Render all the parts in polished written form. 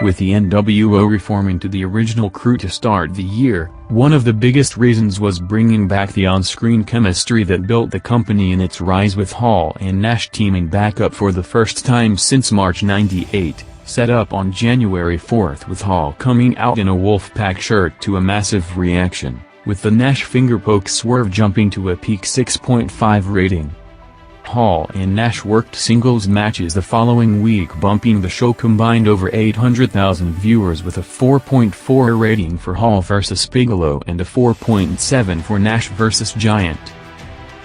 With the NWO reforming to the original crew to start the year, one of the biggest reasons was bringing back the on-screen chemistry that built the company in its rise, with Hall and Nash teaming back up for the first time since March '98, set up on January 4th with Hall coming out in a Wolfpack shirt to a massive reaction, with the Nash finger poke swerve jumping to a peak 6.5 rating. Hall and Nash worked singles matches the following week, bumping the show combined over 800,000 viewers, with a 4.4 rating for Hall vs Bigelow and a 4.7 for Nash vs Giant.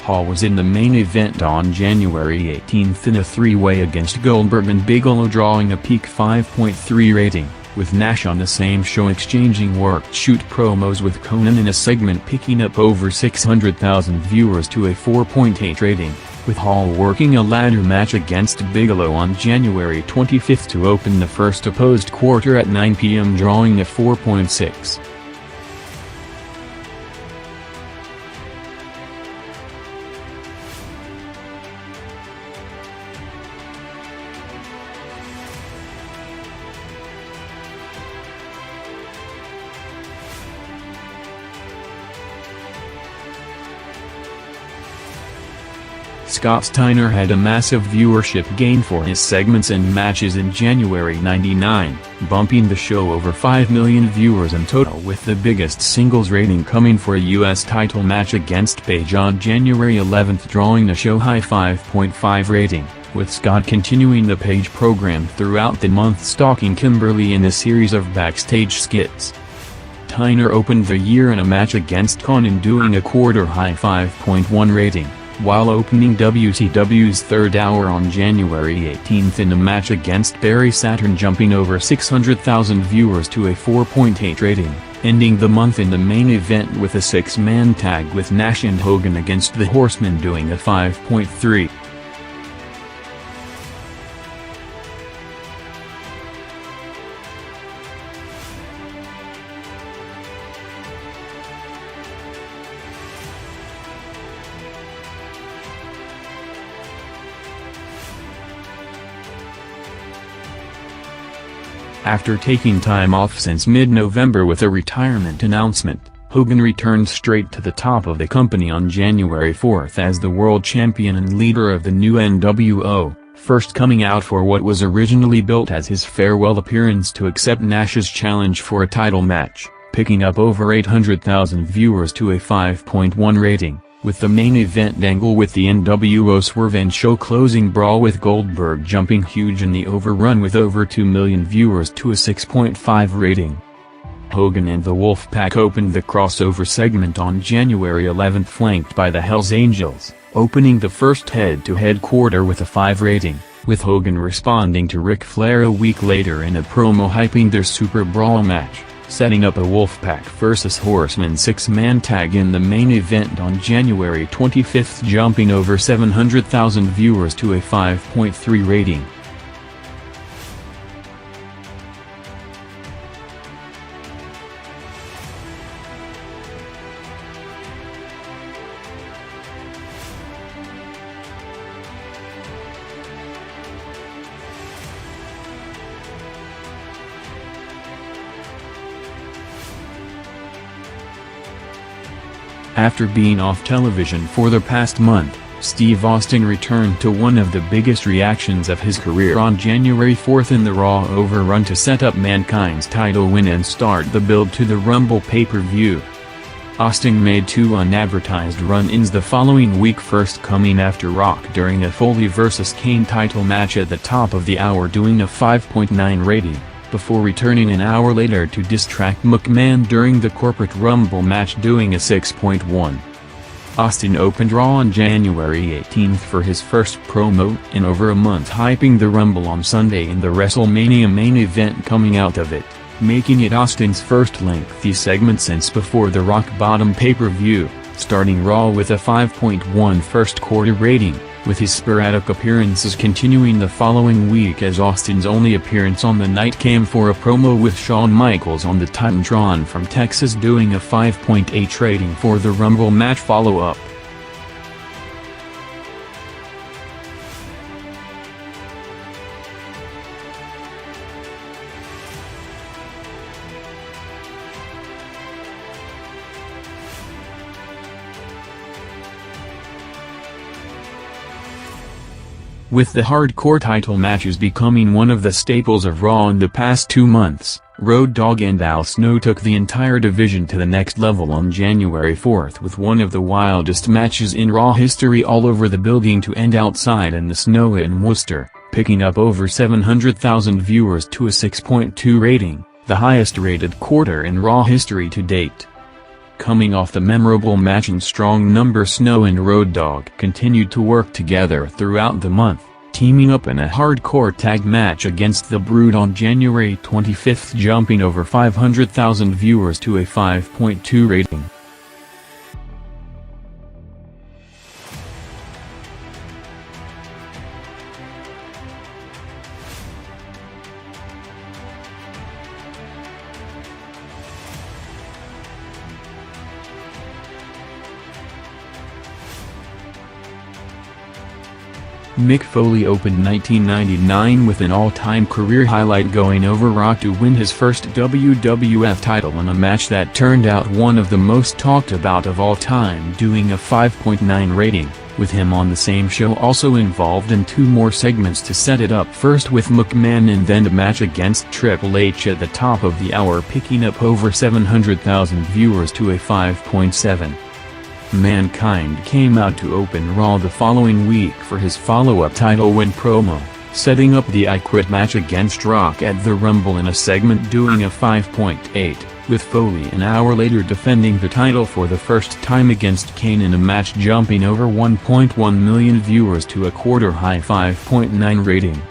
Hall was in the main event on January 18th in a three-way against Goldberg and Bigelow, drawing a peak 5.3 rating, with Nash on the same show exchanging work-shoot promos with Conan in a segment, picking up over 600,000 viewers to a 4.8 rating, with Hall working a ladder match against Bigelow on January 25th to open the first opposed quarter at 9 p.m. drawing a 4.6. Scott Steiner had a massive viewership gain for his segments and matches in January '99, bumping the show over 5 million viewers in total, with the biggest singles rating coming for a U.S. title match against Page on January 11th, drawing a show-high 5.5 rating, with Scott continuing the Page program throughout the month, stalking Kimberly in a series of backstage skits. Steiner opened the year in a match against Conan, doing a quarter-high 5.1 rating, while opening WCW's Third Hour on January 18th in a match against Barry Saturn, jumping over 600,000 viewers to a 4.8 rating, ending the month in the main event with a six-man tag with Nash and Hogan against the Horsemen, doing a 5.3. After taking time off since mid-November with a retirement announcement, Hogan returned straight to the top of the company on January 4th as the world champion and leader of the new NWO, first coming out for what was originally built as his farewell appearance to accept Nash's challenge for a title match, picking up over 800,000 viewers to a 5.1 rating, with the main event angle with the NWO swerve and show-closing brawl with Goldberg jumping huge in the overrun with over 2 million viewers to a 6.5 rating. Hogan and the Wolfpack opened the crossover segment on January 11th, flanked by the Hells Angels, opening the first head-to-head quarter with a 5 rating, with Hogan responding to Ric Flair a week later in a promo hyping their Super Brawl match, setting up a Wolfpack vs Horsemen six-man tag in the main event on January 25th, jumping over 700,000 viewers to a 5.3 rating. After being off television for the past month, Steve Austin returned to one of the biggest reactions of his career on January 4th in the Raw Overrun to set up Mankind's title win and start the build to the Rumble pay-per-view. Austin made two unadvertised run-ins the following week, first coming after Rock during a Foley vs Kane title match at the top of the hour, doing a 5.9 rating, before returning an hour later to distract McMahon during the Corporate Rumble match, doing a 6.1. Austin opened Raw on January 18th for his first promo in over a month, hyping the Rumble on Sunday and the WrestleMania main event coming out of it, making it Austin's first lengthy segment since before the Rock Bottom pay-per-view, starting Raw with a 5.1 first quarter rating, with his sporadic appearances continuing the following week, as Austin's only appearance on the night came for a promo with Shawn Michaels on the Titantron from Texas, doing a 5.8 rating for the Rumble match follow-up. With the hardcore title matches becoming one of the staples of Raw in the past 2 months, Road Dogg and Al Snow took the entire division to the next level on January 4th with one of the wildest matches in Raw history, all over the building to end outside in the snow in Worcester, picking up over 700,000 viewers to a 6.2 rating, the highest rated quarter in Raw history to date. Coming off the memorable match in strong number, Snow and Road Dogg continued to work together throughout the month, teaming up in a hardcore tag match against The Brood on January 25th, jumping over 500,000 viewers to a 5.2 rating. Mick Foley opened 1999 with an all-time career highlight, going over Rock to win his first WWF title in a match that turned out one of the most talked about of all time, doing a 5.9 rating, with him on the same show also involved in 2 more segments to set it up, first with McMahon and then a match against Triple H at the top of the hour, picking up over 700,000 viewers to a 5.7. Mankind came out to open Raw the following week for his follow-up title win promo, setting up the I Quit match against Rock at the Rumble in a segment, doing a 5.8, with Foley an hour later defending the title for the first time against Kane in a match, jumping over 1.1 million viewers to a quarter-high 5.9 rating.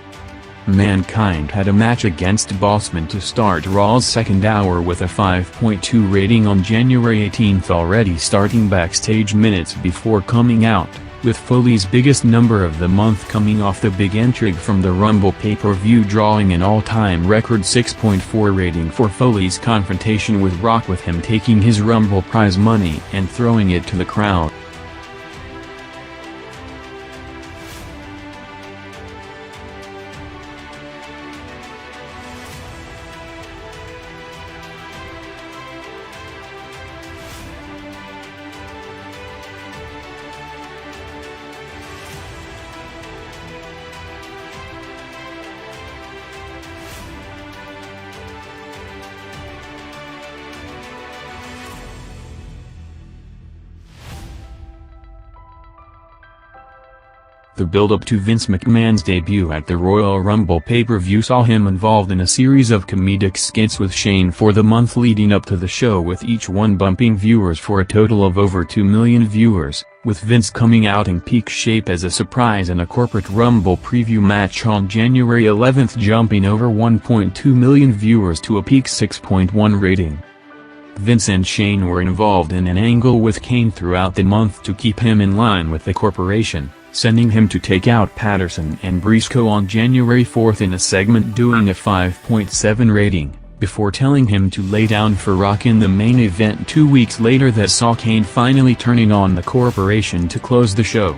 Mankind had a match against Bossman to start Raw's second hour with a 5.2 rating on January 18th, already starting backstage minutes before coming out, with Foley's biggest number of the month coming off the big intrigue from the Rumble pay-per-view, drawing an all-time record 6.4 rating for Foley's confrontation with Rock, with him taking his Rumble prize money and throwing it to the crowd. The build-up to Vince McMahon's debut at the Royal Rumble pay-per-view saw him involved in a series of comedic skits with Shane for the month leading up to the show, with each one bumping viewers for a total of over 2 million viewers, with Vince coming out in peak shape as a surprise in a corporate Rumble preview match on January 11th, jumping over 1.2 million viewers to a peak 6.1 rating. Vince and Shane were involved in an angle with Kane throughout the month to keep him in line with the corporation, sending him to take out Patterson and Briscoe on January 4th in a segment, doing a 5.7 rating, before telling him to lay down for Rock in the main event 2 weeks later that saw Kane finally turning on the corporation to close the show.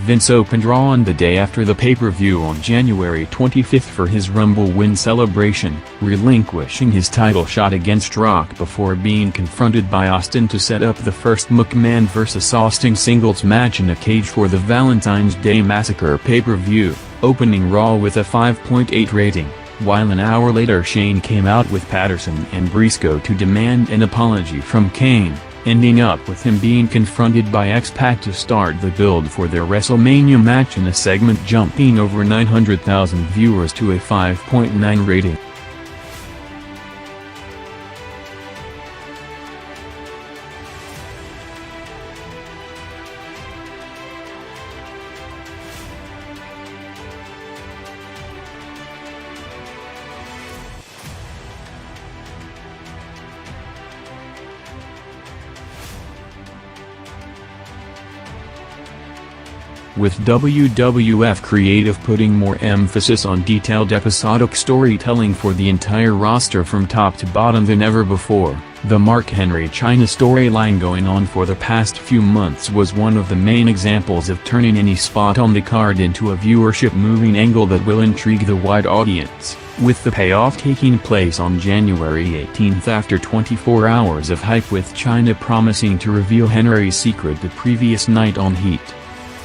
Vince opened Raw on the day after the pay-per-view on January 25th for his Rumble win celebration, relinquishing his title shot against Rock before being confronted by Austin to set up the first McMahon vs. Austin singles match in a cage for the Valentine's Day Massacre pay-per-view, opening Raw with a 5.8 rating, while an hour later Shane came out with Patterson and Briscoe to demand an apology from Kane, ending up with him being confronted by X-Pac to start the build for their WrestleMania match in a segment, jumping over 900,000 viewers to a 5.9 rating. With WWF Creative putting more emphasis on detailed episodic storytelling for the entire roster from top to bottom than ever before, the Mark Henry China storyline going on for the past few months was one of the main examples of turning any spot on the card into a viewership-moving angle that will intrigue the wide audience, with the payoff taking place on January 18th after 24 hours of hype, with China promising to reveal Henry's secret the previous night on Heat.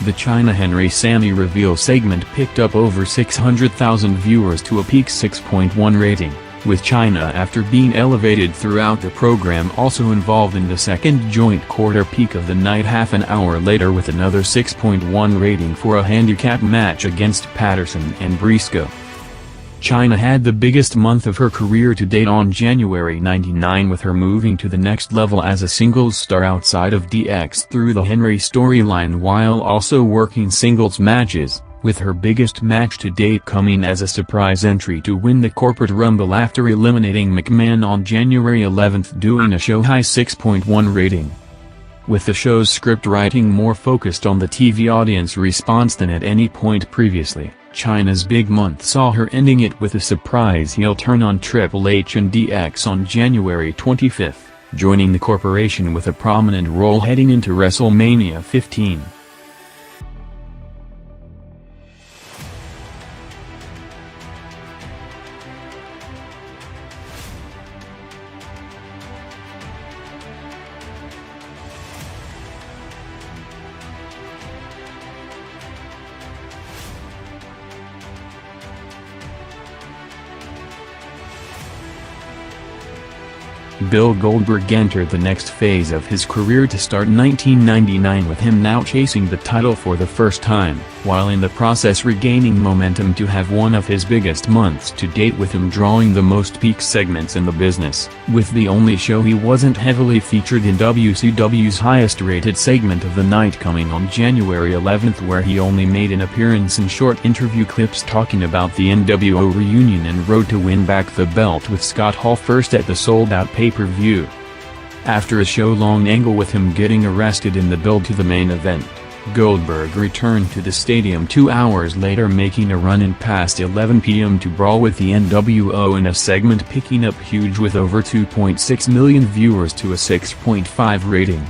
The China Henry Sammy reveal segment picked up over 600,000 viewers to a peak 6.1 rating, with China after being elevated throughout the program also involved in the second joint quarter peak of the night half an hour later with another 6.1 rating for a handicap match against Patterson and Briscoe. China had the biggest month of her career to date on January 99 with her moving to the next level as a singles star outside of DX through the Henry storyline while also working singles matches, with her biggest match to date coming as a surprise entry to win the Corporate Rumble after eliminating McMahon on January 11 doing a show-high 6.1 rating. With the show's script writing more focused on the TV audience response than at any point previously, China's big month saw her ending it with a surprise heel turn on Triple H and DX on January 25, joining the corporation with a prominent role heading into WrestleMania 15. Bill Goldberg entered the next phase of his career to start 1999 with him now chasing the title for the first time, while in the process regaining momentum to have one of his biggest months to date with him drawing the most peak segments in the business, with the only show he wasn't heavily featured in WCW's highest-rated segment of the night coming on January 11 where he only made an appearance in short interview clips talking about the NWO reunion and road to win back the belt with Scott Hall first at the sold-out pay-per-view. After a show-long angle with him getting arrested in the build to the main event, Goldberg returned to the stadium 2 hours later making a run-in past 11 p.m. to brawl with the NWO in a segment picking up huge with over 2.6 million viewers to a 6.5 rating.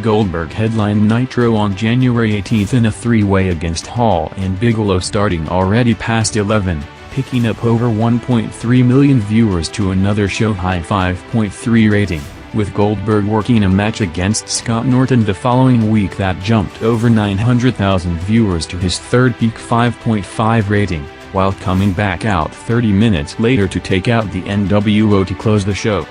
Goldberg headlined Nitro on January 18 in a three-way against Hall and Bigelow starting already past 11, picking up over 1.3 million viewers to another show-high 5.3 rating, with Goldberg working a match against Scott Norton the following week that jumped over 900,000 viewers to his third peak 5.5 rating, while coming back out 30 minutes later to take out the NWO to close the show.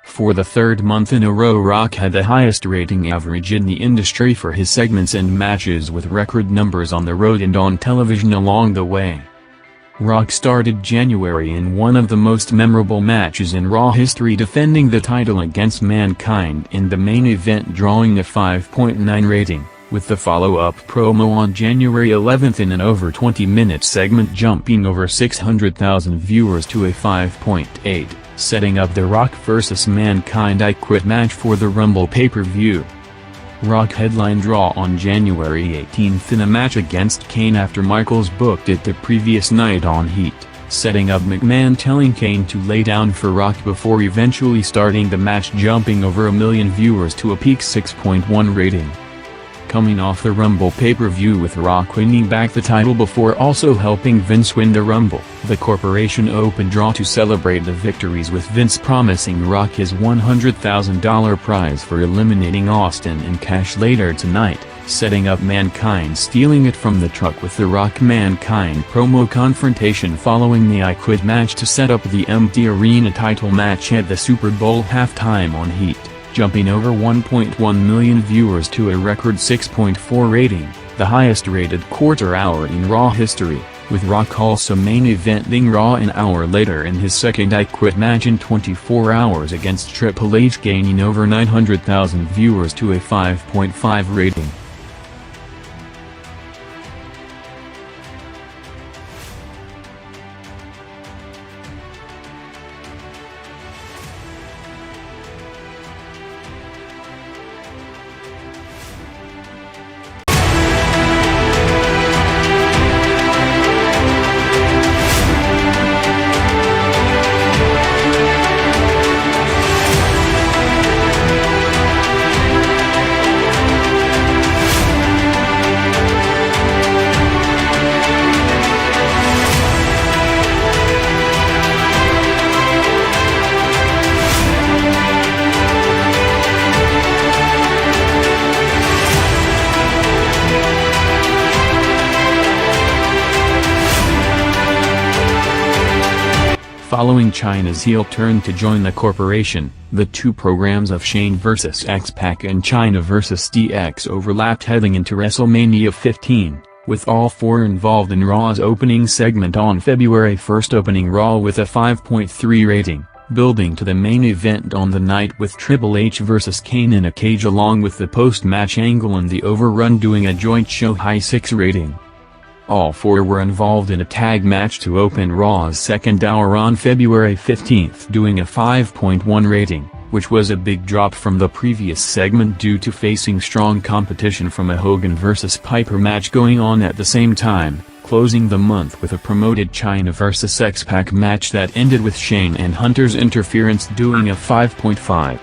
For the third month in a row, Rock had the highest rating average in the industry for his segments and matches with record numbers on the road and on television along the way. Rock started January in one of the most memorable matches in Raw history defending the title against Mankind in the main event drawing a 5.9 rating, with the follow-up promo on January 11 in an over 20-minute segment jumping over 600,000 viewers to a 5.8. setting up the Rock vs. Mankind I Quit match for the Rumble pay-per-view. Rock headlined Raw on January 18 in a match against Kane after Michaels booked it the previous night on Heat, setting up McMahon telling Kane to lay down for Rock before eventually starting the match jumping over 1 million viewers to a peak 6.1 rating. Coming off the Rumble pay-per-view with Rock winning back the title before also helping Vince win the Rumble, the corporation opened Raw to celebrate the victories with Vince promising Rock his $100,000 prize for eliminating Austin in cash later tonight, setting up Mankind stealing it from the truck with the Rock Mankind promo confrontation following the I Quit match to set up the empty arena title match at the Super Bowl halftime on Heat, jumping over 1.1 million viewers to a record 6.4 rating, the highest-rated quarter-hour in Raw history, with Rock also main eventing Raw an hour later in his second I Quit match in 24 hours against Triple H gaining over 900,000 viewers to a 5.5 rating. Following Chyna's heel turn to join the corporation, the two programs of Shane vs. X-Pac and Chyna vs. DX overlapped heading into WrestleMania 15, with all four involved in Raw's opening segment on February 1, opening Raw with a 5.3 rating, building to the main event on the night with Triple H vs. Kane in a cage along with the post-match angle and the Overrun doing a joint show high 6 rating. All four were involved in a tag match to open Raw's second hour on February 15, doing a 5.1 rating, which was a big drop from the previous segment due to facing strong competition from a Hogan vs. Piper match going on at the same time, closing the month with a promoted Chyna vs. X-Pac match that ended with Shane and Hunter's interference doing a 5.5.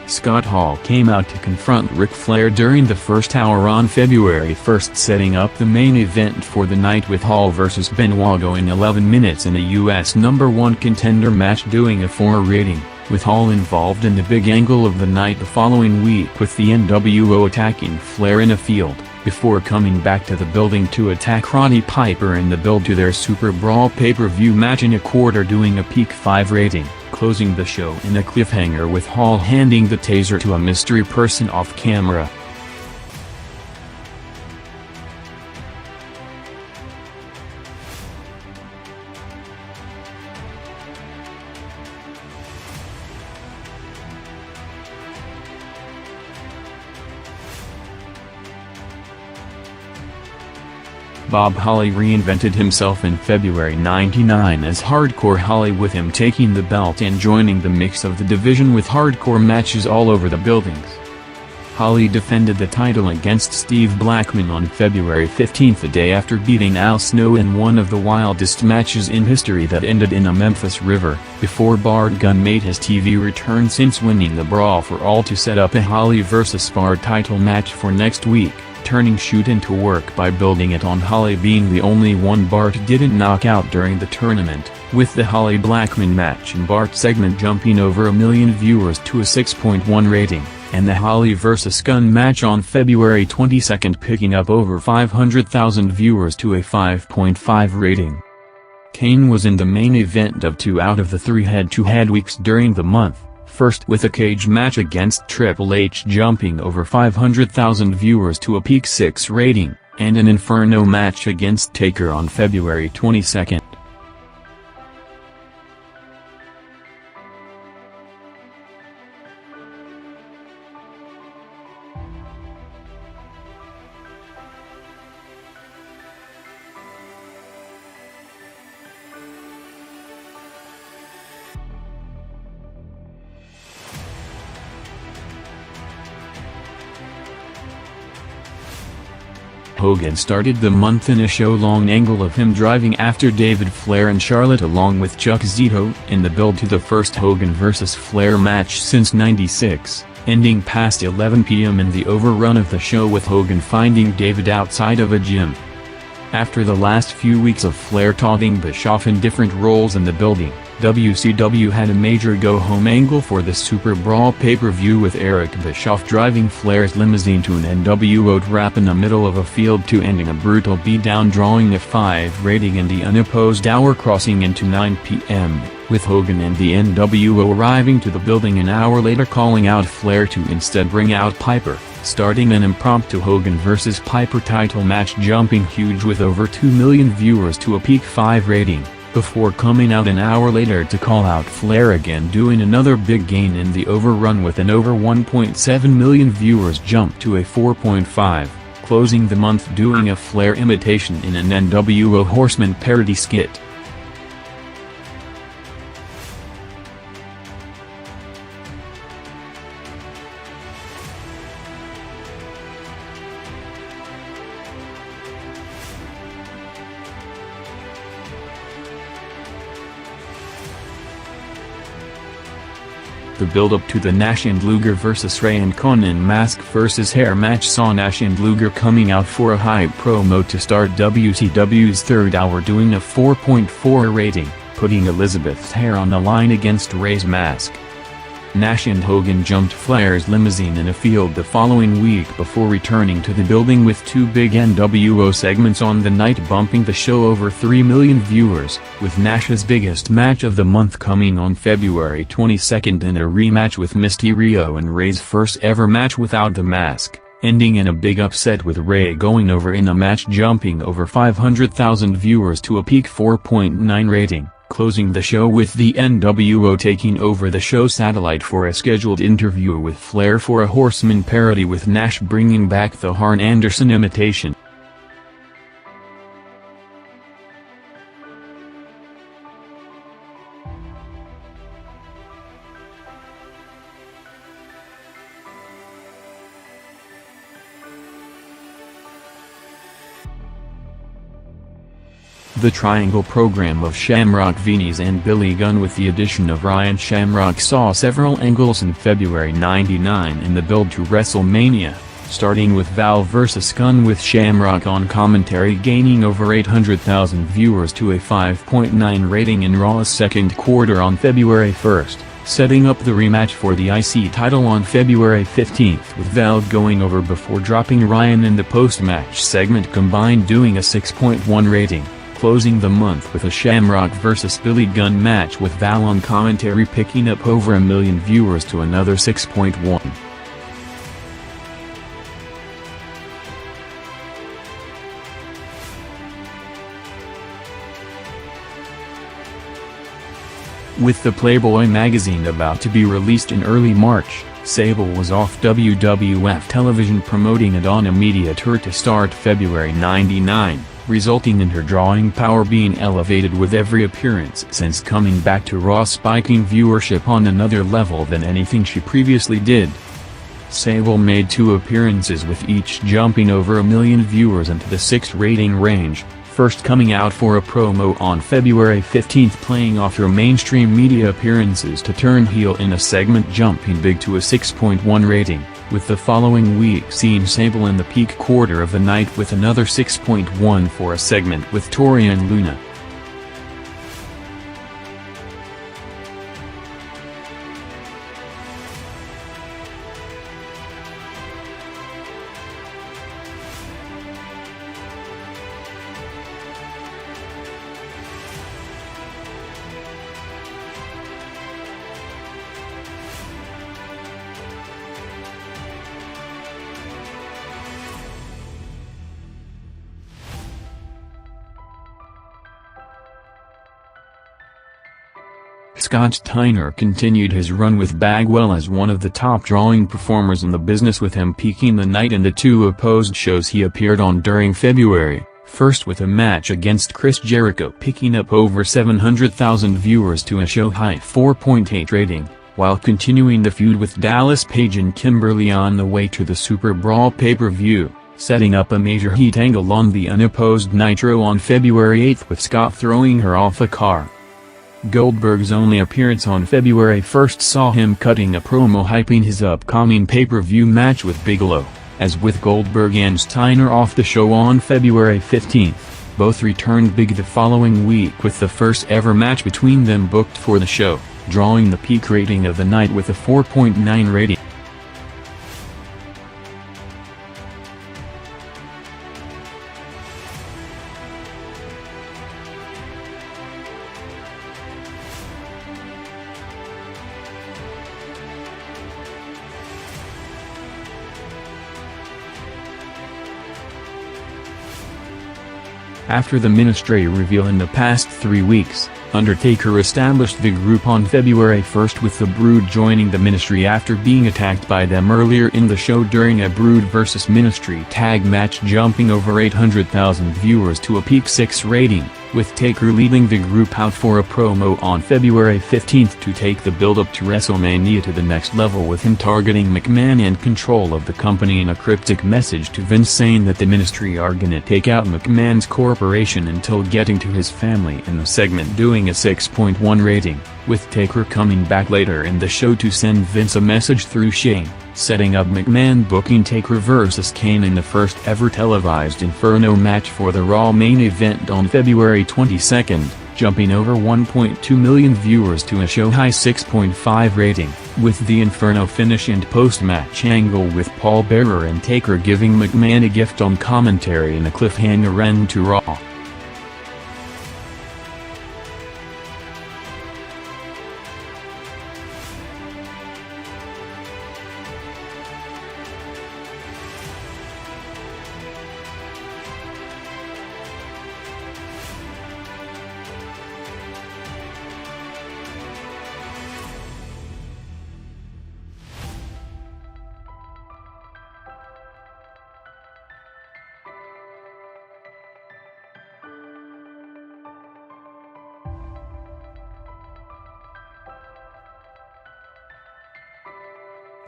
Scott Hall came out to confront Ric Flair during the first hour on February 1, setting up the main event for the night with Hall vs. Benoit going 11 minutes in a US #1 contender match doing a 4 rating, with Hall involved in the big angle of the night the following week with the NWO attacking Flair in a field, before coming back to the building to attack Roddy Piper in the build to their Super Brawl pay-per-view match in a quarter doing a peak 5 rating, closing the show in a cliffhanger with Hall handing the taser to a mystery person off camera. Bob Holly reinvented himself in February '99 as Hardcore Holly, with him taking the belt and joining the mix of the division with hardcore matches all over the buildings. Holly defended the title against Steve Blackman on February 15, the day after beating Al Snow in one of the wildest matches in history that ended in a Memphis River, before Bart Gunn made his TV return since winning the Brawl for All to set up a Holly vs. Bart title match for next week, turning shoot into work by building it on Holly being the only one Bart didn't knock out during the tournament, with the Holly Blackman match and Bart segment jumping over 1 million viewers to a 6.1 rating, and the Holly vs. Gunn match on February 22 picking up over 500,000 viewers to a 5.5 rating. Kane was in the main event of 2 out of the 3 head-to-head weeks during the month. First with a cage match against Triple H jumping over 500,000 viewers to a peak 6 rating, and an Inferno match against Taker on February 22. Hogan started the month in a show-long angle of him driving after David Flair and Charlotte along with Chuck Zito in the build to the first Hogan vs. Flair match since '96, ending past 11 p.m. in the overrun of the show with Hogan finding David outside of a gym. After the last few weeks of Flair taunting Bischoff in different roles in the building, WCW had a major go-home angle for the Super Brawl pay-per-view with Eric Bischoff driving Flair's limousine to an NWO trap in the middle of a field to ending a brutal beatdown drawing a 5 rating in the unopposed hour crossing into 9 p.m., with Hogan and the NWO arriving to the building an hour later calling out Flair to instead bring out Piper, starting an impromptu Hogan vs. Piper title match jumping huge with over 2 million viewers to a peak 5 rating, before coming out an hour later to call out Flair again doing another big gain in the overrun with an over 1.7 million viewers jump to a 4.5, closing the month doing a Flair imitation in an NWO Horseman parody skit. The build-up to the Nash and Luger vs. Ray and Konnan mask vs. hair match saw Nash and Luger coming out for a hype promo to start WCW's third hour, doing a 4.4 rating, putting Elizabeth's hair on the line against Ray's mask. Nash and Hogan jumped Flair's limousine in a field the following week before returning to the building with two big NWO segments on the night, bumping the show over 3 million viewers, with Nash's biggest match of the month coming on February 22nd in a rematch with Mysterio, and Ray's first ever match without the mask, ending in a big upset with Ray going over in a match, jumping over 500,000 viewers to a peak 4.9 rating. Closing the show with the NWO taking over the show satellite for a scheduled interview with Flair for a Horseman parody, with Nash bringing back the Arn Anderson imitation. The Triangle program of Shamrock Venus and Billy Gunn, with the addition of Ryan Shamrock, saw several angles in February '99 in the build to WrestleMania, starting with Val vs. Gunn, with Shamrock on commentary gaining over 800,000 viewers to a 5.9 rating in Raw's second quarter on February 1st, setting up the rematch for the IC title on February 15th, with Val going over before dropping Ryan in the post-match segment, combined doing a 6.1 rating. Closing the month with a Shamrock vs. Billy Gunn match with Val on commentary picking up over 1 million viewers to another 6.1. With the Playboy magazine about to be released in early March, Sable was off WWF television promoting it on a media tour to start February '99. Resulting in her drawing power being elevated with every appearance since coming back to Raw, spiking viewership on another level than anything she previously did. Sable made 2 appearances, with each jumping over 1 million viewers into the 6 rating range, first coming out for a promo on February 15th, playing off her mainstream media appearances to turn heel in a segment, jumping big to a 6.1 rating. With the following week seeing Sable in the peak quarter of the night with another 6.1 for a segment with Tori and Luna. Scott Steiner continued his run with Bagwell as one of the top drawing performers in the business, with him peaking the night in the 2 opposed shows he appeared on during February, first with a match against Chris Jericho picking up over 700,000 viewers to a show-high 4.8 rating, while continuing the feud with Dallas Page and Kimberly on the way to the Super Brawl pay-per-view, setting up a major heat angle on the unopposed Nitro on February 8th with Scott throwing her off a car. Goldberg's only appearance on February 1st saw him cutting a promo hyping his upcoming pay-per-view match with Bigelow, as with Goldberg and Steiner off the show on February 15th, both returned big the following week with the first ever match between them booked for the show, drawing the peak rating of the night with a 4.9 rating. After the Ministry reveal in the past 3 weeks, Undertaker established the group on February 1st, with the Brood joining the Ministry after being attacked by them earlier in the show during a Brood vs Ministry tag match, jumping over 800,000 viewers to a peak 6 rating, with Taker leading the group out for a promo on February 15 to take the build-up to WrestleMania to the next level, with him targeting McMahon and control of the company in a cryptic message to Vince saying that the ministry are gonna take out McMahon's corporation until getting to his family, in the segment doing a 6.1 rating, with Taker coming back later in the show to send Vince a message through Shane, setting up McMahon booking Taker vs. Kane in the first ever televised Inferno match for the Raw main event on February 22, jumping over 1.2 million viewers to a show-high 6.5 rating, with the Inferno finish and post-match angle with Paul Bearer and Taker giving McMahon a gift on commentary and a cliffhanger end to Raw.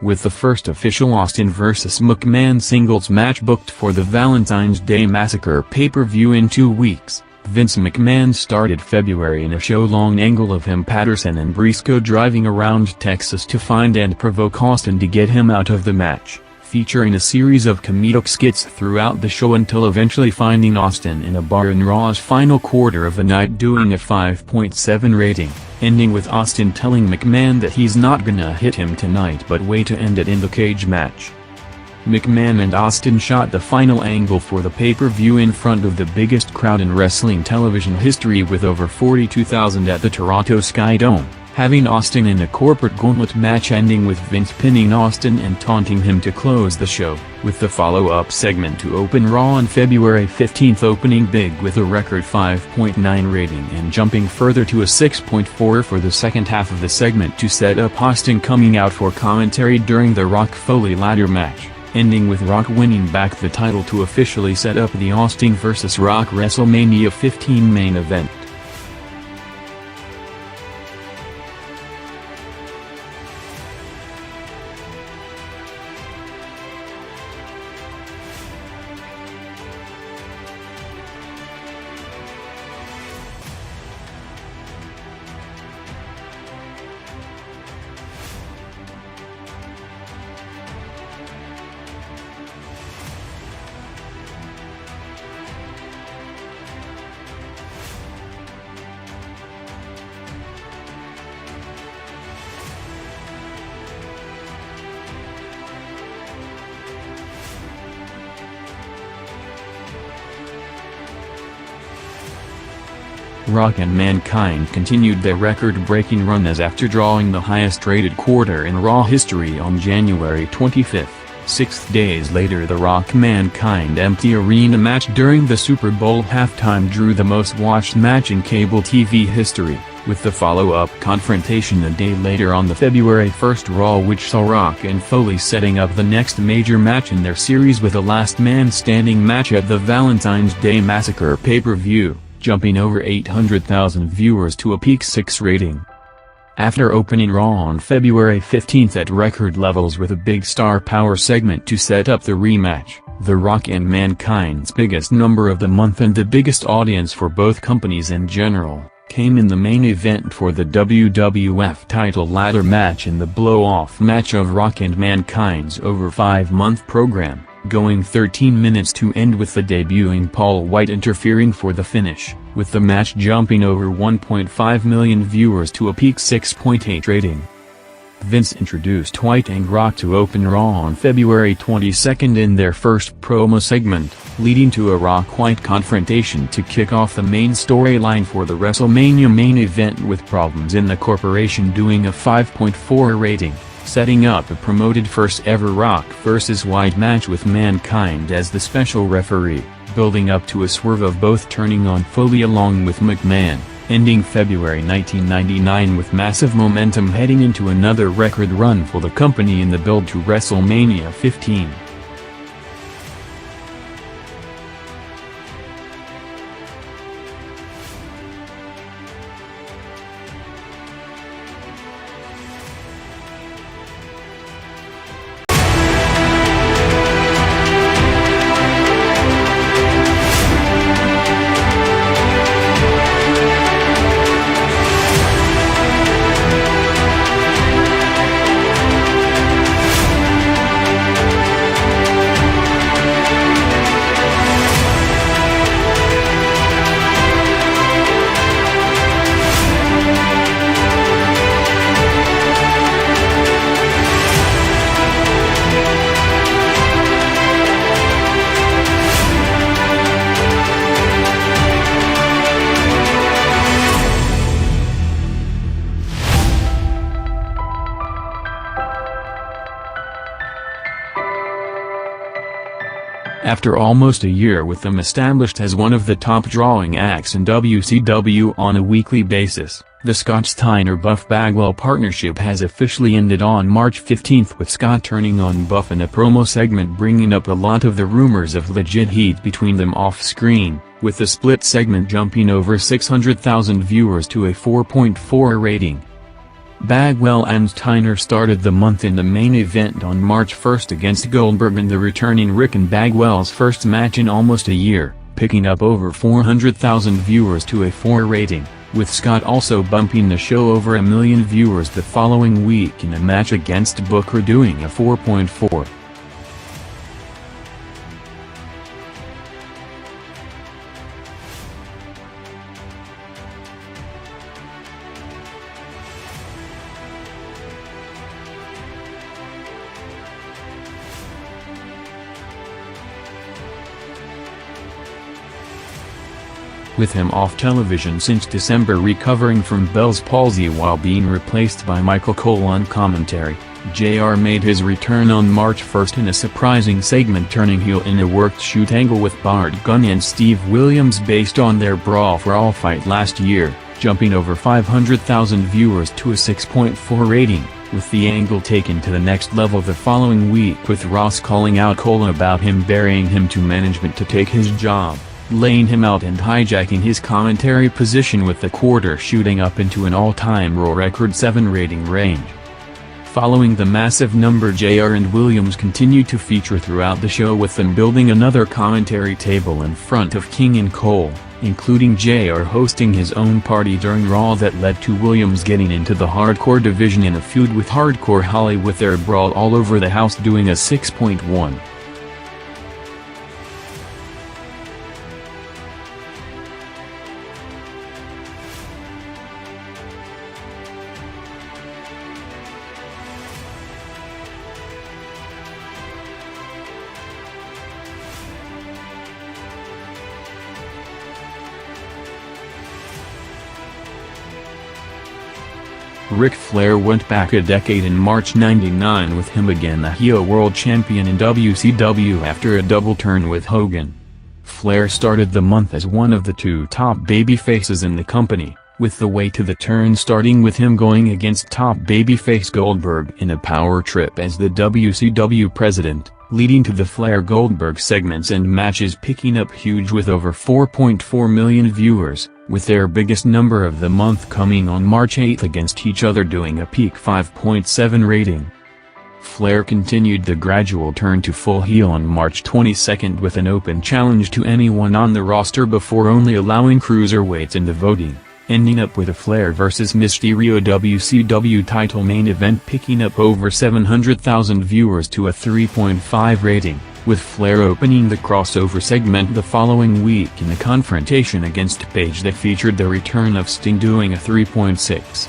With the first official Austin vs. McMahon singles match booked for the Valentine's Day Massacre pay-per-view in 2 weeks, Vince McMahon started February in a show-long angle of him, Patterson and Briscoe driving around Texas to find and provoke Austin to get him out of the match, featuring a series of comedic skits throughout the show until eventually finding Austin in a bar in Raw's final quarter of the night doing a 5.7 rating, ending with Austin telling McMahon that he's not gonna hit him tonight but wait to end it in the cage match. McMahon and Austin shot the final angle for the pay-per-view in front of the biggest crowd in wrestling television history with over 42,000 at the Toronto Sky Dome, having Austin in a corporate gauntlet match ending with Vince pinning Austin and taunting him to close the show, with the follow-up segment to open Raw on February 15 opening big with a record 5.9 rating and jumping further to a 6.4 for the second half of the segment to set up Austin coming out for commentary during the Rock Foley ladder match, ending with Rock winning back the title to officially set up the Austin vs. Rock WrestleMania 15 main event. Rock and Mankind continued their record-breaking run as after drawing the highest-rated quarter in Raw history on January 25, 6 days later the Rock-Mankind empty arena match during the Super Bowl halftime drew the most-watched match in cable TV history, with the follow-up confrontation a day later on the February 1 Raw, which saw Rock and Foley setting up the next major match in their series with a last man standing match at the Valentine's Day Massacre pay-per-view, jumping over 800,000 viewers to a peak 6 rating. After opening Raw on February 15 at record levels with a big star power segment to set up the rematch, The Rock and Mankind's biggest number of the month and the biggest audience for both companies in general, came in the main event for the WWF title ladder match in the blow-off match of Rock and Mankind's over 5-month program, going 13 minutes to end with the debuting Paul White interfering for the finish, with the match jumping over 1.5 million viewers to a peak 6.8 rating. Vince introduced White and Rock to open Raw on February 22 in their first promo segment, leading to a Rock-White confrontation to kick off the main storyline for the WrestleMania main event, with Problems in the Corporation doing a 5.4 rating, setting up a promoted first-ever Rock vs. White match with Mankind as the special referee, building up to a swerve of both turning on Foley along with McMahon, ending February 1999 with massive momentum heading into another record run for the company in the build to WrestleMania 15. After almost a year with them established as one of the top drawing acts in WCW on a weekly basis, the Scott-Steiner-Buff Bagwell partnership has officially ended on March 15, with Scott turning on Buff in a promo segment, bringing up a lot of the rumors of legit heat between them off-screen, with the split segment jumping over 600,000 viewers to a 4.4 rating. Bagwell and Steiner started the month in the main event on March 1 against Goldberg in the returning Rick and Bagwell's first match in almost a year, picking up over 400,000 viewers to a 4 rating, with Scott also bumping the show over 1 million viewers the following week in a match against Booker doing a 4.4. With him off television since December recovering from Bell's palsy while being replaced by Michael Cole on commentary, JR made his return on March 1 in a surprising segment, turning heel in a worked shoot angle with Bart Gunn and Steve Williams based on their Brawl for All fight last year, jumping over 500,000 viewers to a 6.4 rating, with the angle taken to the next level the following week with Ross calling out Cole about him burying him to management to take his job, laying him out and hijacking his commentary position, with the quarter shooting up into an all-time Raw record 7 rating range. Following the massive number, JR and Williams continued to feature throughout the show, with them building another commentary table in front of King and Cole, including JR hosting his own party during Raw that led to Williams getting into the Hardcore division in a feud with Hardcore Holly, with their Brawl All Over the House doing a 6.1. Ric Flair went back a decade in March '99 with him again the heel world champion in WCW after a double turn with Hogan. Flair started the month as one of the 2 top babyfaces in the company, with the way to the turn starting with him going against top babyface Goldberg in a power trip as the WCW president, leading to the Flair-Goldberg segments and matches picking up huge with over 4.4 million viewers, with their biggest number of the month coming on March 8 against each other doing a peak 5.7 rating. Flair continued the gradual turn to full heel on March 22 with an open challenge to anyone on the roster before only allowing cruiserweights in the voting, ending up with a Flair vs Mysterio WCW title main event picking up over 700,000 viewers to a 3.5 rating, with Flair opening the crossover segment the following week in a confrontation against Page that featured the return of Sting doing a 3.6.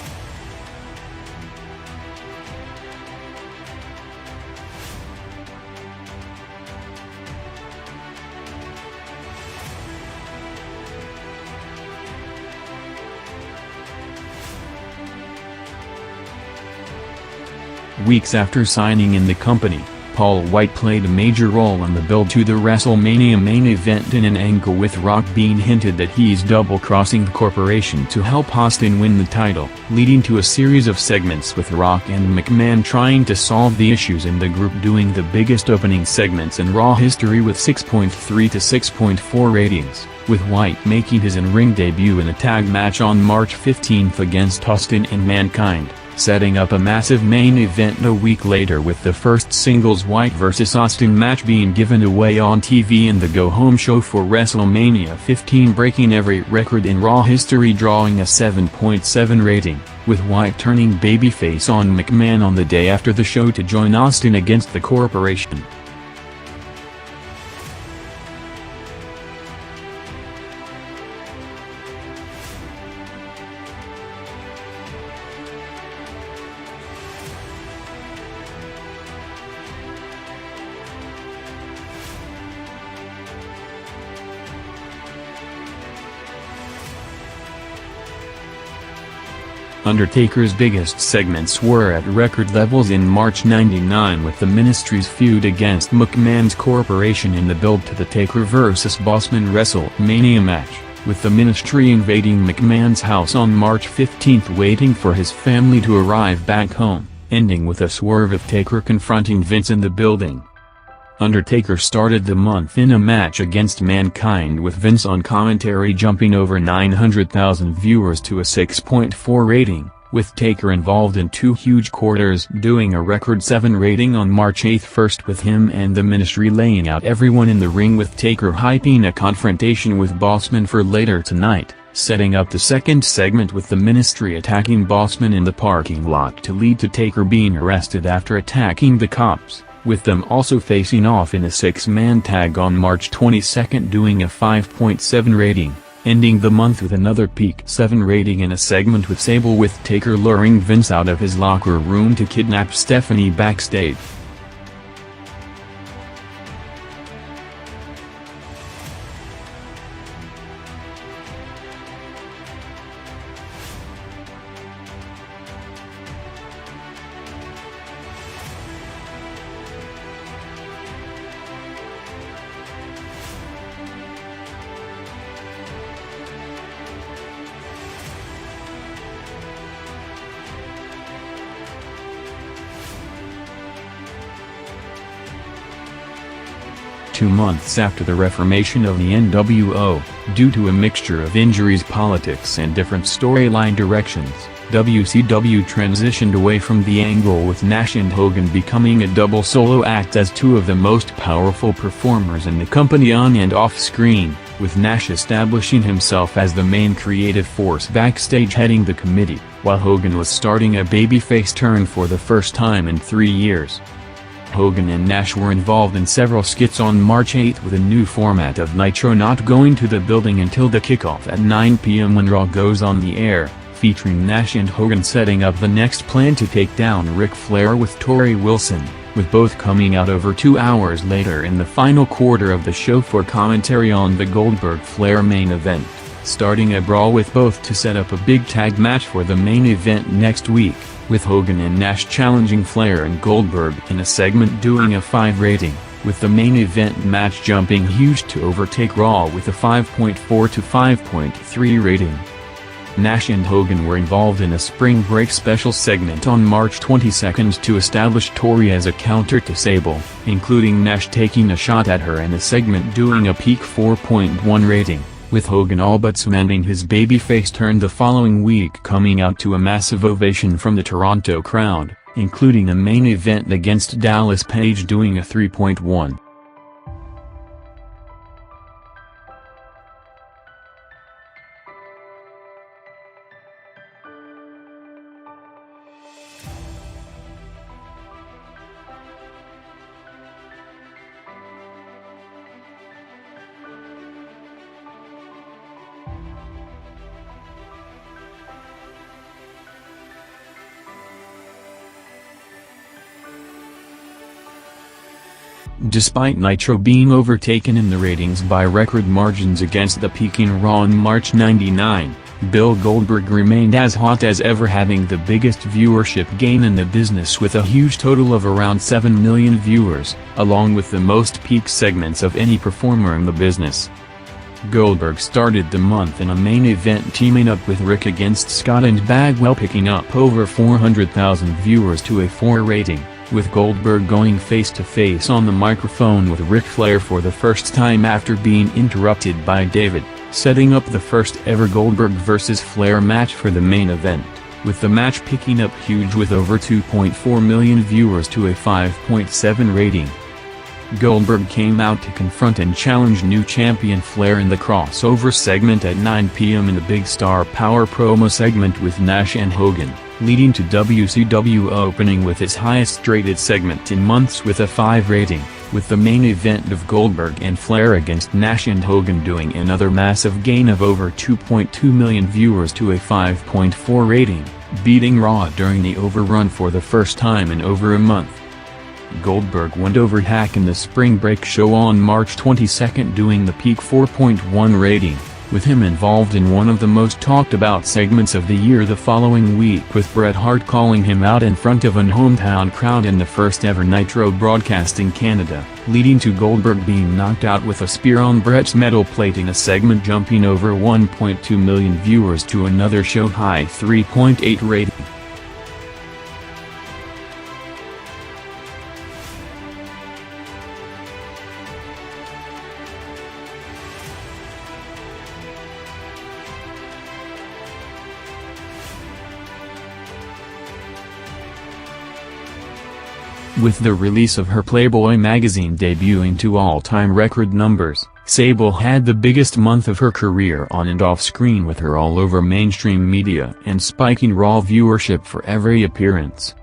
Weeks after signing in the company, Paul White played a major role in the build to the WrestleMania main event in an angle with Rock being hinted that he's double-crossing the corporation to help Austin win the title, leading to a series of segments with Rock and McMahon trying to solve the issues in the group, doing the biggest opening segments in Raw history with 6.3 to 6.4 ratings, with White making his in-ring debut in a tag match on March 15 against Austin and Mankind, setting up a massive main event a week later, with the first singles White vs Austin match being given away on TV in the go-home show for WrestleMania 15, breaking every record in Raw history, drawing a 7.7 rating, with White turning babyface on McMahon on the day after the show to join Austin against the corporation. Undertaker's biggest segments were at record levels in March '99 with the Ministry's feud against McMahon's Corporation in the build to the Taker vs. Bossman WrestleMania match, with the Ministry invading McMahon's house on March 15 waiting for his family to arrive back home, ending with a swerve of Taker confronting Vince in the building. Undertaker started the month in a match against Mankind with Vince on commentary, jumping over 900,000 viewers to a 6.4 rating, with Taker involved in 2 huge quarters doing a record 7 rating on March 8, first with him and the Ministry laying out everyone in the ring, with Taker hyping a confrontation with Bossman for later tonight, setting up the second segment with the Ministry attacking Bossman in the parking lot to lead to Taker being arrested after attacking the cops, with them also facing off in a 6-man tag on March 22 doing a 5.7 rating, ending the month with another peak 7 rating in a segment with Sable, with Taker luring Vince out of his locker room to kidnap Stephanie backstage. Two months after the reformation of the NWO, due to a mixture of injuries, politics and different storyline directions, WCW transitioned away from the angle, with Nash and Hogan becoming a double solo act as 2 of the most powerful performers in the company on and off screen, with Nash establishing himself as the main creative force backstage heading the committee, while Hogan was starting a babyface turn for the first time in 3 years. Hogan and Nash were involved in several skits on March 8 with a new format of Nitro not going to the building until the kickoff at 9 p.m. when Raw goes on the air, featuring Nash and Hogan setting up the next plan to take down Ric Flair with Torrie Wilson, with both coming out over 2 hours later in the final quarter of the show for commentary on the Goldberg-Flair main event, starting a brawl with both to set up a big tag match for the main event next week, with Hogan and Nash challenging Flair and Goldberg in a segment doing a 5 rating, with the main event match jumping huge to overtake Raw with a 5.4 to 5.3 rating. Nash and Hogan were involved in a spring break special segment on March 22 to establish Torrie as a counter to Sable, including Nash taking a shot at her in a segment doing a peak 4.1 rating, with Hogan all but cementing his babyface turn the following week, coming out to a massive ovation from the Toronto crowd, including a main event against Dallas Page doing a 3.1. Despite Nitro being overtaken in the ratings by record margins against the peaking Raw in March '99, Bill Goldberg remained as hot as ever, having the biggest viewership gain in the business with a huge total of around 7 million viewers, along with the most peak segments of any performer in the business. Goldberg started the month in a main event teaming up with Rick against Scott and Bagwell, picking up over 400,000 viewers to a 4 rating, with Goldberg going face-to-face on the microphone with Ric Flair for the first time after being interrupted by David, setting up the first ever Goldberg vs. Flair match for the main event, with the match picking up huge with over 2.4 million viewers to a 5.7 rating. Goldberg came out to confront and challenge new champion Flair in the crossover segment at 9 p.m. in the Big Star Power promo segment with Nash and Hogan, leading to WCW opening with its highest rated segment in months with a 5 rating, with the main event of Goldberg and Flair against Nash and Hogan doing another massive gain of over 2.2 million viewers to a 5.4 rating, beating Raw during the overrun for the first time in over a month. Goldberg went over Hack in the spring break show on March 22 doing the peak 4.1 rating, with him involved in one of the most talked about segments of the year the following week, with Bret Hart calling him out in front of an hometown crowd in the first ever Nitro broadcast in Canada, leading to Goldberg being knocked out with a spear on Bret's metal plate in a segment jumping over 1.2 million viewers to another show-high 3.8 rating. With the release of her Playboy magazine debuting to all-time record numbers, Sable had the biggest month of her career on and off-screen, with her all over mainstream media and spiking Raw viewership for every appearance.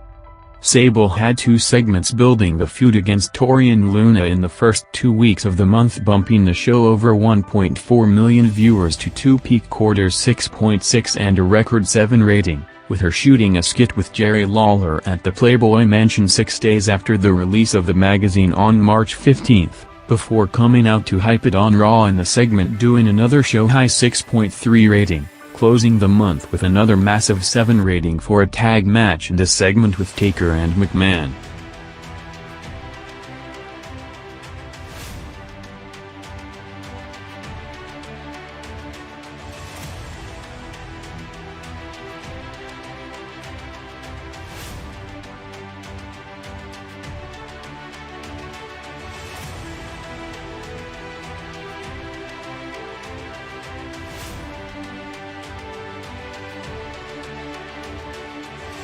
Sable had 2 segments building the feud against Tori and Luna in the first 2 weeks of the month, bumping the show over 1.4 million viewers to 2 peak quarters 6.6 and a record 7 rating, with her shooting a skit with Jerry Lawler at the Playboy Mansion 6 days after the release of the magazine on March 15, before coming out to hype it on Raw in the segment doing another show-high 6.3 rating, closing the month with another massive 7 rating for a tag match and a segment with Taker and McMahon.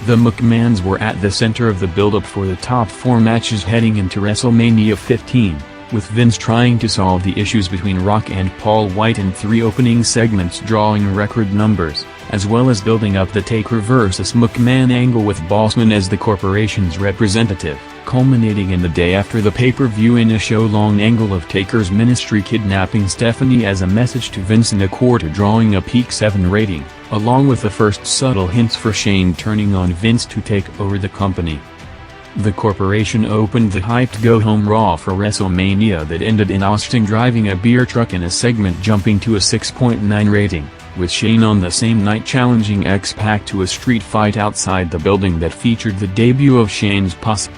The McMahons were at the center of the build-up for the top 4 matches heading into WrestleMania 15, with Vince trying to solve the issues between Rock and Paul White in 3 opening segments drawing record numbers, as well as building up the Taker vs. McMahon angle with Bossman as the corporation's representative, culminating in the day after the pay-per-view in a show-long angle of Taker's ministry kidnapping Stephanie as a message to Vince in a quarter, drawing a peak 7 rating, along with the first subtle hints for Shane turning on Vince to take over the company. The corporation opened the hyped Go-Home Raw for WrestleMania that ended in Austin driving a beer truck in a segment jumping to a 6.9 rating, with Shane on the same night challenging X-Pac to a street fight outside the building that featured the debut of Shane's posse.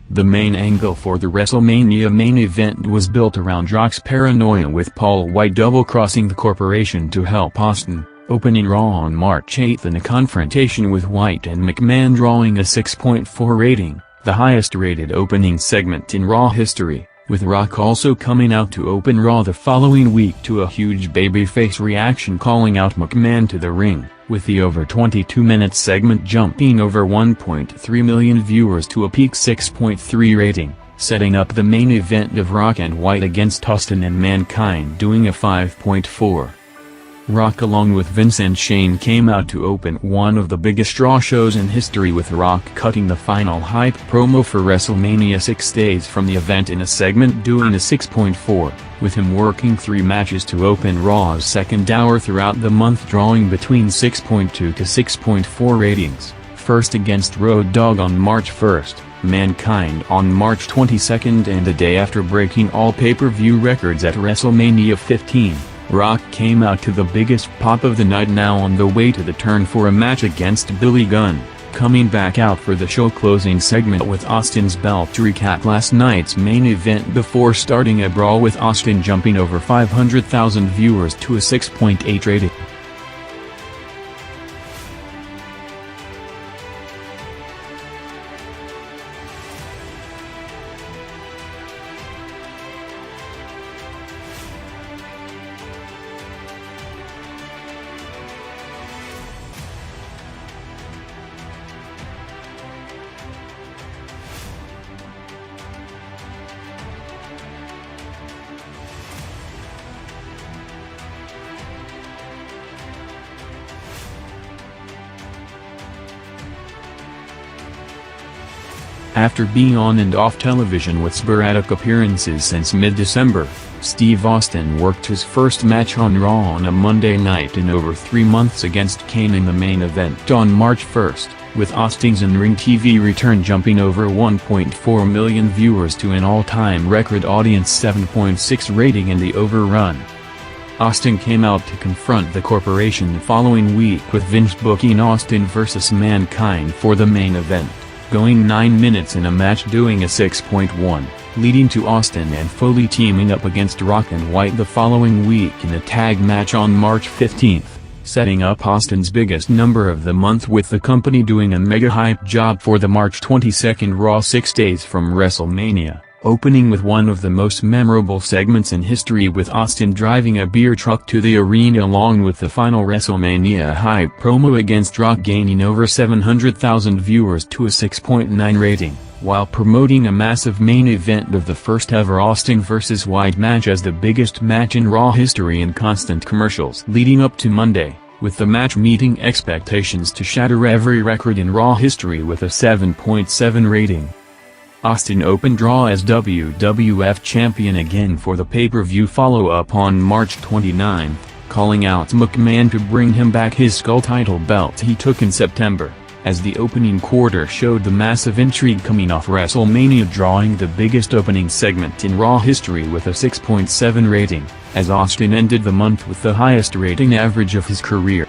The main angle for the WrestleMania main event was built around Rock's paranoia with Paul White double-crossing the corporation to help Austin, opening Raw on March 8 in a confrontation with White and McMahon drawing a 6.4 rating, the highest-rated opening segment in Raw history, with Rock also coming out to open Raw the following week to a huge babyface reaction calling out McMahon to the ring, with the over 22-minute segment jumping over 1.3 million viewers to a peak 6.3 rating, setting up the main event of Rock and White against Austin and Mankind doing a 5.4. Rock along with Vince and Shane came out to open one of the biggest Raw shows in history, with Rock cutting the final hype promo for WrestleMania 6 days from the event in a segment doing a 6.4, with him working 3 matches to open Raw's second hour throughout the month drawing between 6.2 to 6.4 ratings, first against Road Dogg on March 1st, Mankind on March 22nd, and the day after breaking all pay-per-view records at WrestleMania 15. Rock came out to the biggest pop of the night, now on the way to the turn for a match against Billy Gunn, coming back out for the show closing segment with Austin's belt to recap last night's main event before starting a brawl with Austin jumping over 500,000 viewers to a 6.8 rating. After being on and off television with sporadic appearances since mid-December, Steve Austin worked his first match on Raw on a Monday night in over 3 months against Kane in the main event on March 1st, with Austin's in-ring TV return jumping over 1.4 million viewers to an all-time record audience 7.6 rating in the overrun. Austin came out to confront the corporation the following week with Vince booking Austin vs. Mankind for the main event, going 9 minutes in a match doing a 6.1, leading to Austin and Foley teaming up against Rock and White the following week in a tag match on March 15, setting up Austin's biggest number of the month, with the company doing a mega hype job for the March 22 Raw 6 days from WrestleMania, opening with one of the most memorable segments in history, with Austin driving a beer truck to the arena along with the final WrestleMania hype promo against Rock, gaining over 700,000 viewers to a 6.9 rating, while promoting a massive main event of the first ever Austin vs. White match as the biggest match in Raw history and constant commercials leading up to Monday, with the match meeting expectations to shatter every record in Raw history with a 7.7 rating. Austin opened Raw as WWF champion again for the pay-per-view follow-up on March 29, calling out McMahon to bring him back his Skull title belt he took in September, as the opening quarter showed the massive intrigue coming off WrestleMania, drawing the biggest opening segment in Raw history with a 6.7 rating, as Austin ended the month with the highest rating average of his career.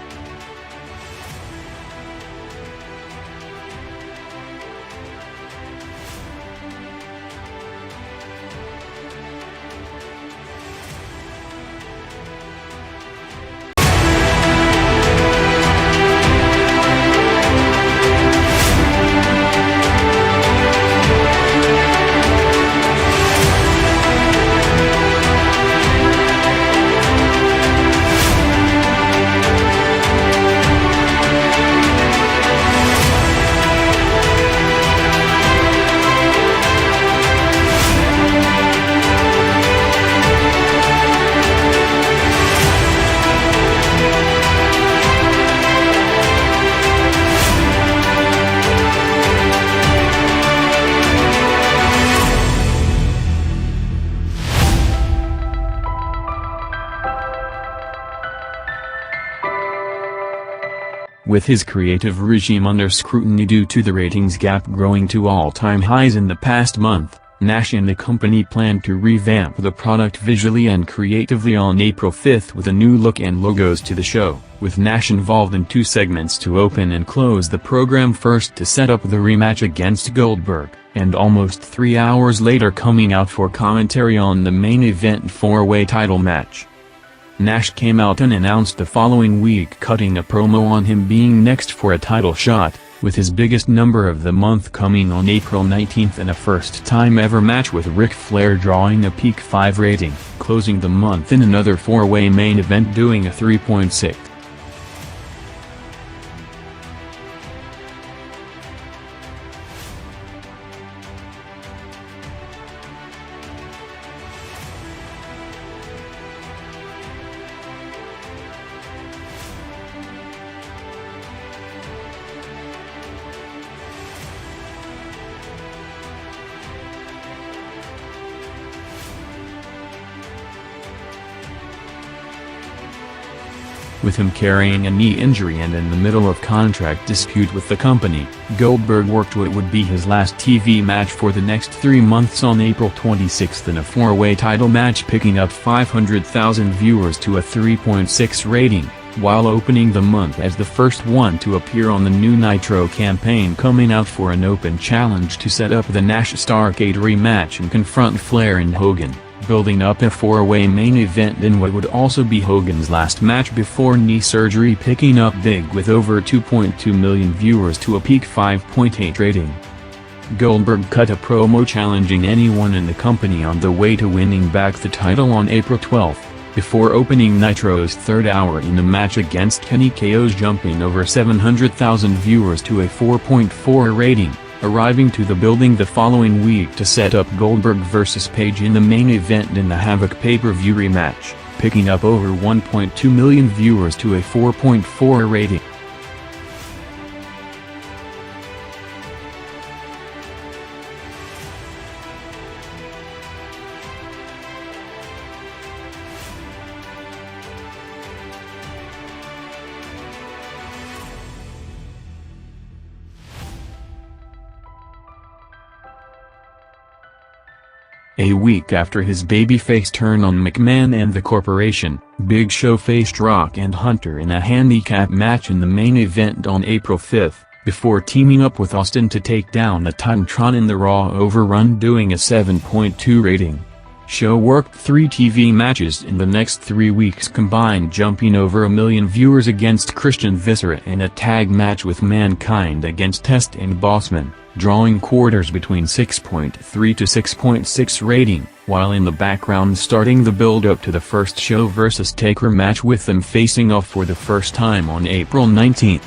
With his creative regime under scrutiny due to the ratings gap growing to all-time highs in the past month, Nash and the company plan to revamp the product visually and creatively on April 5 with a new look and logos to the show, with Nash involved in 2 segments to open and close the program, first to set up the rematch against Goldberg, and almost 3 hours later coming out for commentary on the main event 4-way title match. Nash came out unannounced the following week, cutting a promo on him being next for a title shot, with his biggest number of the month coming on April 19 in a first-time ever match with Ric Flair, drawing a peak 5 rating, closing the month in another 4-way main event doing a 3.6. With him carrying a knee injury and in the middle of contract dispute with the company, Goldberg worked what would be his last TV match for the next 3 months on April 26 in a 4-way title match, picking up 500,000 viewers to a 3.6 rating, while opening the month as the first one to appear on the new Nitro campaign, coming out for an open challenge to set up the Nash Starrcade rematch and confront Flair and Hogan, building up a 4-way main event in what would also be Hogan's last match before knee surgery, picking up big with over 2.2 million viewers to a peak 5.8 rating. Goldberg cut a promo challenging anyone in the company on the way to winning back the title on April 12, before opening Nitro's third hour in a match against Kenny KO's, jumping over 700,000 viewers to a 4.4 rating, arriving to the building the following week to set up Goldberg vs. Page in the main event in the Havoc pay-per-view rematch, picking up over 1.2 million viewers to a 4.4 rating. A week after his babyface turn on McMahon and the corporation, Big Show faced Rock and Hunter in a handicap match in the main event on April 5, before teaming up with Austin to take down the Titantron in the Raw Overrun, doing a 7.2 rating. Show worked 3 TV matches in the next 3 weeks combined, jumping over 1 million viewers against Christian Viscera and a tag match with Mankind against Test and Bossman, drawing quarters between 6.3 to 6.6 rating, while in the background starting the build-up to the first Show vs. Taker match, with them facing off for the first time on April 19.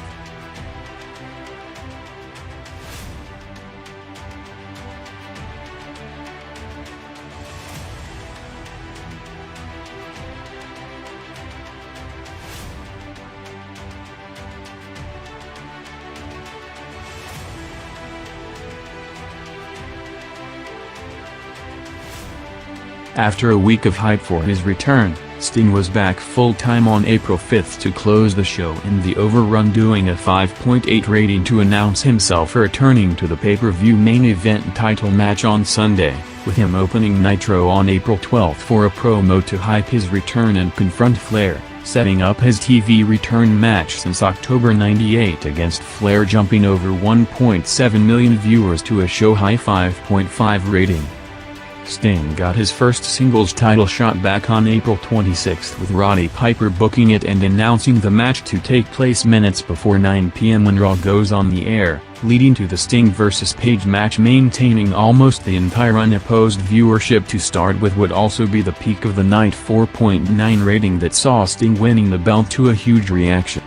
After a week of hype for his return, Sting was back full-time on April 5 to close the show in the Overrun, doing a 5.8 rating to announce himself returning to the pay-per-view main event title match on Sunday, with him opening Nitro on April 12 for a promo to hype his return and confront Flair, setting up his TV return match since October '98 against Flair, jumping over 1.7 million viewers to a show-high 5.5 rating. Sting got his first singles title shot back on April 26 with Roddy Piper booking it and announcing the match to take place minutes before 9 p.m. when Raw goes on the air, leading to the Sting vs. Page match, maintaining almost the entire unopposed viewership to start with would also be the peak of the night 4.9 rating that saw Sting winning the belt to a huge reaction.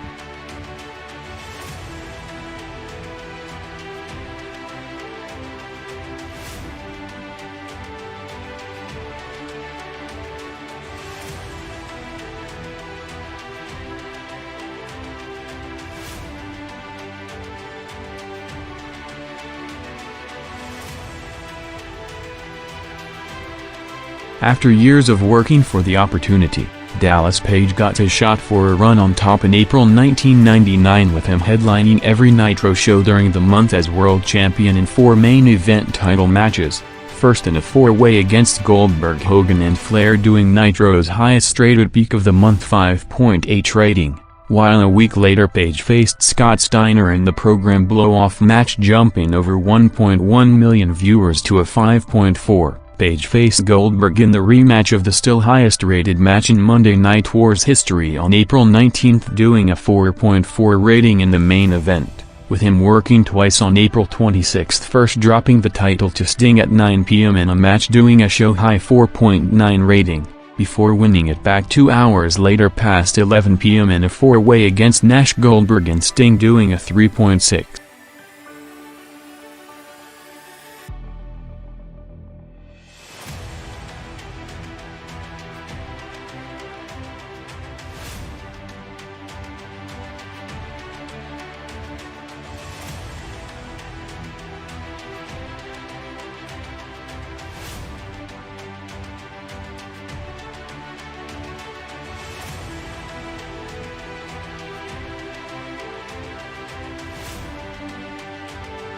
After years of working for the opportunity, Dallas Page got his shot for a run on top in April 1999, with him headlining every Nitro show during the month as world champion in 4 main event title matches, first in a 4-way against Goldberg, Hogan and Flair, doing Nitro's highest rated peak of the month 5.8 rating, while a week later Page faced Scott Steiner in the program blow-off match, jumping over 1.1 million viewers to a 5.4. Page faced Goldberg in the rematch of the still highest-rated match in Monday Night War's history on April 19, doing a 4.4 rating in the main event, with him working twice on April 26, first dropping the title to Sting at 9 p.m. in a match doing a show-high 4.9 rating, before winning it back 2 hours later past 11 p.m. in a 4-way against Nash, Goldberg and Sting, doing a 3.6.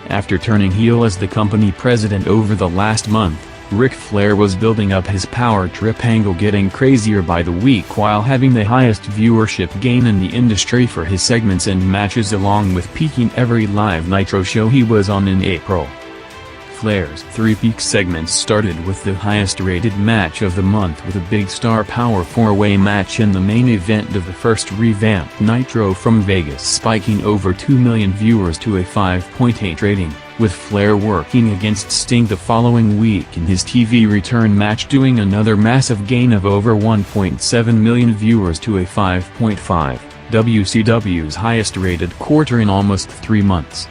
After turning heel as the company president over the last month, Ric Flair was building up his power trip angle, getting crazier by the week while having the highest viewership gain in the industry for his segments and matches, along with peaking every live Nitro show he was on in April. Flair's 3 peak segments started with the highest-rated match of the month with a big star power 4-way match in the main event of the first revamped Nitro from Vegas, spiking over 2 million viewers to a 5.8 rating, with Flair working against Sting the following week in his TV return match, doing another massive gain of over 1.7 million viewers to a 5.5, WCW's highest-rated quarter in almost 3 months.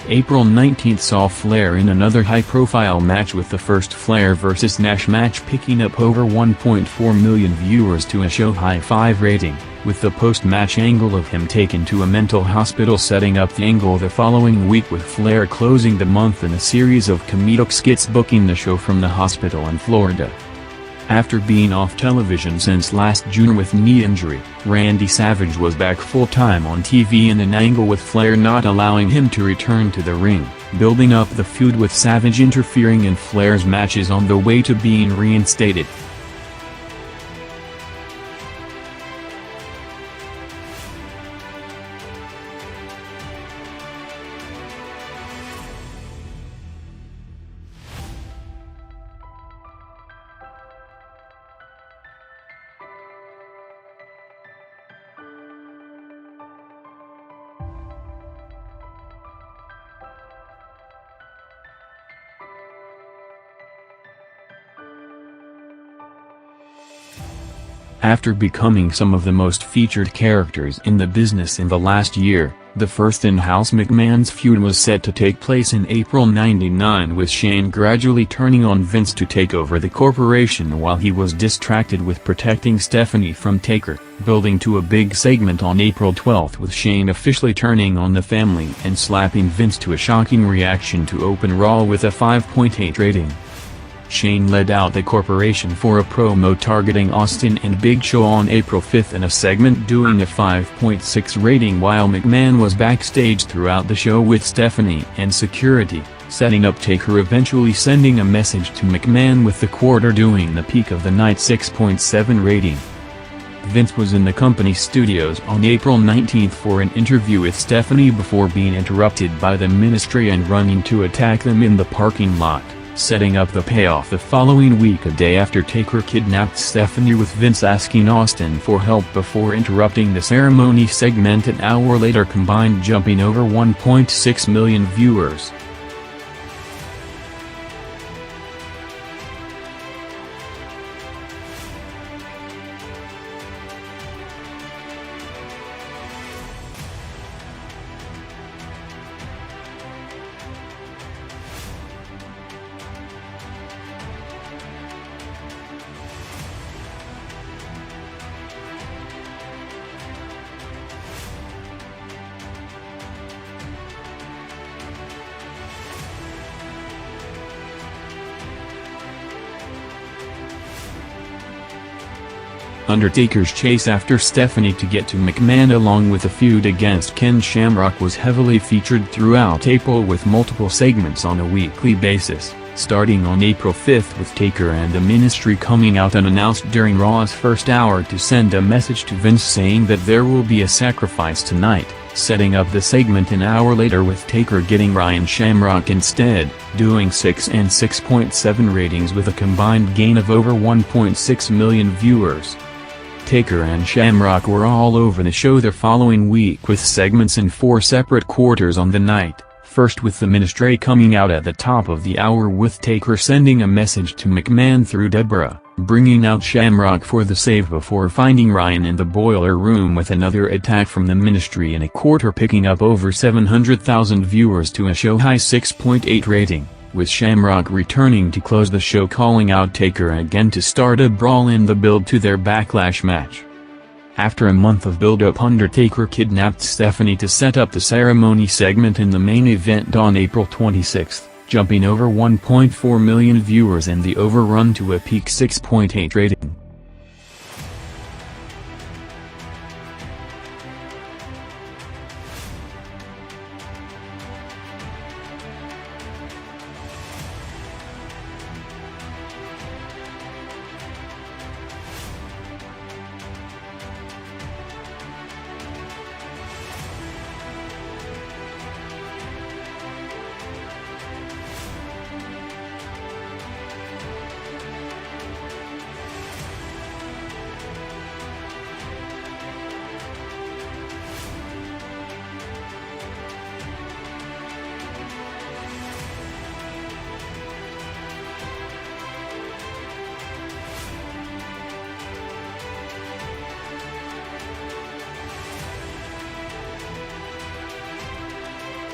April 19 saw Flair in another high-profile match with the first Flair vs. Nash match picking up over 1.4 million viewers to a show-high 5 rating, with the post-match angle of him taken to a mental hospital, setting up the angle the following week with Flair closing the month in a series of comedic skits booking the show from the hospital in Florida. After being off television since last June with knee injury, Randy Savage was back full-time on TV in an angle with Flair not allowing him to return to the ring. building up the feud with Savage interfering in Flair's matches on the way to being reinstated. After becoming some of the most featured characters in the business in the last year, the first in-house McMahon's feud was set to take place in April '99, with Shane gradually turning on Vince to take over the corporation while he was distracted with protecting Stephanie from Taker, building to a big segment on April 12 with Shane officially turning on the family and slapping Vince, to a shocking reaction to open Raw with a 5.8 rating. Shane led out the corporation for a promo targeting Austin and Big Show on April 5 in a segment doing a 5.6 rating, while McMahon was backstage throughout the show with Stephanie and security, setting up Taker, eventually sending a message to McMahon with the quarter doing the peak of the night 6.7 rating. Vince was in the company studios on April 19 for an interview with Stephanie before being interrupted by the ministry and running to attack them in the parking lot, setting up the payoff the following week, a day after Taker kidnapped Stephanie, with Vince asking Austin for help before interrupting the ceremony segment an hour later, combined jumping over 1.6 million viewers. Undertaker's chase after Stephanie to get to McMahon, along with a feud against Ken Shamrock, was heavily featured throughout April, with multiple segments on a weekly basis, starting on April 5 with Taker and the Ministry coming out unannounced during Raw's first hour to send a message to Vince saying that there will be a sacrifice tonight, setting up the segment an hour later with Taker getting Ryan Shamrock instead, doing 6 and 6.7 ratings with a combined gain of over 1.6 million viewers. Taker and Shamrock were all over the show the following week, with segments in 4 separate quarters on the night, first with the Ministry coming out at the top of the hour with Taker sending a message to McMahon through Deborah, bringing out Shamrock for the save before finding Ryan in the boiler room with another attack from the Ministry in a quarter, picking up over 700,000 viewers to a show-high 6.8 rating, with Shamrock returning to close the show, calling out Taker again to start a brawl in the build to their Backlash match. After a month of build-up, Undertaker kidnapped Stephanie to set up the ceremony segment in the main event on April 26, jumping over 1.4 million viewers and the overrun to a peak 6.8 rating.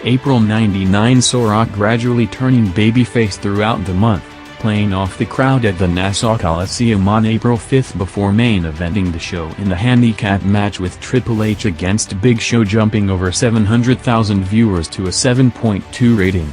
April '99 saw Rock gradually turning babyface throughout the month, playing off the crowd at the Nassau Coliseum on April 5 before main eventing the show in the handicap match with Triple H against Big Show, jumping over 700,000 viewers to a 7.2 rating.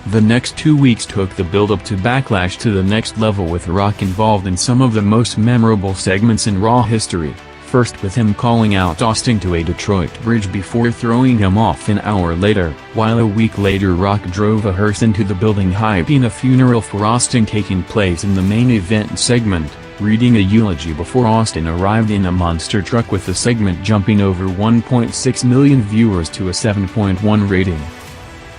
The next 2 weeks took the build-up to Backlash to the next level, with Rock involved in some of the most memorable segments in Raw history, first with him calling out Austin to a Detroit bridge before throwing him off an hour later, while a week later Rock drove a hearse into the building hyping a funeral for Austin taking place in the main event segment, reading a eulogy before Austin arrived in a monster truck with the segment jumping over 1.6 million viewers to a 7.1 rating.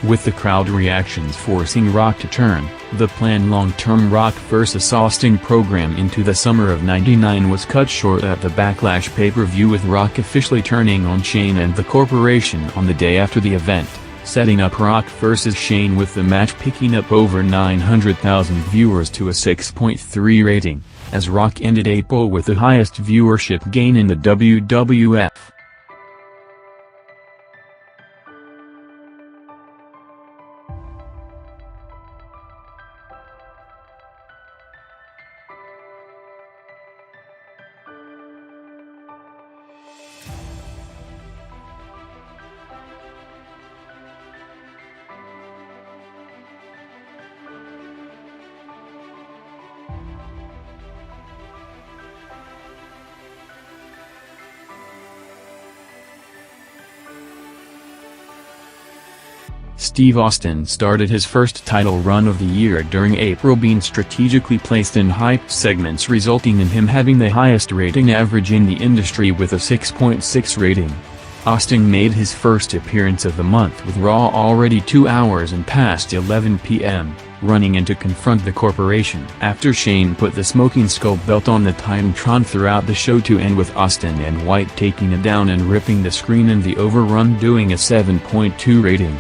With the crowd reactions forcing Rock to turn, the planned long-term Rock vs. Austin program into the summer of '99 was cut short at the Backlash pay-per-view, with Rock officially turning on Shane and the corporation on the day after the event, setting up Rock vs. Shane, with the match picking up over 900,000 viewers to a 6.3 rating, as Rock ended April with the highest viewership gain in the WWF. Steve Austin started his first title run of the year during April, being strategically placed in hype segments, resulting in him having the highest rating average in the industry with a 6.6 rating. Austin made his first appearance of the month with Raw already 2 hours and past 11 p.m., running in to confront the corporation after Shane put the Smoking Skull belt on the Titantron throughout the show, to end with Austin and White taking it down and ripping the screen in the overrun, doing a 7.2 rating.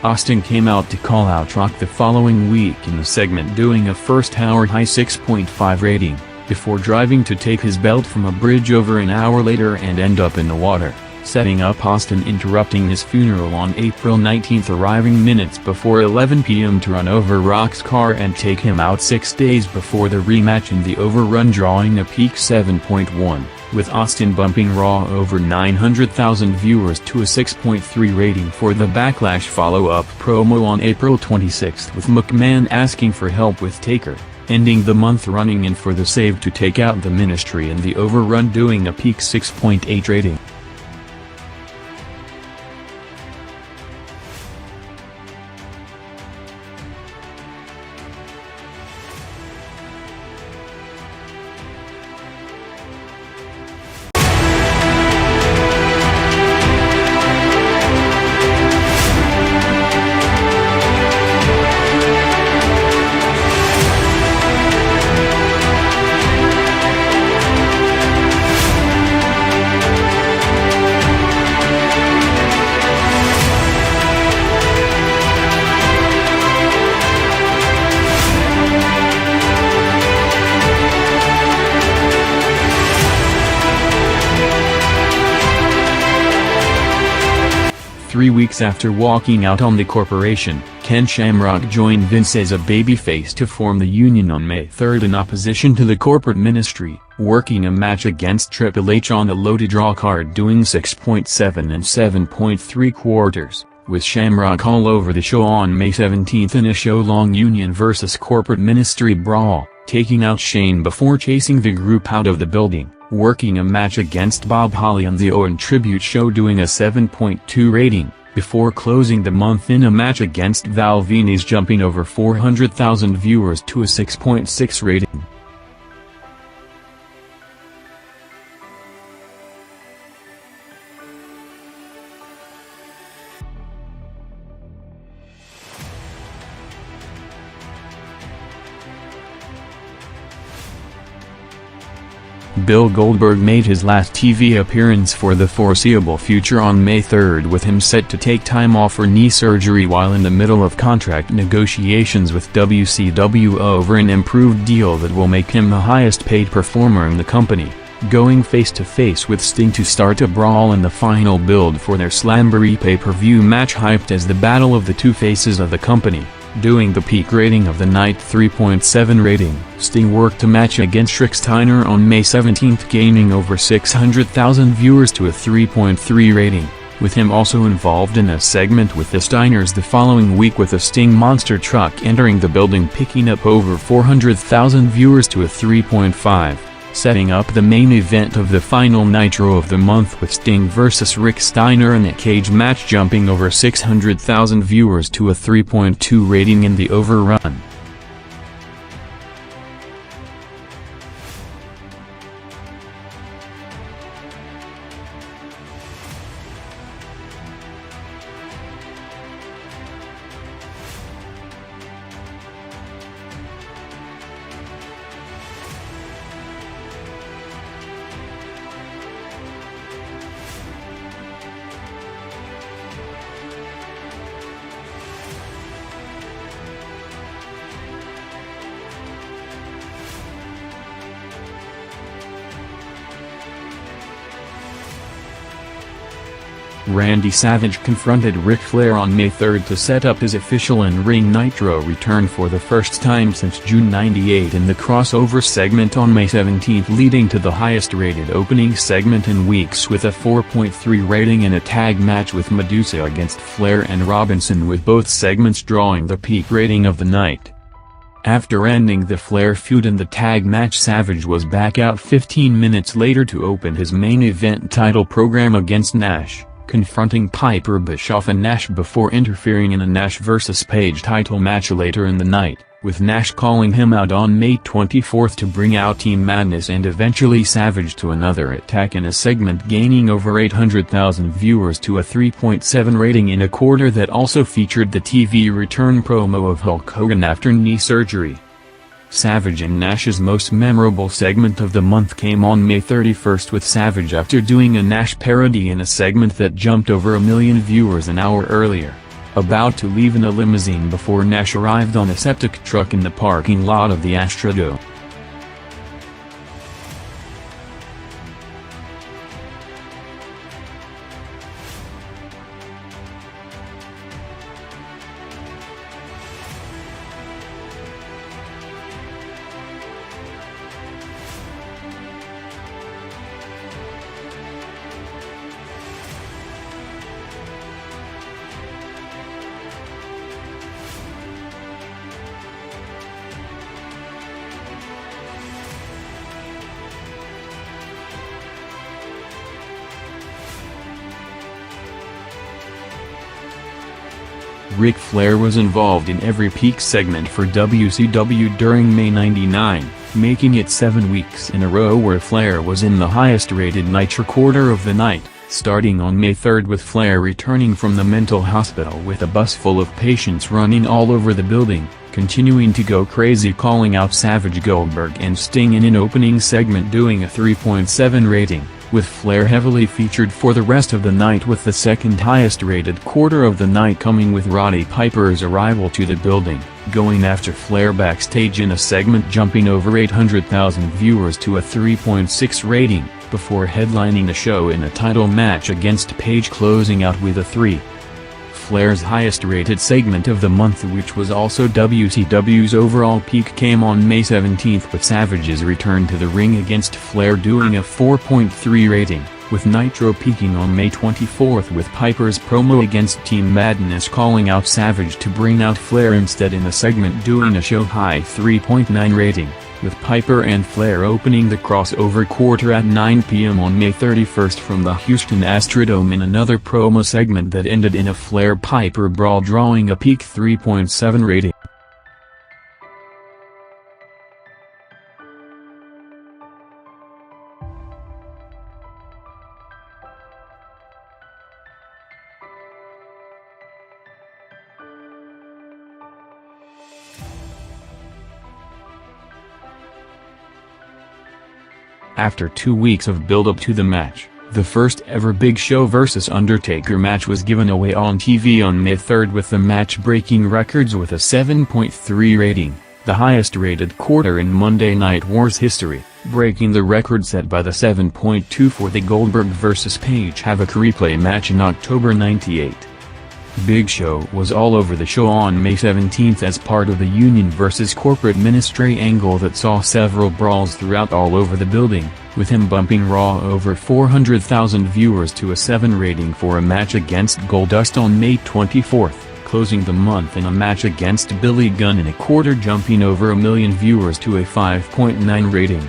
Austin came out to call out Rock the following week in the segment, doing a first-hour high 6.5 rating, before driving to take his belt from a bridge over an hour later and end up in the water, setting up Austin interrupting his funeral on April 19, arriving minutes before 11 p.m. to run over Rock's car and take him out 6 days before the rematch in the overrun, drawing a peak 7.1. with Austin bumping Raw over 900,000 viewers to a 6.3 rating for the Backlash follow-up promo on April 26, with McMahon asking for help with Taker, ending the month running in for the save to take out the Ministry in the overrun, doing a peak 6.8 rating. Three weeks after walking out on the corporation, Ken Shamrock joined Vince as a babyface to form the Union on May 3 in opposition to the corporate ministry, working a match against Triple H on a loaded draw card, doing 6.7 and 7.75, with Shamrock all over the show on May 17 in a show-long Union vs. corporate ministry brawl, taking out Shane before chasing the group out of the building, working a match against Bob Holly on the Owen Tribute show, doing a 7.2 rating, before closing the month in a match against Val Venis, jumping over 400,000 viewers to a 6.6 rating. Bill Goldberg made his last TV appearance for the foreseeable future on May 3, with him set to take time off for knee surgery while in the middle of contract negotiations with WCW over an improved deal that will make him the highest paid performer in the company, going face-to-face with Sting to start a brawl in the final build for their Slamboree pay-per-view match, hyped as the battle of the two faces of the company. Doing the peak rating of the night 3.7 rating, Sting worked a match against Rick Steiner on May 17, gaining over 600,000 viewers to a 3.3 rating, with him also involved in a segment with the Steiners the following week, with a Sting monster truck entering the building picking up over 400,000 viewers to a 3.5, setting up the main event of the final Nitro of the month with Sting vs Rick Steiner in a cage match, jumping over 600,000 viewers to a 3.2 rating in the overrun. Randy Savage confronted Ric Flair on May 3 to set up his official in-ring Nitro return for the first time since June '98 in the crossover segment on May 17, leading to the highest-rated opening segment in weeks with a 4.3 rating in a tag match with Medusa against Flair and Robinson, with both segments drawing the peak rating of the night. After ending the Flair feud in the tag match, Savage was back out 15 minutes later to open his main event title program against Nash, confronting Piper, Bischoff and Nash before interfering in a Nash vs Page title match later in the night, with Nash calling him out on May 24 to bring out Team Madness and eventually Savage to another attack in a segment, gaining over 800,000 viewers to a 3.7 rating in a quarter that also featured the TV return promo of Hulk Hogan after knee surgery. Savage and Nash's most memorable segment of the month came on May 31 with Savage after doing a Nash parody in a segment that jumped over 1 million viewers an hour earlier, about to leave in a limousine before Nash arrived on a septic truck in the parking lot of the Astrodome. Ric Flair was involved in every peak segment for WCW during May '99, making it 7 weeks in a row where Flair was in the highest-rated Nitro quarter of the night, starting on May 3 with Flair returning from the mental hospital with a bus full of patients running all over the building, continuing to go crazy calling out Savage, Goldberg and Sting in an opening segment doing a 3.7 rating, with Flair heavily featured for the rest of the night, with the second highest rated quarter of the night coming with Roddy Piper's arrival to the building, going after Flair backstage in a segment jumping over 800,000 viewers to a 3.6 rating, before headlining the show in a title match against Page, closing out with a 3. Flair's highest-rated segment of the month, which was also WCW's overall peak, came on May 17 with Savage's return to the ring against Flair doing a 4.3 rating, with Nitro peaking on May 24 with Piper's promo against Team Madness calling out Savage to bring out Flair instead in a segment doing a show-high 3.9 rating, with Piper and Flair opening the crossover quarter at 9 p.m. on May 31 from the Houston Astrodome in another promo segment that ended in a Flair-Piper brawl drawing a peak 3.7 rating. After 2 weeks of build-up to the match, the first ever Big Show vs Undertaker match was given away on TV on May 3 with the match breaking records with a 7.3 rating, the highest rated quarter in Monday Night Wars history, breaking the record set by the 7.2 for the Goldberg vs Page Havoc replay match in October '98. Big Show was all over the show on May 17 as part of the Union vs Corporate Ministry angle that saw several brawls throughout all over the building, with him bumping Raw over 400,000 viewers to a 7 rating for a match against Goldust on May 24, closing the month in a match against Billy Gunn in a quarter jumping over 1 million viewers to a 5.9 rating.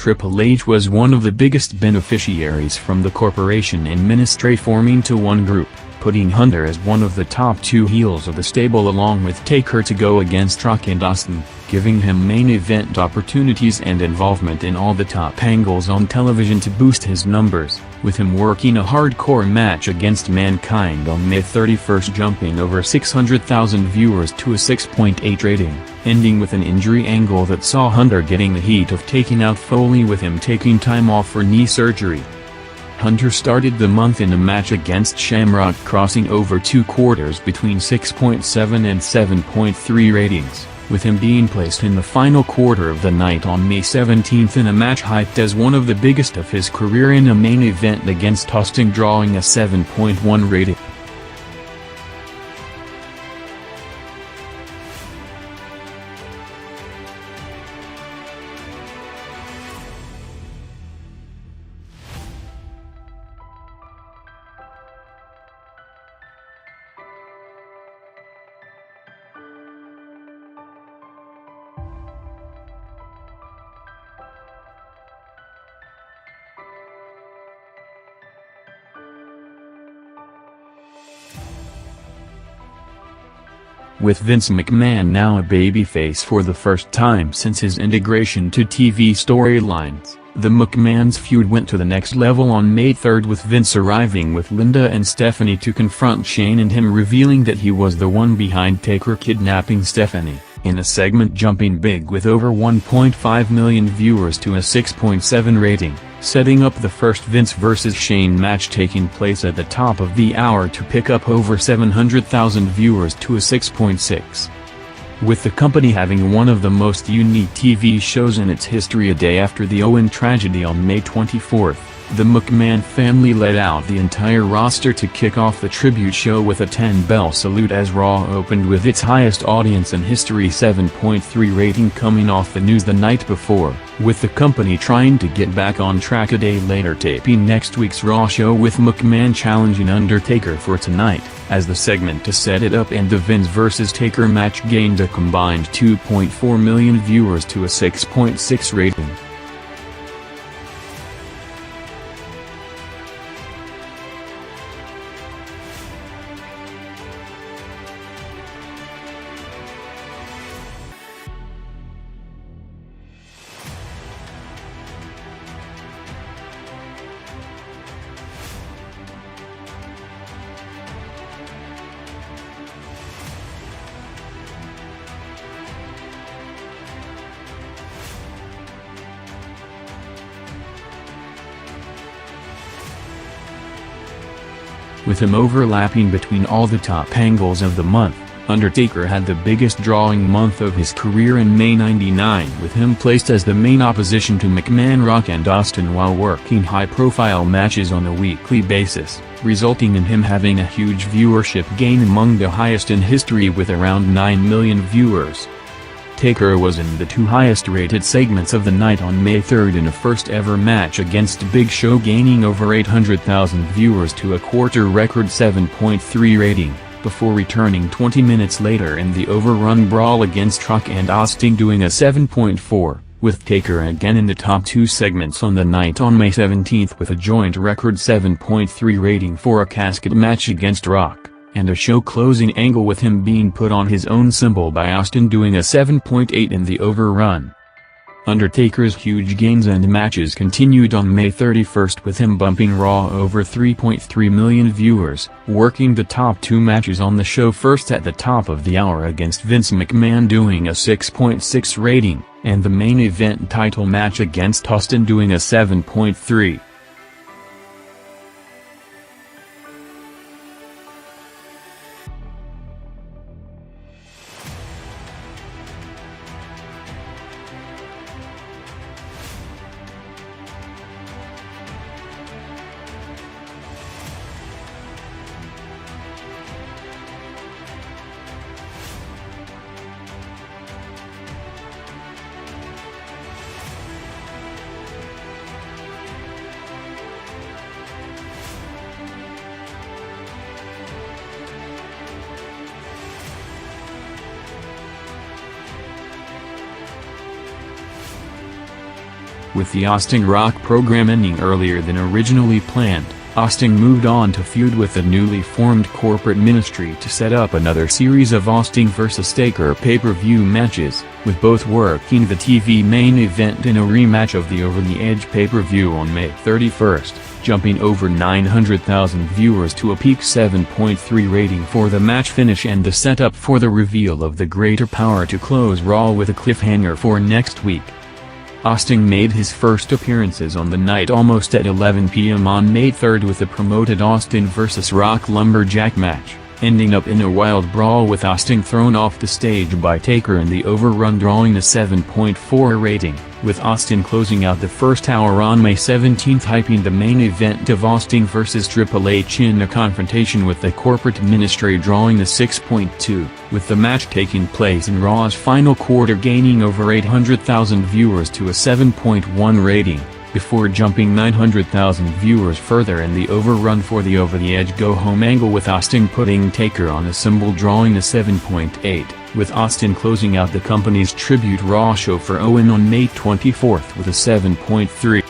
Triple H was one of the biggest beneficiaries from the corporation and ministry forming to one group, putting Hunter as one of the top two heels of the stable along with Taker to go against Rock and Austin, giving him main event opportunities and involvement in all the top angles on television to boost his numbers, with him working a hardcore match against Mankind on May 31st jumping over 600,000 viewers to a 6.8 rating, ending with an injury angle that saw Hunter getting the heat of taking out Foley with him taking time off for knee surgery. Hunter started the month in a match against Shamrock crossing over 2 quarters between 6.7 and 7.3 ratings, with him being placed in the final quarter of the night on May 17th in a match hyped as one of the biggest of his career in a main event against Austin drawing a 7.1 rating. With Vince McMahon now a babyface for the first time since his integration to TV storylines, the McMahons' feud went to the next level on May 3rd with Vince arriving with Linda and Stephanie to confront Shane and him revealing that he was the one behind Taker kidnapping Stephanie, in a segment jumping big with over 1.5 million viewers to a 6.7 rating, setting up the first Vince vs. Shane match taking place at the top of the hour to pick up over 700,000 viewers to a 6.6. With the company having one of the most unique TV shows in its history a day after the Owen tragedy on May 24, the McMahon family led out the entire roster to kick off the tribute show with a 10-bell salute as Raw opened with its highest audience in history 7.3 rating coming off the news the night before, with the company trying to get back on track a day later taping next week's Raw show with McMahon challenging Undertaker for tonight, as the segment to set it up and the Vince vs. Taker match gained a combined 2.4 million viewers to a 6.6 rating. With him overlapping between all the top angles of the month, Undertaker had the biggest drawing month of his career in May '99 with him placed as the main opposition to McMahon, Rock and Austin while working high-profile matches on a weekly basis, resulting in him having a huge viewership gain among the highest in history with around 9 million viewers. Taker was in the 2 highest-rated segments of the night on May 3rd in a first-ever match against Big Show gaining over 800,000 viewers to a quarter-record 7.3 rating, before returning 20 minutes later in the overrun brawl against Rock and Austin doing a 7.4, with Taker again in the top 2 segments on the night on May 17th with a joint record 7.3 rating for a casket match against Rock, and a show-closing angle with him being put on his own symbol by Austin doing a 7.8 in the overrun. Undertaker's huge gains and matches continued on May 31st with him bumping Raw over 3.3 million viewers, working the top 2 matches on the show first at the top of the hour against Vince McMahon doing a 6.6 rating, and the main event title match against Austin doing a 7.3. With the Austin Rock program ending earlier than originally planned, Austin moved on to feud with the newly formed corporate ministry to set up another series of Austin vs. Taker pay-per-view matches, with both working the TV main event in a rematch of the Over the Edge pay-per-view on May 31st, jumping over 900,000 viewers to a peak 7.3 rating for the match finish and the setup for the reveal of the Greater Power to close Raw with a cliffhanger for next week. Austin made his first appearances on the night almost at 11 p.m. on May 3rd with the promoted Austin vs. Rock Lumberjack match, ending up in a wild brawl with Austin thrown off the stage by Taker and the overrun drawing a 7.4 rating, with Austin closing out the first hour on May 17th, hyping the main event of Austin vs. Triple H in a confrontation with the corporate ministry drawing a 6.2, with the match taking place in Raw's final quarter gaining over 800,000 viewers to a 7.1 rating, before jumping 900,000 viewers further in the overrun for the Over the Edge go-home angle with Austin putting Taker on a symbol drawing a 7.8, with Austin closing out the company's tribute Raw show for Owen on May 24th with a 7.3.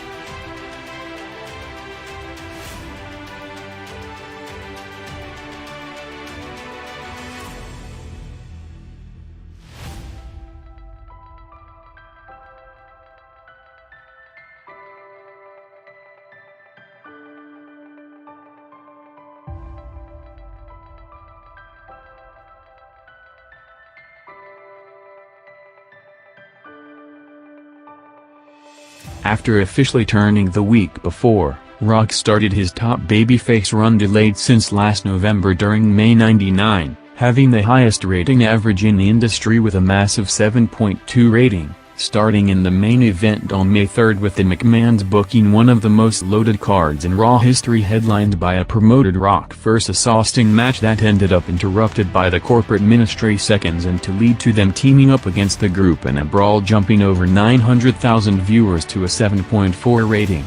After officially turning the week before, Rock started his top babyface run delayed since last November during May 99, having the highest rating average in the industry with a massive 7.2 rating, starting in the main event on May 3rd with the McMahon's booking one of the most loaded cards in Raw history, headlined by a promoted Rock vs. Austin match that ended up interrupted by the corporate ministry seconds and to lead to them teaming up against the group in a brawl jumping over 900,000 viewers to a 7.4 rating.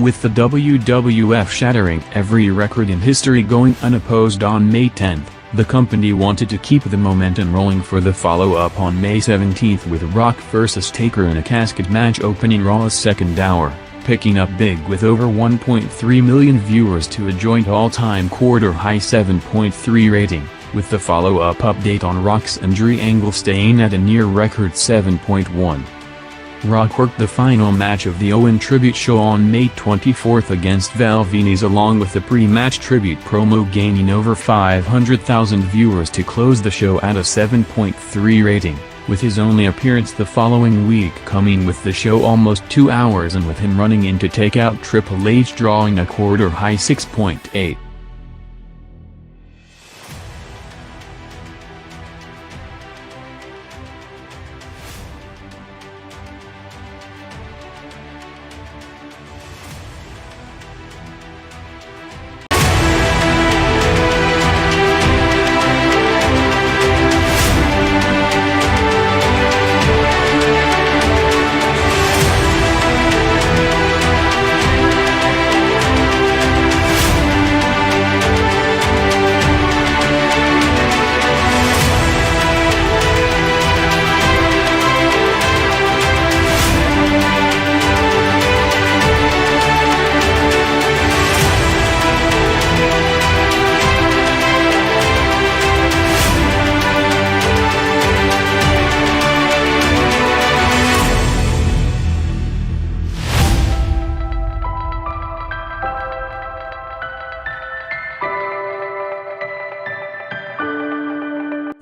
With the WWF shattering every record in history going unopposed on May 10th, the company wanted to keep the momentum rolling for the follow-up on May 17th with Rock vs. Taker in a casket match opening Raw's second hour, picking up big with over 1.3 million viewers to a joint all-time quarter-high 7.3 rating, with the follow-up update on Rock's injury angle staying at a near-record 7.1. Rock worked the final match of the Owen tribute show on May 24th against Val Venis along with the pre-match tribute promo gaining over 500,000 viewers to close the show at a 7.3 rating, with his only appearance the following week coming with the show almost 2 hours and with him running in to take out Triple H drawing a quarter-high 6.8.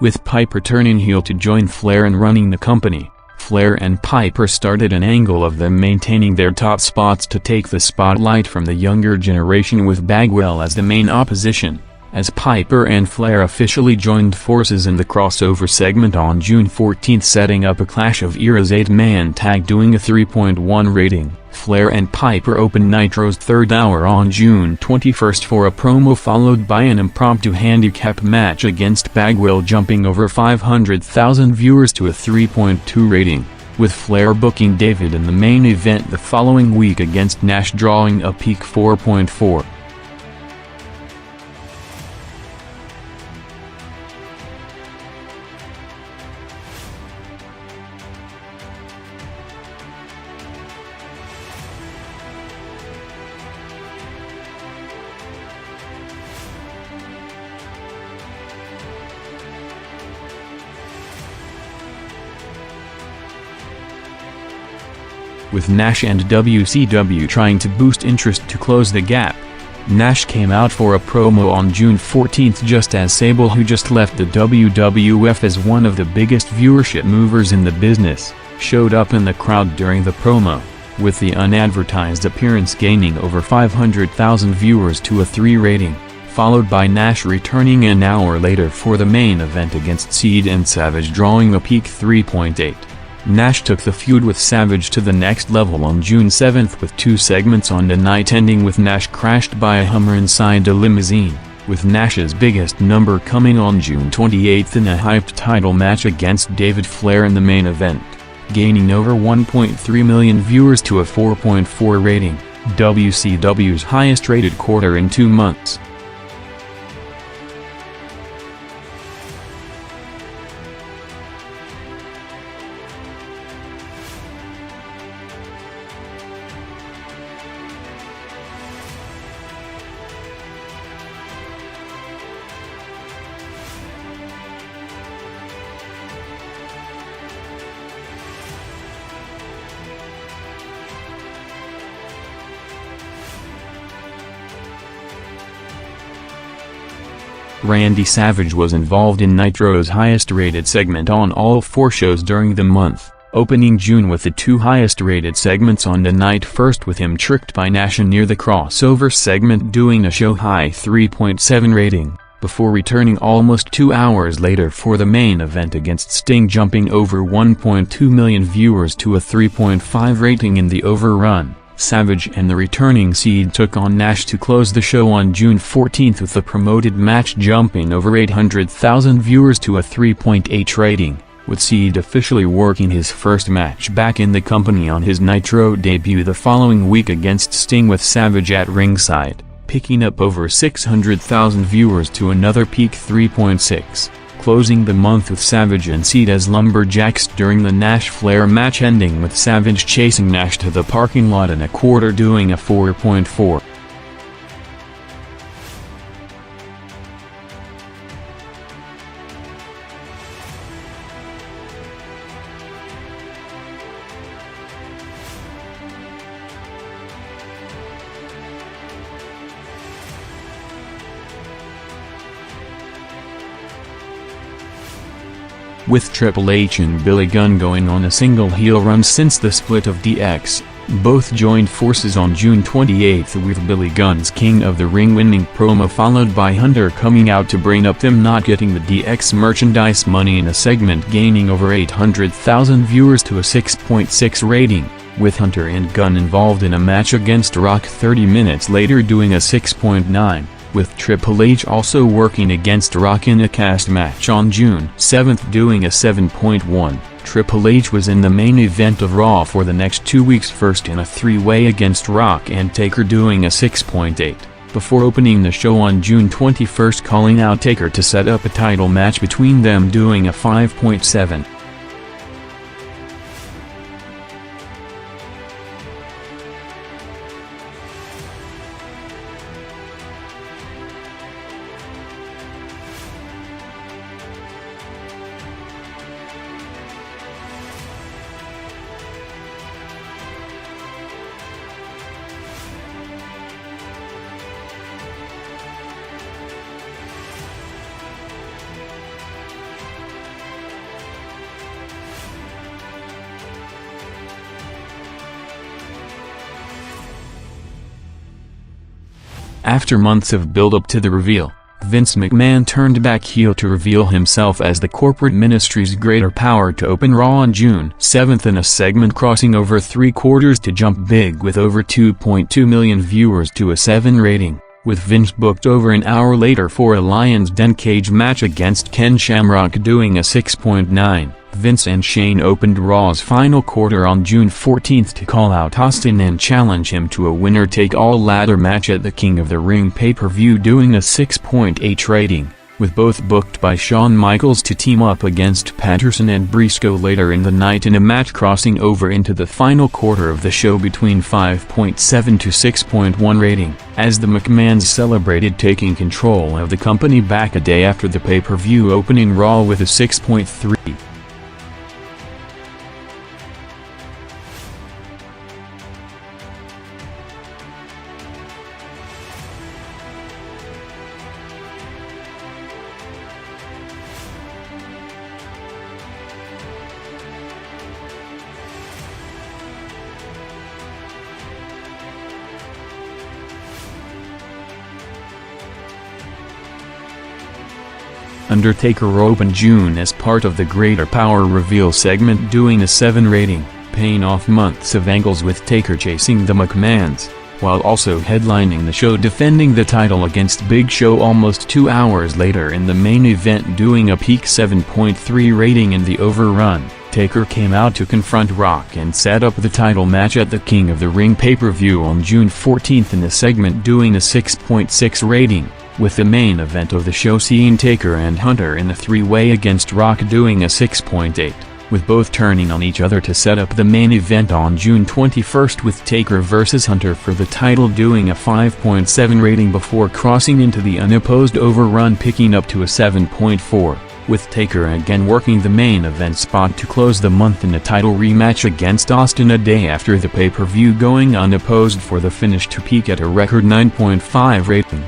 With Piper turning heel to join Flair and running the company, Flair and Piper started an angle of them maintaining their top spots to take the spotlight from the younger generation with Bagwell as the main opposition, as Piper and Flair officially joined forces in the crossover segment on June 14, setting up a Clash of Eras 8-man tag doing a 3.1 rating. Flair and Piper opened Nitro's third hour on June 21 for a promo followed by an impromptu handicap match against Bagwell jumping over 500,000 viewers to a 3.2 rating, with Flair booking David in the main event the following week against Nash drawing a peak 4.4. with Nash and WCW trying to boost interest to close the gap. Nash came out for a promo on June 14 just as Sable, who just left the WWF as one of the biggest viewership movers in the business, showed up in the crowd during the promo, with the unadvertised appearance gaining over 500,000 viewers to a 3 rating, followed by Nash returning an hour later for the main event against Seed and Savage, drawing a peak 3.8. Nash took the feud with Savage to the next level on June 7 with 2 segments on the night, ending with Nash crashed by a Hummer inside a limousine, with Nash's biggest number coming on June 28 in a hyped title match against David Flair in the main event, gaining over 1.3 million viewers to a 4.4 rating, WCW's highest rated quarter in 2 months. Randy Savage was involved in Nitro's highest-rated segment on all 4 shows during the month, opening June with the 2 highest-rated segments on the night, first with him tricked by Nash near the crossover segment doing a show-high 3.7 rating, before returning almost 2 hours later for the main event against Sting, jumping over 1.2 million viewers to a 3.5 rating in the overrun. Savage and the returning Seed took on Nash to close the show on June 14 with the promoted match jumping over 800,000 viewers to a 3.8 rating, with Seed officially working his first match back in the company on his Nitro debut the following week against Sting, with Savage at ringside, picking up over 600,000 viewers to another peak 3.6. Closing the month with Savage and Seed as lumberjacks during the Nash-Flair match, ending with Savage chasing Nash to the parking lot in a quarter doing a 4.4. With Triple H and Billy Gunn going on a single heel run since the split of DX, both joined forces on June 28 with Billy Gunn's King of the Ring winning promo, followed by Hunter coming out to bring up them not getting the DX merchandise money in a segment, gaining over 800,000 viewers to a 6.6 rating, with Hunter and Gunn involved in a match against Rock 30 minutes later doing a 6.9. With Triple H also working against Rock in a cast match on June 7 doing a 7.1, Triple H was in the main event of Raw for the next 2 weeks, first in a 3-way against Rock and Taker doing a 6.8, before opening the show on June 21 calling out Taker to set up a title match between them doing a 5.7. After months of build-up to the reveal, Vince McMahon turned back heel to reveal himself as the corporate ministry's greater power to open Raw on June 7 in a segment crossing over 3/4 to jump big with over 2.2 million viewers to a 7 rating, with Vince booked over an hour later for a Lion's Den cage match against Ken Shamrock doing a 6.9. Vince and Shane opened Raw's final quarter on June 14 to call out Austin and challenge him to a winner-take-all ladder match at the King of the Ring pay-per-view doing a 6.8 rating, with both booked by Shawn Michaels to team up against Patterson and Briscoe later in the night in a match crossing over into the final quarter of the show between 5.7 to 6.1 rating, as the McMahons celebrated taking control of the company back a day after the pay-per-view, opening Raw with a 6.3. Undertaker opened June as part of the Greater Power reveal segment doing a 7 rating, paying off months of angles with Taker chasing the McMahons, while also headlining the show defending the title against Big Show almost 2 hours later in the main event doing a peak 7.3 rating in the Overrun. Taker came out to confront Rock and set up the title match at the King of the Ring pay-per-view on June 14 in the segment doing a 6.6 rating, with the main event of the show seeing Taker and Hunter in a 3-way against Rock doing a 6.8, with both turning on each other to set up the main event on June 21 with Taker vs Hunter for the title doing a 5.7 rating before crossing into the unopposed Overrun picking up to a 7.4. With Taker again working the main event spot to close the month in a title rematch against Austin a day after the pay-per-view going unopposed for the finish to peak at a record 9.5 rating.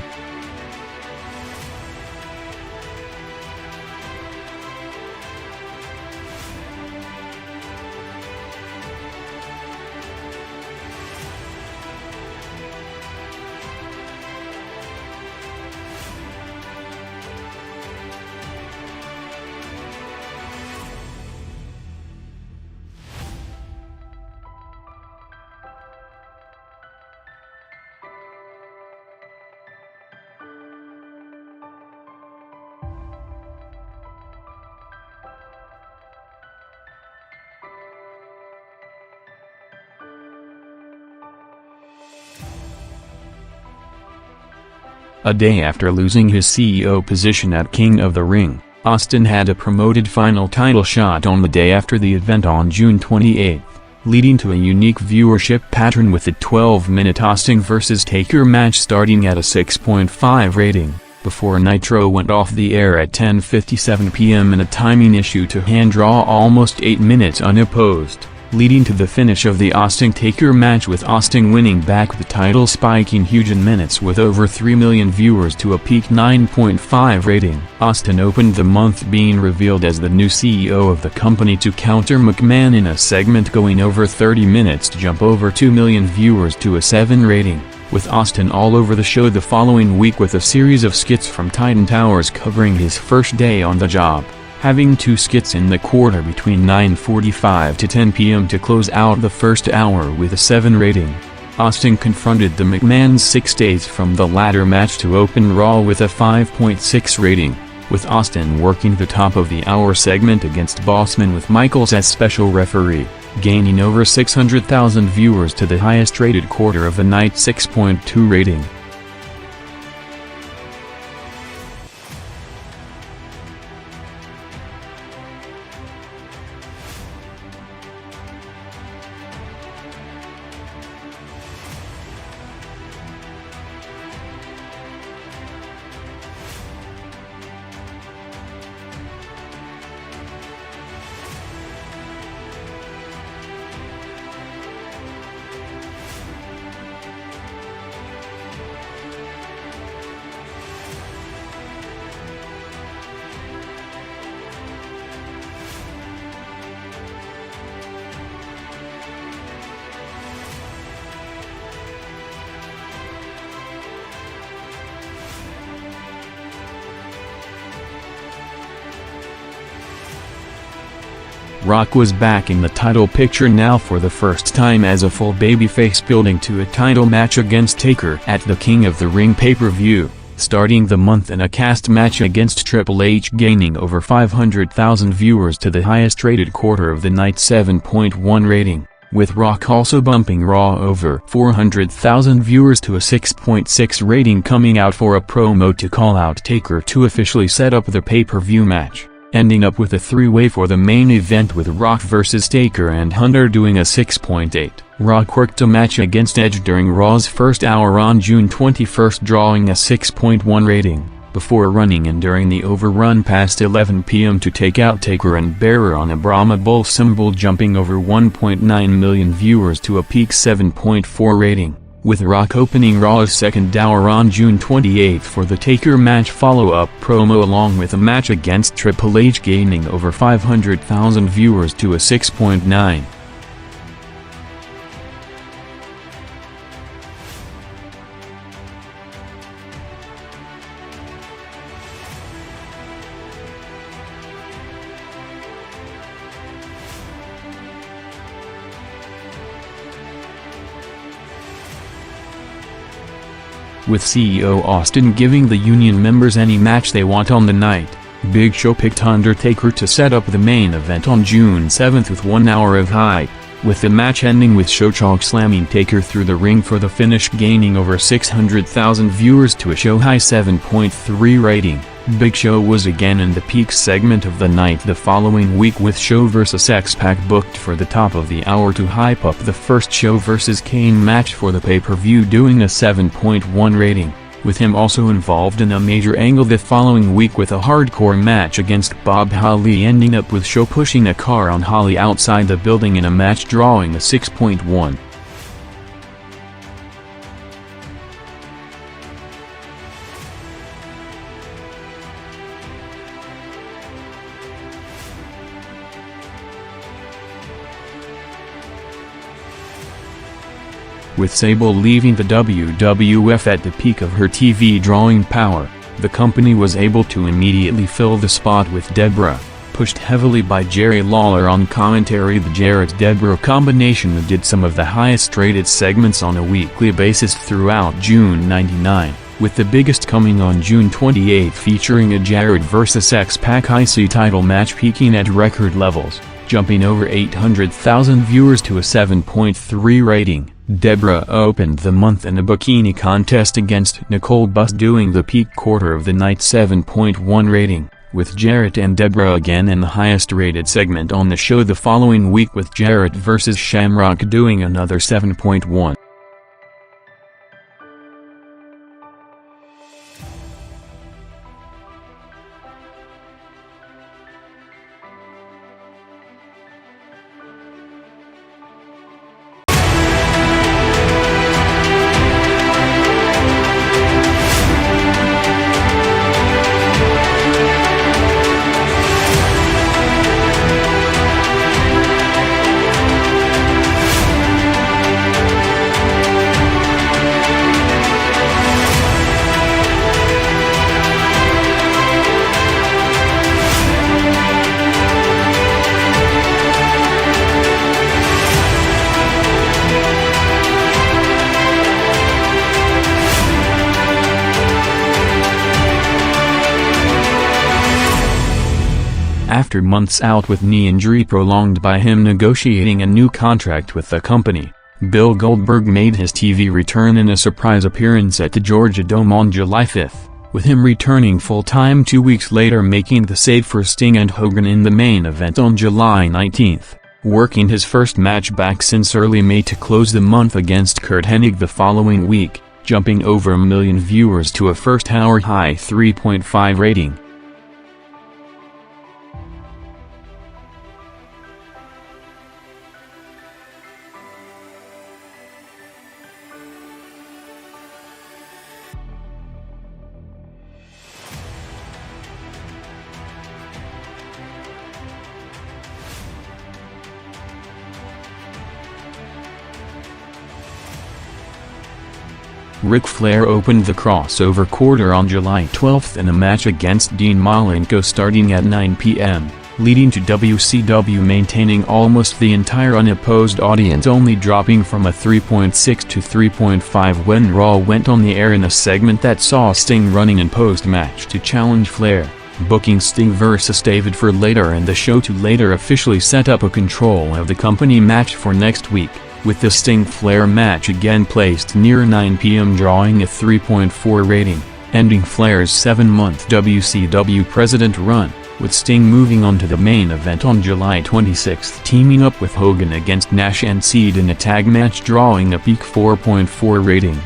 A day after losing his CEO position at King of the Ring, Austin had a promoted final title shot on the day after the event on June 28, leading to a unique viewership pattern with the 12-minute Austin vs Taker match starting at a 6.5 rating, before Nitro went off the air at 10:57 p.m. in a timing issue to hand-draw almost 8 minutes unopposed, leading to the finish of the Austin-Taker match with Austin winning back the title spiking huge in minutes with over 3 million viewers to a peak 9.5 rating. Austin opened the month being revealed as the new CEO of the company to counter McMahon in a segment going over 30 minutes to jump over 2 million viewers to a 7 rating, with Austin all over the show the following week with a series of skits from Titan Towers covering his first day on the job, having 2 skits in the quarter between 9:45 to 10 p.m. to close out the first hour with a 7 rating. Austin confronted the McMahons 6 days from the ladder match to open Raw with a 5.6 rating, with Austin working the top of the hour segment against Bossman with Michaels as special referee, gaining over 600,000 viewers to the highest rated quarter of the night 6.2 rating. Rock was back in the title picture now for the first time as a full babyface building to a title match against Taker at the King of the Ring pay-per-view, starting the month in a cast match against Triple H gaining over 500,000 viewers to the highest rated quarter of the night 7.1 rating, with Rock also bumping Raw over 400,000 viewers to a 6.6 rating coming out for a promo to call out Taker to officially set up the pay-per-view match, ending up with a 3-way for the main event with Rock vs Taker and Hunter doing a 6.8. Rock worked a match against Edge during Raw's first hour on June 21 drawing a 6.1 rating, before running in during the Overrun past 11 p.m. to take out Taker and Bearer on a Brahma Bull symbol jumping over 1.9 million viewers to a peak 7.4 rating, with Rock opening Raw's second hour on June 28 for the Taker match follow-up promo along with a match against Triple H gaining over 500,000 viewers to a 6.9. with CEO Austin giving the Union members any match they want on the night. Big Show picked Undertaker to set up the main event on June 7 with 1 hour of hype, with the match ending with Show choke slamming Taker through the ring for the finish, gaining over 600,000 viewers to a show-high 7.3 rating. Big Show was again in the peak segment of the night the following week, with Show vs X-Pac booked for the top of the hour to hype up the first Show vs Kane match for the pay-per-view, doing a 7.1 rating, with him also involved in a major angle the following week with a hardcore match against Bob Holly, ending up with Show pushing a car on Holly outside the building in a match, drawing a 6.1. With Sable leaving the WWF at the peak of her TV drawing power, the company was able to immediately fill the spot with Deborah, pushed heavily by Jerry Lawler on commentary. The Jarrett-Deborah combination did some of the highest rated segments on a weekly basis throughout June '99, with the biggest coming on June 28 featuring a Jarrett vs X-Pac IC title match peaking at record levels, jumping over 800,000 viewers to a 7.3 rating. Deborah opened the month in a bikini contest against Nicole Buss, doing the peak quarter of the night 7.1 rating, with Jarrett and Deborah again in the highest rated segment on the show the following week, with Jarrett vs Shamrock doing another 7.1. After months out with knee injury prolonged by him negotiating a new contract with the company, Bill Goldberg made his TV return in a surprise appearance at the Georgia Dome on July 5, with him returning full-time 2 weeks later, making the save for Sting and Hogan in the main event on July 19, working his first match back since early May to close the month against Curt Hennig the following week, jumping over a million viewers to a first-hour high 3.5 rating. Ric Flair opened the crossover quarter on July 12 in a match against Dean Malenko starting at 9 p.m., leading to WCW maintaining almost the entire unopposed audience, only dropping from a 3.6 to 3.5 when Raw went on the air in a segment that saw Sting running in post-match to challenge Flair, booking Sting vs David for later and the show to later officially set up a Control of the Company match for next week, with the Sting-Flair match again placed near 9 p.m. drawing a 3.4 rating, ending Flair's 7-month WCW president run, with Sting moving on to the main event on July 26, teaming up with Hogan against Nash and Cena in a tag match, drawing a peak 4.4 rating.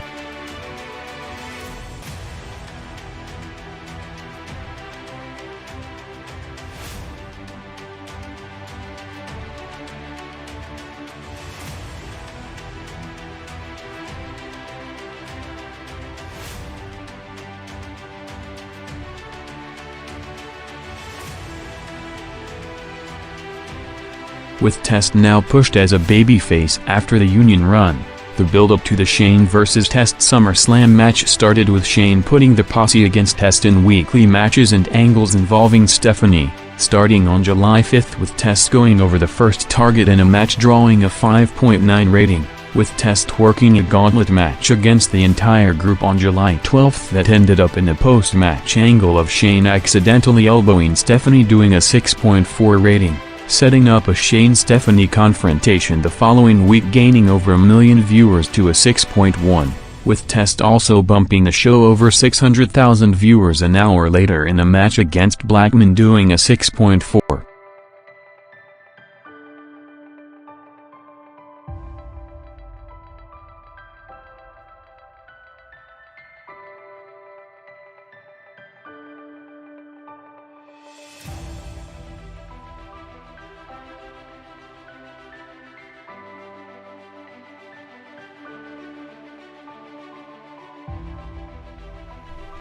With Test now pushed as a babyface after the Union run, the build-up to the Shane vs. Test SummerSlam match started with Shane putting the posse against Test in weekly matches and angles involving Stephanie, starting on July 5 with Test going over the first target in a match drawing a 5.9 rating, with Test working a gauntlet match against the entire group on July 12 that ended up in a post-match angle of Shane accidentally elbowing Stephanie, doing a 6.4 rating, setting up a Shane-Stephanie confrontation the following week, gaining over 1 million viewers to a 6.1, with Test also bumping the show over 600,000 viewers an hour later in a match against Blackman, doing a 6.4.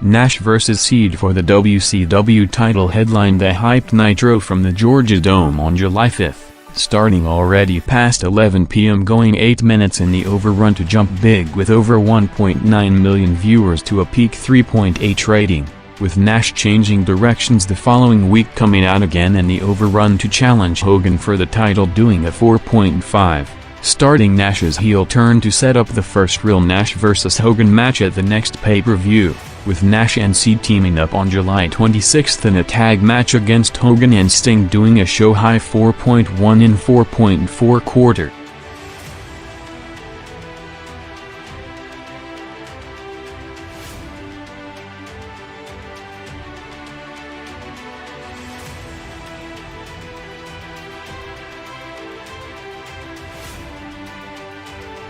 Nash vs. Seed for the WCW title headlined the hyped Nitro from the Georgia Dome on July 5, starting already past 11 p.m., going 8 minutes in the overrun to jump big with over 1.9 million viewers to a peak 3.8 rating, with Nash changing directions the following week, coming out again in the overrun to challenge Hogan for the title, doing a 4.5. Starting Nash's heel turn to set up the first real Nash vs. Hogan match at the next pay-per-view, with Nash and Seed teaming up on July 26 in a tag match against Hogan and Sting, doing a show-high 4.1 in 4.4 quarter.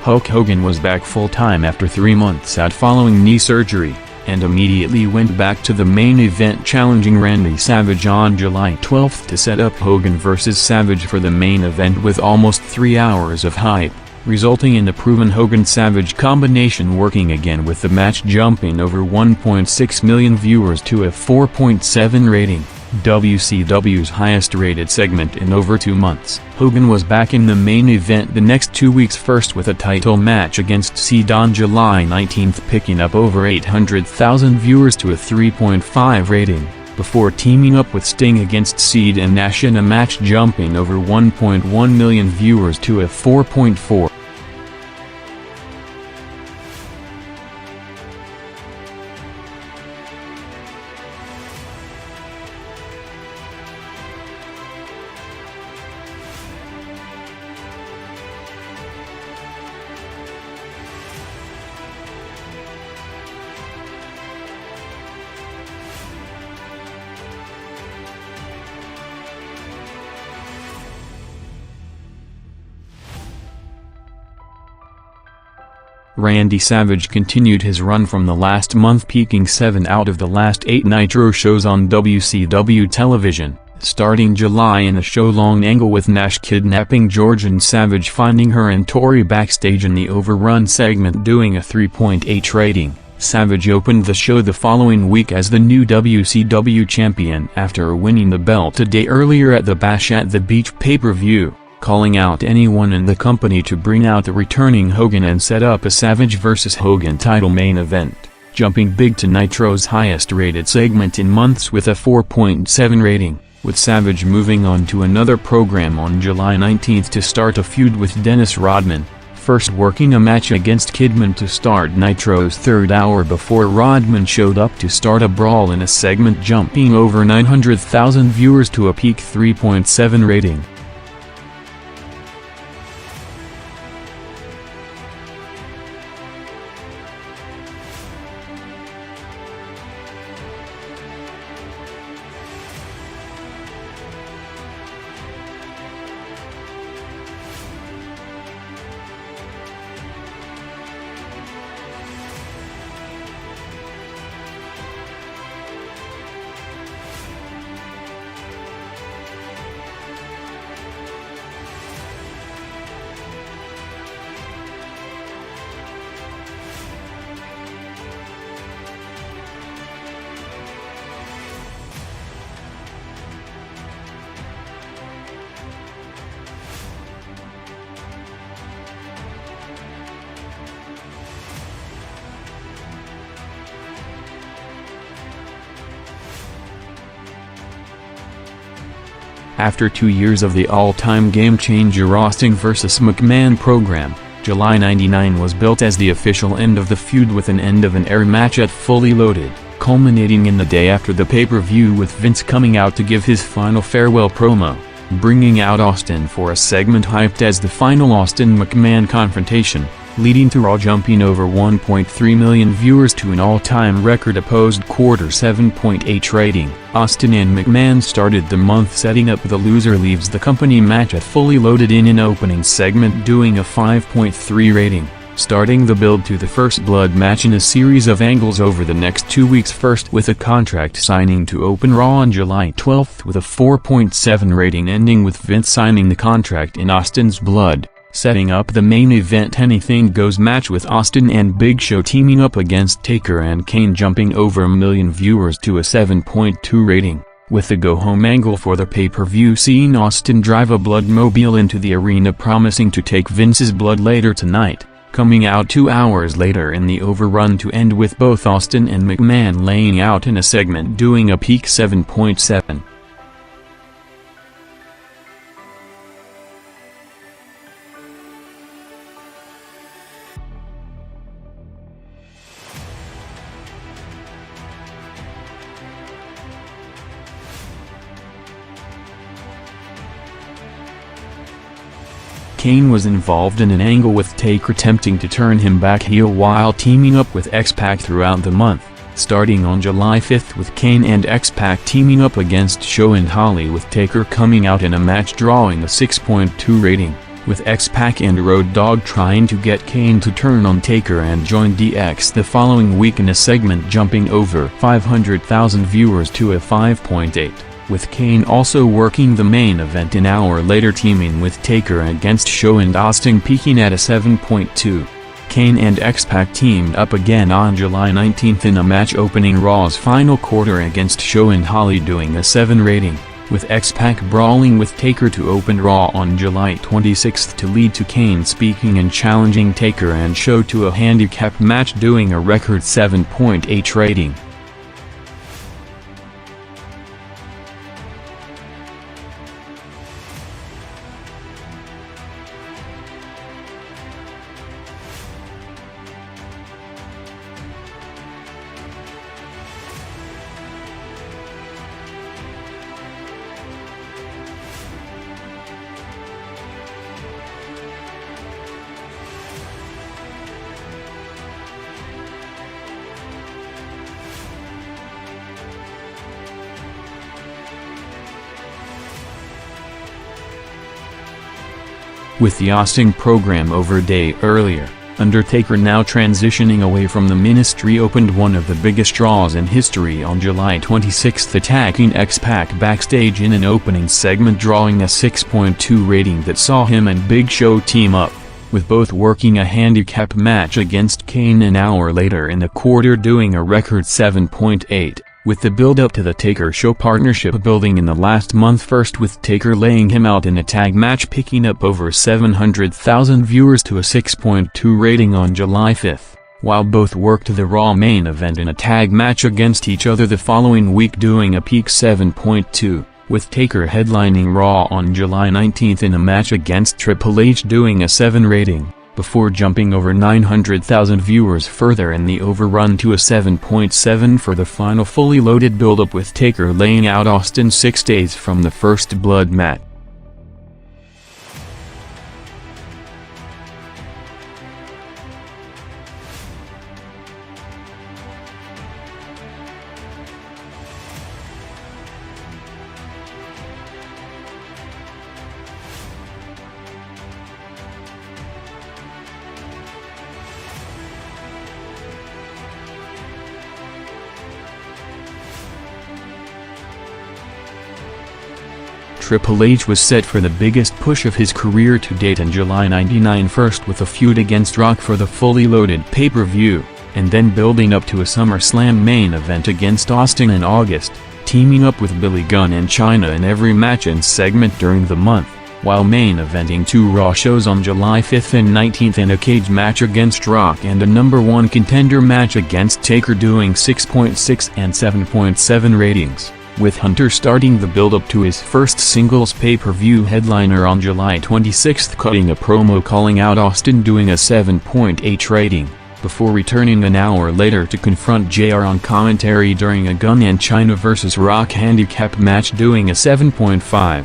Hulk Hogan was back full-time after 3 months out following knee surgery, and immediately went back to the main event, challenging Randy Savage on July 12 to set up Hogan vs. Savage for the main event, with almost 3 hours of hype, resulting in the proven Hogan-Savage combination working again, with the match jumping over 1.6 million viewers to a 4.7 rating, WCW's highest-rated segment in over 2 months. Hogan was back in the main event the next 2 weeks, first with a title match against Seed on July 19, picking up over 800,000 viewers to a 3.5 rating, before teaming up with Sting against Seed and Nash in a match jumping over 1.1 million viewers to a 4.4. Randy Savage continued his run from the last month, peaking 7 out of the last 8 Nitro shows on WCW television, starting July in a show-long angle with Nash kidnapping George and Savage finding her and Tori backstage in the overrun segment, doing a 3.8 rating. Savage opened the show the following week as the new WCW champion after winning the belt a day earlier at the Bash at the Beach pay-per-view, calling out anyone in the company to bring out the returning Hogan and set up a Savage vs. Hogan title main event, jumping big to Nitro's highest-rated segment in months with a 4.7 rating, with Savage moving on to another program on July 19 to start a feud with Dennis Rodman, first working a match against Kidman to start Nitro's third hour before Rodman showed up to start a brawl in a segment jumping over 900,000 viewers to a peak 3.7 rating. After 2 years of the all-time game-changer Austin vs. McMahon program, July 99 was built as the official end of the feud with an end-of-an-era match at Fully Loaded, culminating in the day after the pay-per-view with Vince coming out to give his final farewell promo, bringing out Austin for a segment hyped as the final Austin-McMahon confrontation, leading to Raw jumping over 1.3 million viewers to an all-time record opposed quarter 7.8 rating. Austin and McMahon started the month setting up the loser leaves the company match at Fully Loaded in an opening segment doing a 5.3 rating, starting the build to the first blood match in a series of angles over the next 2 weeks, first with a contract signing to open Raw on July 12 with a 4.7 rating, ending with Vince signing the contract in Austin's blood, setting up the main event Anything Goes match with Austin and Big Show teaming up against Taker and Kane, jumping over a million viewers to a 7.2 rating, with the go-home angle for the pay-per-view seeing Austin drive a bloodmobile into the arena promising to take Vince's blood later tonight, coming out 2 hours later in the overrun to end with both Austin and McMahon laying out in a segment doing a peak 7.7. Kane was involved in an angle with Taker attempting to turn him back heel while teaming up with X-Pac throughout the month, starting on July 5 with Kane and X-Pac teaming up against Show and Holly, with Taker coming out in a match drawing a 6.2 rating, with X-Pac and Road Dogg trying to get Kane to turn on Taker and join DX the following week in a segment jumping over 500,000 viewers to a 5.8. With Kane also working the main event an hour later teaming with Taker against Show and Austin peaking at a 7.2. Kane and X-Pac teamed up again on July 19 in a match opening Raw's final quarter against Show and Holly doing a 7 rating, with X-Pac brawling with Taker to open Raw on July 26 to lead to Kane speaking and challenging Taker and Show to a handicap match doing a record 7.8 rating. With the Austin program over a day earlier, Undertaker now transitioning away from the ministry opened one of the biggest draws in history on July 26, attacking X-Pac backstage in an opening segment drawing a 6.2 rating that saw him and Big Show team up, with both working a handicap match against Kane an hour later in the quarter doing a record 7.8. With the build-up to the Taker-Show partnership building in the last month, first with Taker laying him out in a tag match picking up over 700,000 viewers to a 6.2 rating on July 5, while both worked the Raw main event in a tag match against each other the following week doing a peak 7.2, with Taker headlining Raw on July 19 in a match against Triple H doing a 7 rating, before jumping over 900,000 viewers further in the overrun to a 7.7 for the final Fully Loaded build-up, with Taker laying out Austin 6 days from the first blood match. Triple H was set for the biggest push of his career to date in July 99, first with a feud against Rock for the Fully Loaded pay-per-view, and then building up to a SummerSlam main event against Austin in August, teaming up with Billy Gunn and Chyna in every match and segment during the month, while main eventing 2 Raw shows on July 5 and 19 and a cage match against Rock and a #1 contender match against Taker doing 6.6 and 7.7 ratings. with Hunter starting the build-up to his first singles pay-per-view headliner on July 26, cutting a promo calling out Austin, doing a 7.8 rating, before returning an hour later to confront JR on commentary during a Gunn and China vs. Rock handicap match, doing a 7.5.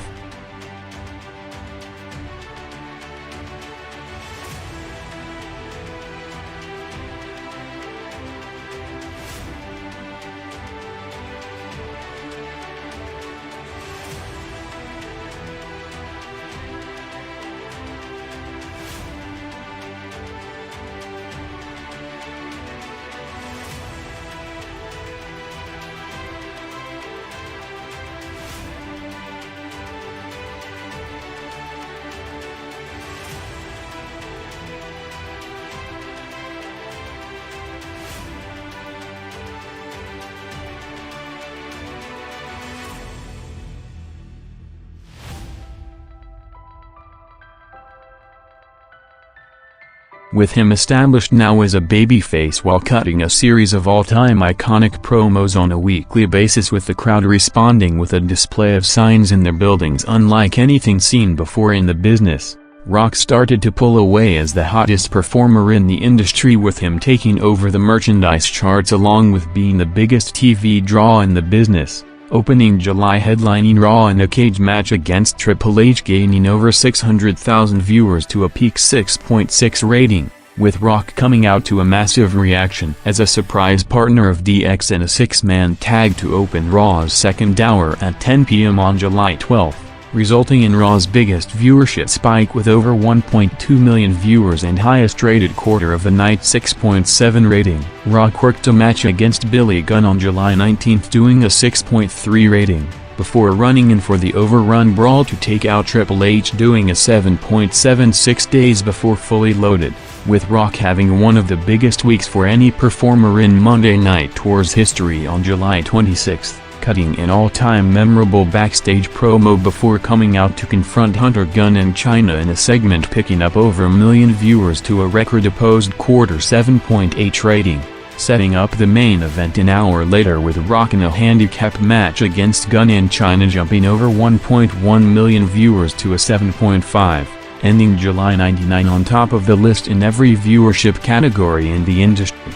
With him established now as a babyface while cutting a series of all-time iconic promos on a weekly basis, with the crowd responding with a display of signs in their buildings unlike anything seen before in the business, Rock started to pull away as the hottest performer in the industry, with him taking over the merchandise charts along with being the biggest TV draw in the business, opening July headlining Raw in a cage match against Triple H, gaining over 600,000 viewers to a peak 6.6 rating, with Rock coming out to a massive reaction as a surprise partner of DX in a six-man tag to open Raw's second hour at 10 p.m. on July 12, resulting in Raw's biggest viewership spike with over 1.2 million viewers and highest rated quarter of the night 6.7 rating. Rock worked a match against Billy Gunn on July 19, doing a 6.3 rating, before running in for the overrun brawl to take out Triple H, doing a 7.76 days before Fully Loaded, with Rock having one of the biggest weeks for any performer in Monday Night Tour's history on July 26. Cutting an all-time memorable backstage promo before coming out to confront Hunter, Gunn and China in a segment picking up over 1 million viewers to a record-opposed quarter 7.8 rating, setting up the main event an hour later with Rock in a handicap match against Gunn and China jumping over 1.1 million viewers to a 7.5, ending July 99 on top of the list in every viewership category in the industry.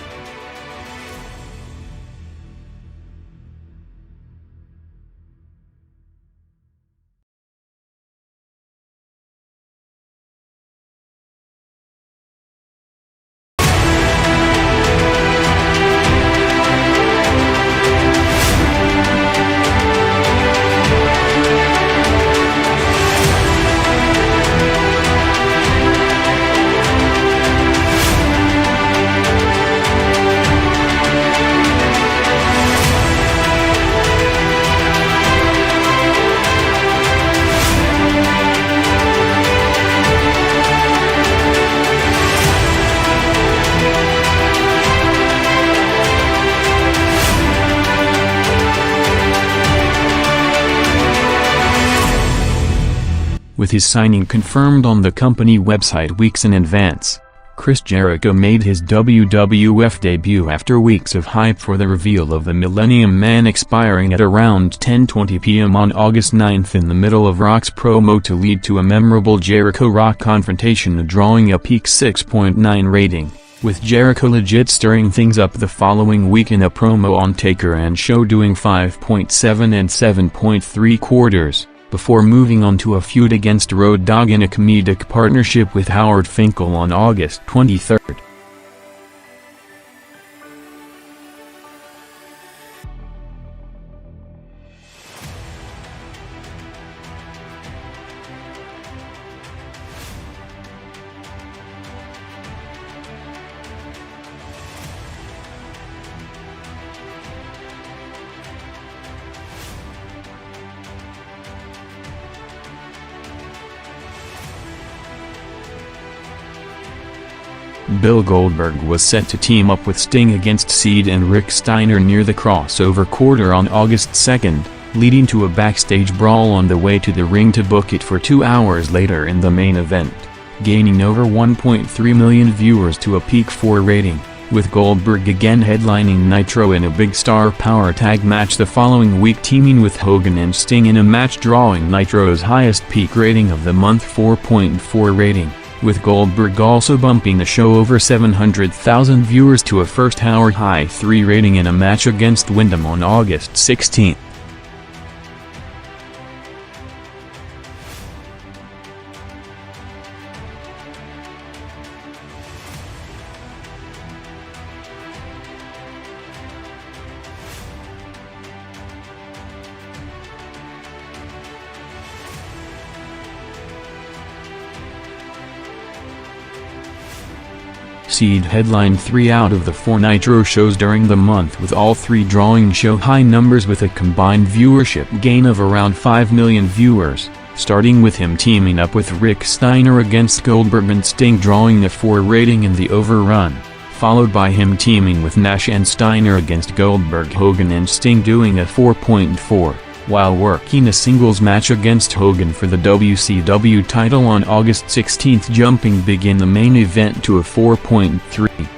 With his signing confirmed on the company website weeks in advance, Chris Jericho made his WWF debut after weeks of hype for the reveal of the Millennium Man, expiring at around 10:20 p.m. on August 9 in the middle of Rock's promo to lead to a memorable Jericho-Rock confrontation drawing a peak 6.9 rating, with Jericho legit stirring things up the following week in a promo on Taker and Show doing 5.7 and 7.3 quarters. Before moving on to a feud against Road Dogg in a comedic partnership with Howard Finkel on August 23. Bill Goldberg was set to team up with Sting against Seed and Rick Steiner near the crossover quarter on August 2, leading to a backstage brawl on the way to the ring to book it for 2 hours later in the main event, gaining over 1.3 million viewers to a peak 4 rating, with Goldberg again headlining Nitro in a big star power tag match the following week, teaming with Hogan and Sting in a match drawing Nitro's highest peak rating of the month, 4.4 rating, with Goldberg also bumping the show over 700,000 viewers to a first-hour high 3 rating in a match against Wyndham on August 16. Seed headlined 3 out of the 4 Nitro shows during the month, with all 3 drawing show-high numbers with a combined viewership gain of around 5 million viewers, starting with him teaming up with Rick Steiner against Goldberg and Sting drawing a 4 rating in the overrun, followed by him teaming with Nash and Steiner against Goldberg, Hogan and Sting doing a 4.4. while working a singles match against Hogan for the WCW title on August 16, jumping big in the main event to a 4.3.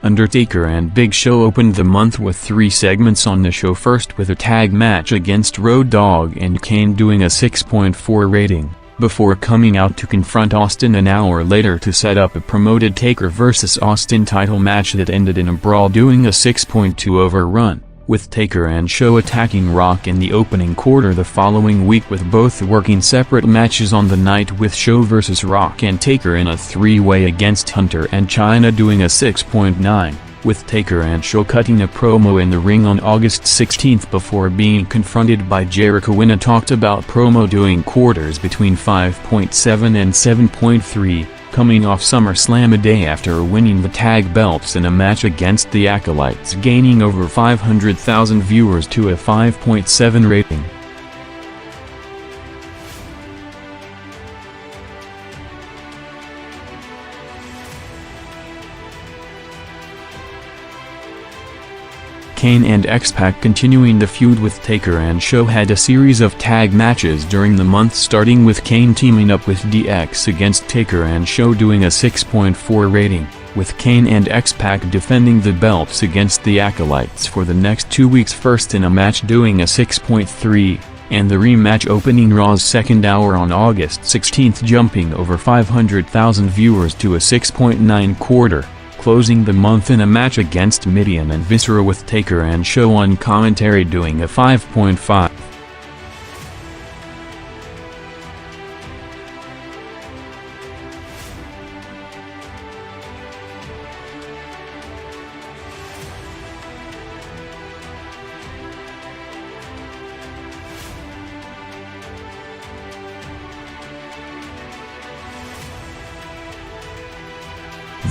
Undertaker and Big Show opened the month with 3 segments on the show, first with a tag match against Road Dogg and Kane doing a 6.4 rating, before coming out to confront Austin an hour later to set up a promoted Taker vs. Austin title match that ended in a brawl doing a 6.2 overrun, with Taker and Show attacking Rock in the opening quarter the following week, with both working separate matches on the night, with Show vs. Rock and Taker in a 3-way against Hunter and Chyna doing a 6.9, with Taker and Show cutting a promo in the ring on August 16 before being confronted by Jericho in a talked about promo doing quarters between 5.7 and 7.3, coming off SummerSlam a day after winning the tag belts in a match against the Acolytes, gaining over 500,000 viewers to a 5.7 rating. Kane and X-Pac continuing the feud with Taker and Show had a series of tag matches during the month, starting with Kane teaming up with DX against Taker and Show doing a 6.4 rating, with Kane and X-Pac defending the belts against the Acolytes for the next 2 weeks, first in a match doing a 6.3, and the rematch opening Raw's second hour on August 16 jumping over 500,000 viewers to a 6.9 quarter, closing the month in a match against Mideon and Viscera with Taker and Show on commentary doing a 5.5.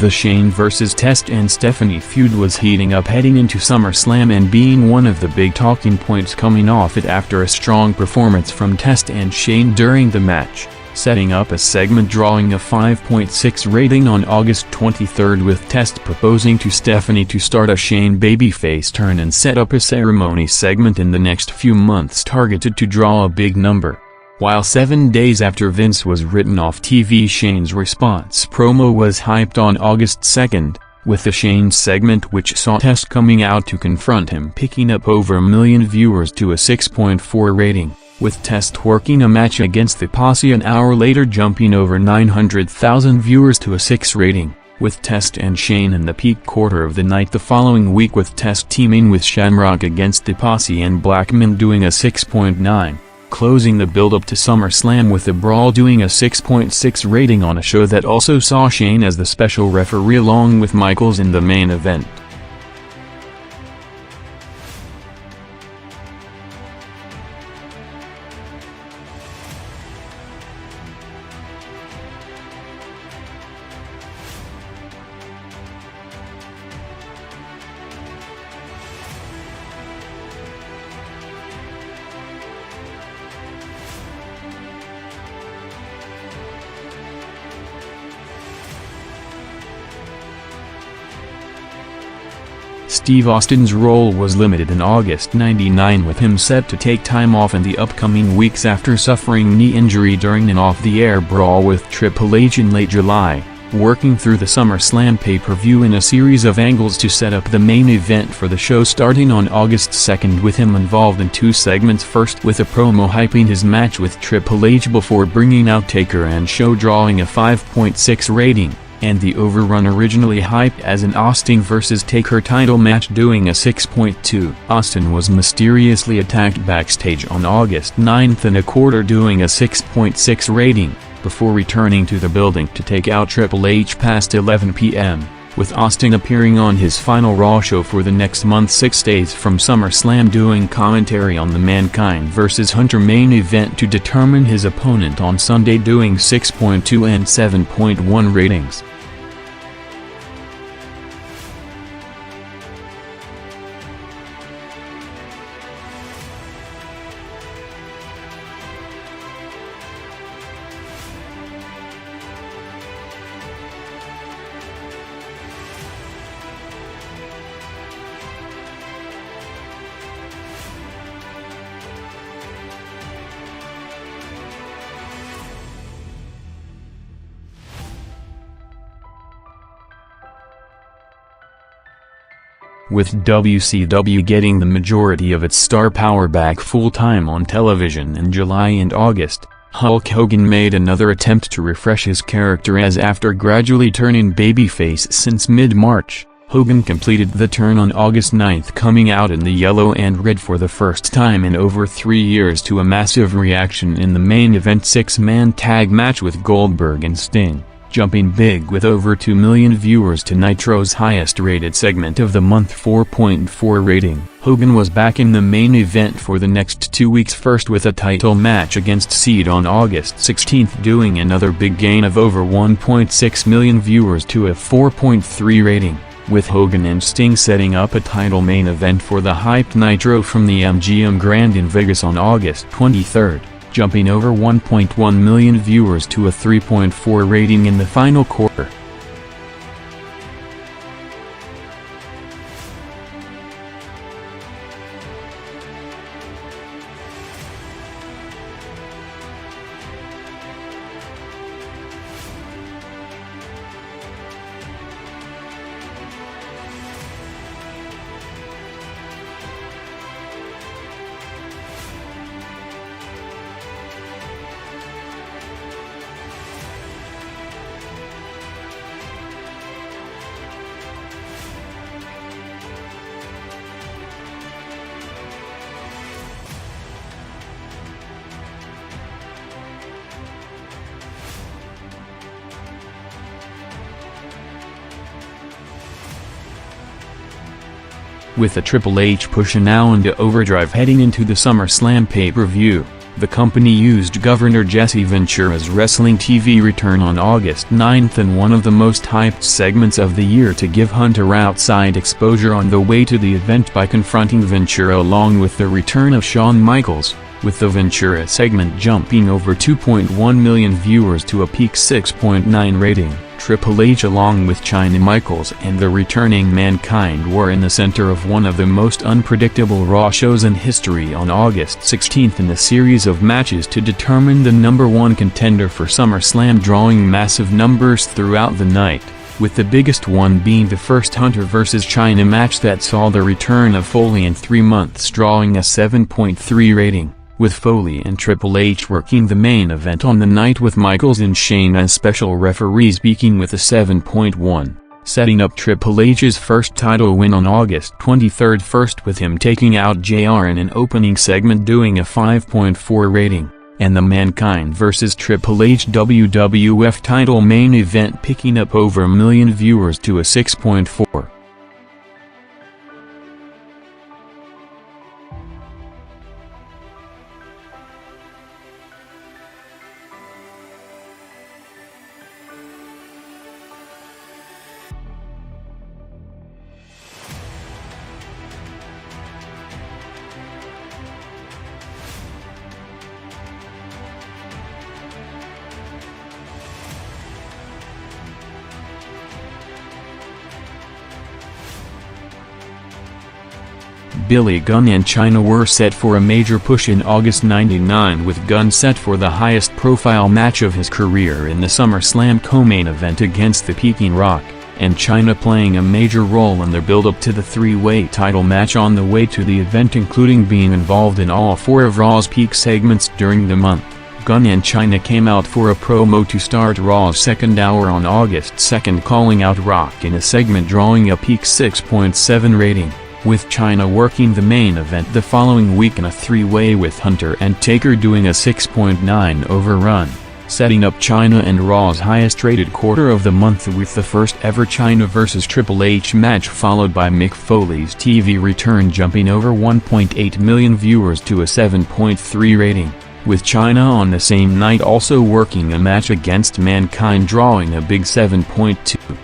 The Shane vs. Test and Stephanie feud was heating up heading into SummerSlam and being one of the big talking points coming off it after a strong performance from Test and Shane during the match, setting up a segment drawing a 5.6 rating on August 23 with Test proposing to Stephanie to start a Shane babyface turn and set up a ceremony segment in the next few months targeted to draw a big number. While 7 days after Vince was written off TV, Shane's response promo was hyped on August 2nd, with the Shane segment which saw Test coming out to confront him picking up over 1 million viewers to a 6.4 rating, with Test working a match against the Posse an hour later jumping over 900,000 viewers to a 6 rating, with Test and Shane in the peak quarter of the night the following week, with Test teaming with Shamrock against the Posse and Blackman doing a 6.9. closing the build-up to SummerSlam with the Brawl doing a 6.6 rating on a show that also saw Shane as the special referee along with Michaels in the main event. Steve Austin's role was limited in August '99, with him set to take time off in the upcoming weeks after suffering knee injury during an off-the-air brawl with Triple H in late July, working through the SummerSlam pay-per-view in a series of angles to set up the main event for the show starting on August 2nd, with him involved in two segments, first with a promo hyping his match with Triple H before bringing out Taker and show drawing a 5.6 rating, and the Overrun, originally hyped as an Austin vs. Taker title match, doing a 6.2. Austin was mysteriously attacked backstage on August 9th in a quarter, doing a 6.6 rating, before returning to the building to take out Triple H past 11 p.m., with Austin appearing on his final Raw show for the next month, 6 days from SummerSlam, doing commentary on the Mankind vs. Hunter main event to determine his opponent on Sunday, doing 6.2 and 7.1 ratings. With WCW getting the majority of its star power back full-time on television in July and August, Hulk Hogan made another attempt to refresh his character, as after gradually turning babyface since mid-March, Hogan completed the turn on August 9th, coming out in the yellow and red for the first time in over 3 years to a massive reaction in the main event 6-man tag match with Goldberg and Sting, jumping big with over 2 million viewers to Nitro's highest-rated segment of the month, 4.4 rating. Hogan was back in the main event for the next 2 weeks, first with a title match against Seed on August 16th, doing another big gain of over 1.6 million viewers to a 4.3 rating, with Hogan and Sting setting up a title main event for the hyped Nitro from the MGM Grand in Vegas on August 23rd. Jumping over 1.1 million viewers to a 3.4 rating in the final quarter. With the Triple H push now into overdrive heading into the SummerSlam pay-per-view, the company used Governor Jesse Ventura's Wrestling TV return on August 9th in one of the most hyped segments of the year to give Hunter outside exposure on the way to the event by confronting Ventura, along with the return of Shawn Michaels, with the Ventura segment jumping over 2.1 million viewers to a peak 6.9 rating. Triple H along with Chyna Michaels and the returning Mankind were in the center of one of the most unpredictable Raw shows in history on August 16th in a series of matches to determine the #1 contender for SummerSlam, drawing massive numbers throughout the night, with the biggest one being the first Hunter vs. Chyna match that saw the return of Foley in 3 months, drawing a 7.3 rating, with Foley and Triple H working the main event on the night, with Michaels and Shane as special referees, speaking with a 7.1, setting up Triple H's first title win on August 23rd, first with him taking out JR in an opening segment, doing a 5.4 rating, and the Mankind vs. Triple H WWF title main event picking up over a million viewers to a 6.4. Billy Gunn and Chyna were set for a major push in August '99, with Gunn set for the highest-profile match of his career in the SummerSlam co-main event against the Peking Rock, and Chyna playing a major role in the build-up to the three-way title match on the way to the event, including being involved in all four of Raw's peak segments during the month. Gunn and Chyna came out for a promo to start Raw's second hour on August 2nd, calling out Rock in a segment drawing a peak 6.7 rating, with Chyna working the main event the following week in a three-way with Hunter and Taker doing a 6.9 overrun, setting up Chyna and Raw's highest-rated quarter of the month with the first-ever Chyna vs. Triple H match, followed by Mick Foley's TV return jumping over 1.8 million viewers to a 7.3 rating, with Chyna on the same night also working a match against Mankind drawing a big 7.2.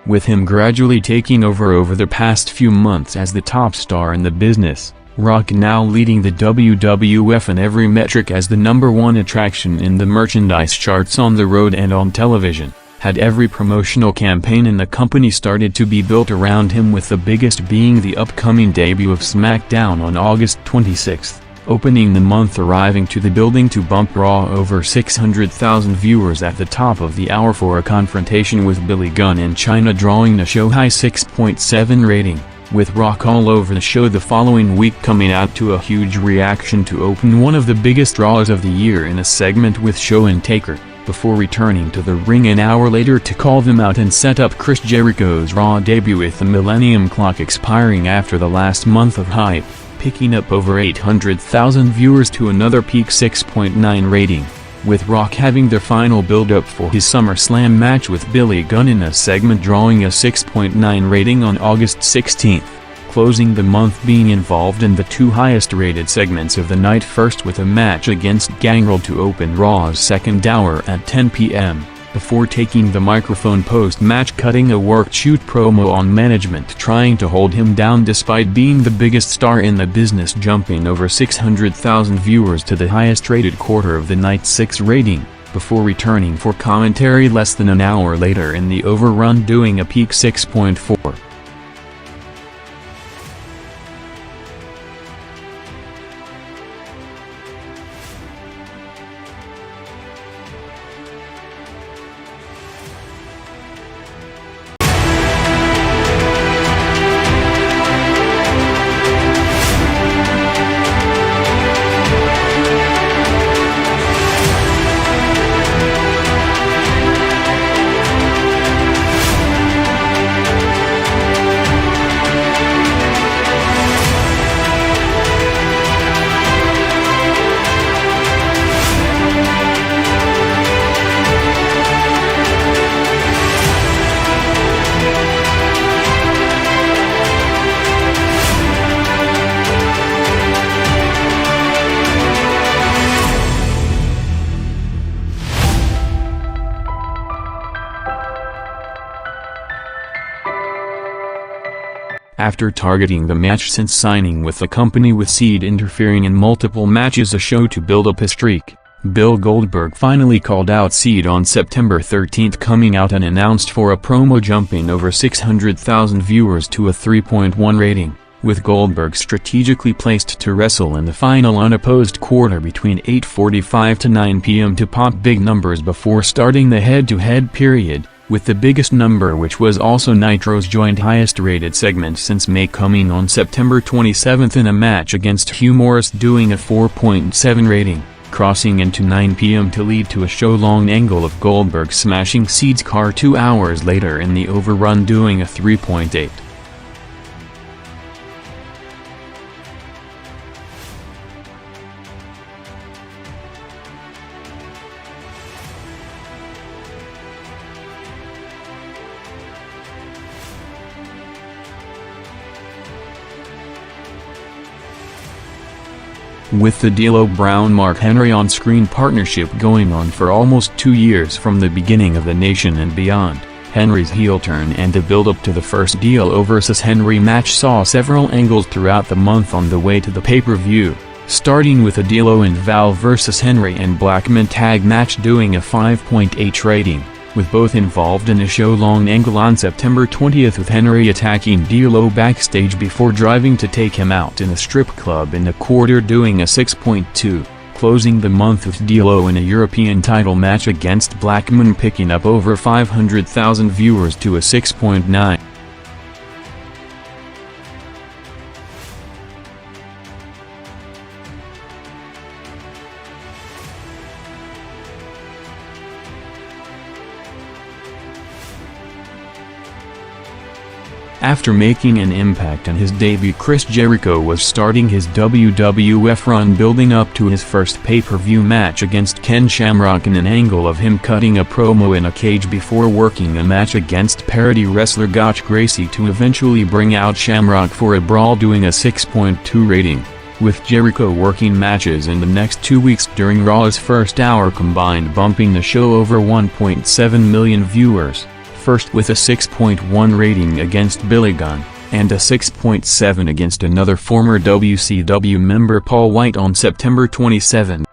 With him gradually taking over the past few months as the top star in the business, Rock now leading the WWF in every metric as the #1 attraction in the merchandise charts on the road and on television, had every promotional campaign in the company started to be built around him, with the biggest being the upcoming debut of SmackDown on August 26th. Opening the month, arriving to the building to bump Raw over 600,000 viewers at the top of the hour for a confrontation with Billy Gunn and Chyna, drawing a show-high 6.7 rating, with Rock all over the show the following week, coming out to a huge reaction to open one of the biggest draws of the year in a segment with Show and Taker, before returning to the ring an hour later to call them out and set up Chris Jericho's Raw debut, with the Millennium Clock expiring after the last month of hype, picking up over 800,000 viewers to another peak 6.9 rating, with Rock having the final build-up for his SummerSlam match with Billy Gunn in a segment drawing a 6.9 rating on August 16th, closing the month being involved in the two highest-rated segments of the night, first with a match against Gangrel to open Raw's second hour at 10 p.m., before taking the microphone post-match, cutting a work-shoot promo on management trying to hold him down despite being the biggest star in the business, jumping over 600,000 viewers to the highest-rated quarter of the night, 6 rating, before returning for commentary less than an hour later in the overrun doing a peak 6.4. After targeting the match since signing with the company, with Seed interfering in multiple matches a show to build up his streak, Bill Goldberg finally called out Seed on September 13th, coming out unannounced for a promo jumping over 600,000 viewers to a 3.1 rating, with Goldberg strategically placed to wrestle in the final unopposed quarter between 8:45 to 9 p.m. to pop big numbers before starting the head-to-head period, with the biggest number, which was also Nitro's joint highest-rated segment since May, coming on September 27 in a match against Hugh Morris, doing a 4.7 rating, crossing into 9 p.m. to lead to a show-long angle of Goldberg smashing Seed's car 2 hours later in the overrun, doing a 3.8. With the D'Lo Brown-Mark Henry on-screen partnership going on for almost 2 years from the beginning of the Nation and beyond, Henry's heel turn and the build-up to the first D'Lo vs. Henry match saw several angles throughout the month on the way to the pay-per-view, starting with a D'Lo and Val vs. Henry and Blackman tag match doing a 5.8 rating, with both involved in a show-long angle on September 20th, with Henry attacking D'Lo backstage before driving to take him out in a strip club in the quarter, doing a 6.2, closing the month with D'Lo in a European title match against Blackman picking up over 500,000 viewers to a 6.9. After making an impact on his debut, Chris Jericho was starting his WWF run, building up to his first pay-per-view match against Ken Shamrock in an angle of him cutting a promo in a cage before working a match against parody wrestler Gotch Gracie to eventually bring out Shamrock for a brawl, doing a 6.2 rating, with Jericho working matches in the next 2 weeks during Raw's first hour combined, bumping the show over 1.7 million viewers. First with a 6.1 rating against Billy Gunn, and a 6.7 against another former WCW member, Paul White, on September 27.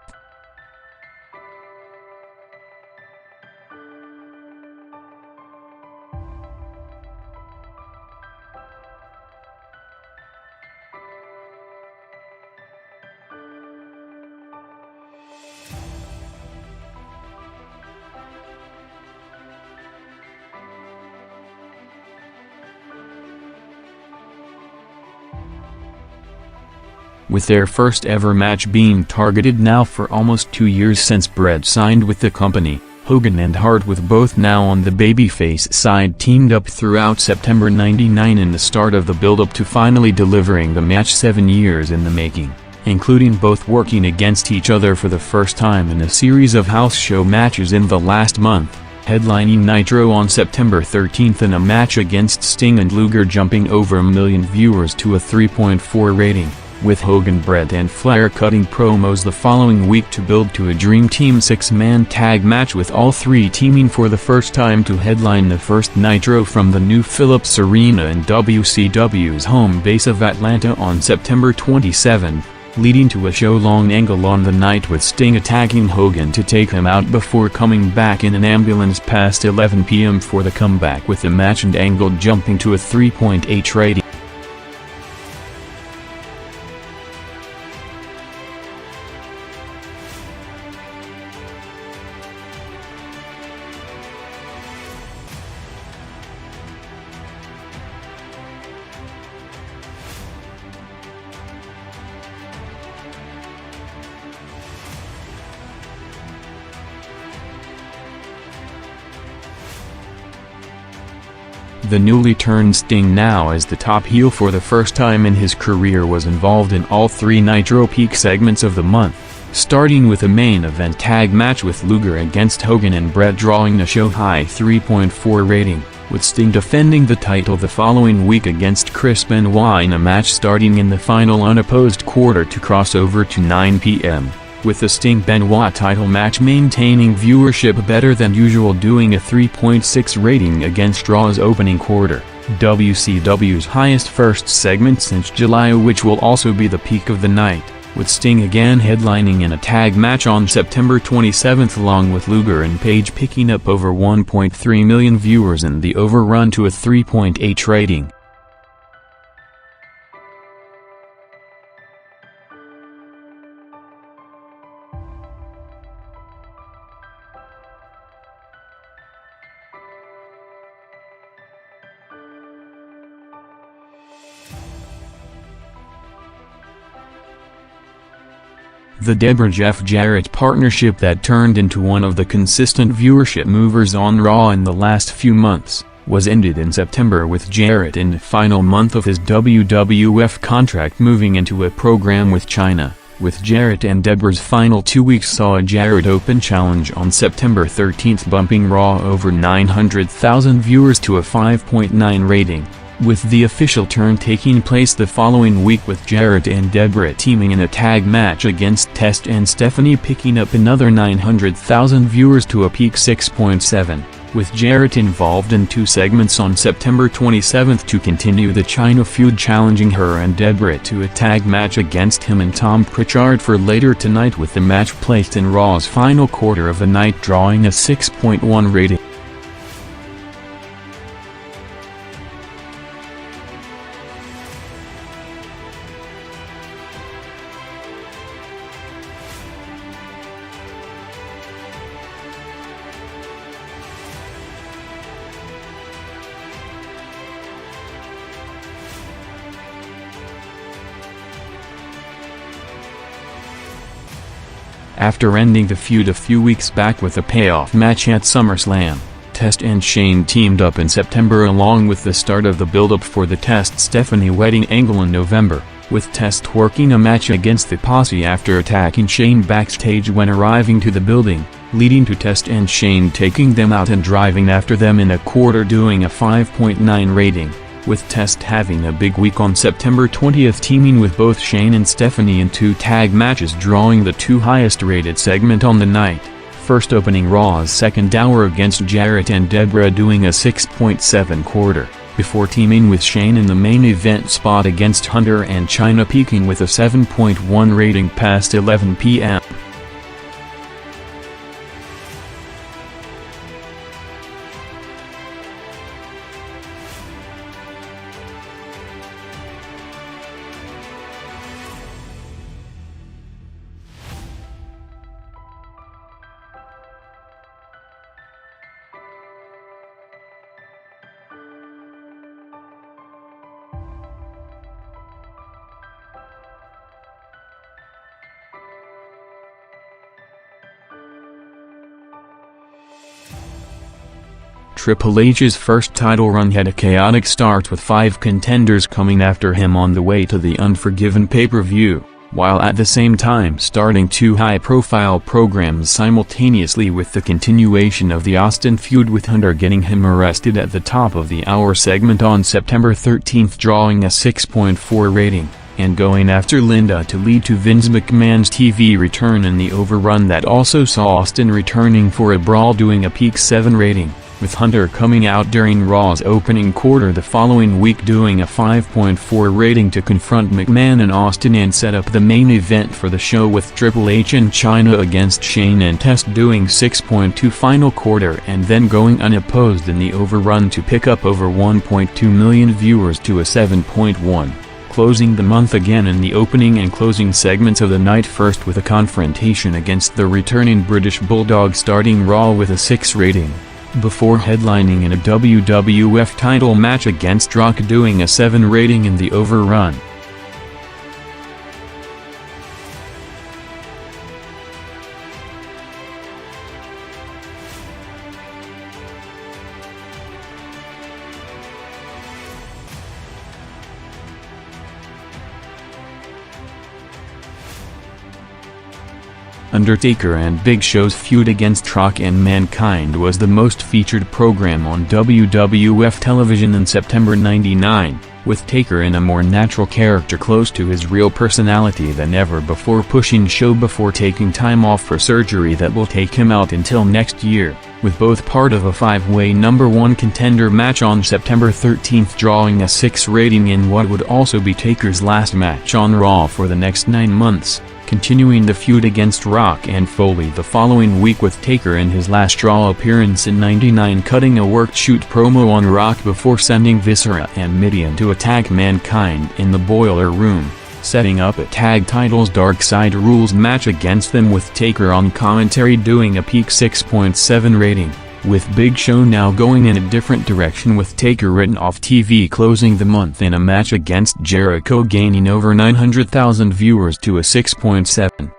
With their first ever match being targeted now for almost 2 years since Bret signed with the company, Hogan and Hart, with both now on the babyface side, teamed up throughout September '99 in the start of the build-up to finally delivering the match 7 years in the making, including both working against each other for the first time in a series of house show matches in the last month, headlining Nitro on September 13 in a match against Sting and Luger, jumping over 1 million viewers to a 3.4 rating, with Hogan, Bret and Flair cutting promos the following week to build to a Dream Team 6-man tag match, with all three teaming for the first time to headline the first Nitro from the new Phillips Arena in WCW's home base of Atlanta on September 27, leading to a show-long angle on the night with Sting attacking Hogan to take him out before coming back in an ambulance past 11 p.m. for the comeback, with the match and angle jumping to a 3.8 rating. The newly turned Sting, now as the top heel for the first time in his career, was involved in all three Nitro peak segments of the month, starting with a main event tag match with Luger against Hogan and Bret, drawing a show-high 3.4 rating, with Sting defending the title the following week against Chris Benoit in a match starting in the final unopposed quarter to cross over to 9 p.m., with the Sting-Benoit title match maintaining viewership better than usual, doing a 3.6 rating against Raw's opening quarter, WCW's highest first segment since July, which will also be the peak of the night, with Sting again headlining in a tag match on September 27 along with Luger and Page, picking up over 1.3 million viewers in the overrun to a 3.8 rating. The Debra-Jeff Jarrett partnership that turned into one of the consistent viewership movers on Raw in the last few months, was ended in September with Jarrett in the final month of his WWF contract moving into a program with China. With Jarrett and Debra's final 2 weeks saw a Jarrett Open Challenge on September 13 bumping Raw over 900,000 viewers to a 5.9 rating, with the official turn taking place the following week with Jarrett and Debra teaming in a tag match against Test and Stephanie picking up another 900,000 viewers to a peak 6.7. With Jarrett involved in 2 segments on September 27 to continue the China feud, challenging her and Debra to a tag match against him and Tom Pritchard for later tonight, with the match placed in Raw's final quarter of the night drawing a 6.1 rating. After ending the feud a few weeks back with a payoff match at SummerSlam, Test and Shane teamed up in September along with the start of the build-up for the Test-Stephanie wedding angle in November, with Test working a match against the Posse after attacking Shane backstage when arriving to the building, leading to Test and Shane taking them out and driving after them in a quarter doing a 5.9 rating. With Test having a big week on September 20, teaming with both Shane and Stephanie in 2 tag matches drawing the 2 highest rated segment on the night, first opening Raw's second hour against Jarrett and Debra doing a 6.7 quarter, before teaming with Shane in the main event spot against Hunter and China peaking with a 7.1 rating past 11 p.m. Triple H's first title run had a chaotic start with 5 contenders coming after him on the way to the Unforgiven pay-per-view, while at the same time starting 2 high-profile programs simultaneously, with the continuation of the Austin feud with Hunter getting him arrested at the top of the hour segment on September 13 drawing a 6.4 rating, and going after Linda to lead to Vince McMahon's TV return in the overrun that also saw Austin returning for a brawl doing a peak 7 rating, with Hunter coming out during Raw's opening quarter the following week doing a 5.4 rating to confront McMahon and Austin and set up the main event for the show, with Triple H and China against Shane and Test doing 6.2 final quarter and then going unopposed in the overrun to pick up over 1.2 million viewers to a 7.1. Closing the month again in the opening and closing segments of the night, first with a confrontation against the returning British Bulldog starting Raw with a 6 rating, before headlining in a WWF title match against Rock doing a 7 rating in the overrun. Undertaker and Big Show's feud against Rock and Mankind was the most featured program on WWF television in September '99, with Taker in a more natural character close to his real personality than ever before, pushing Show before taking time off for surgery that will take him out until next year, with both part of a 5-way #1 contender match on September 13 drawing a 6 rating in what would also be Taker's last match on Raw for the next 9 months. Continuing the feud against Rock and Foley the following week, with Taker in his last Raw appearance in '99 cutting a work-shoot promo on Rock before sending Viscera and Mideon to attack Mankind in the Boiler Room, setting up a tag titles Dark Side Rules match against them, with Taker on commentary doing a peak 6.7 rating, with Big Show now going in a different direction, with Taker written off TV closing the month in a match against Jericho gaining over 900,000 viewers to a 6.7.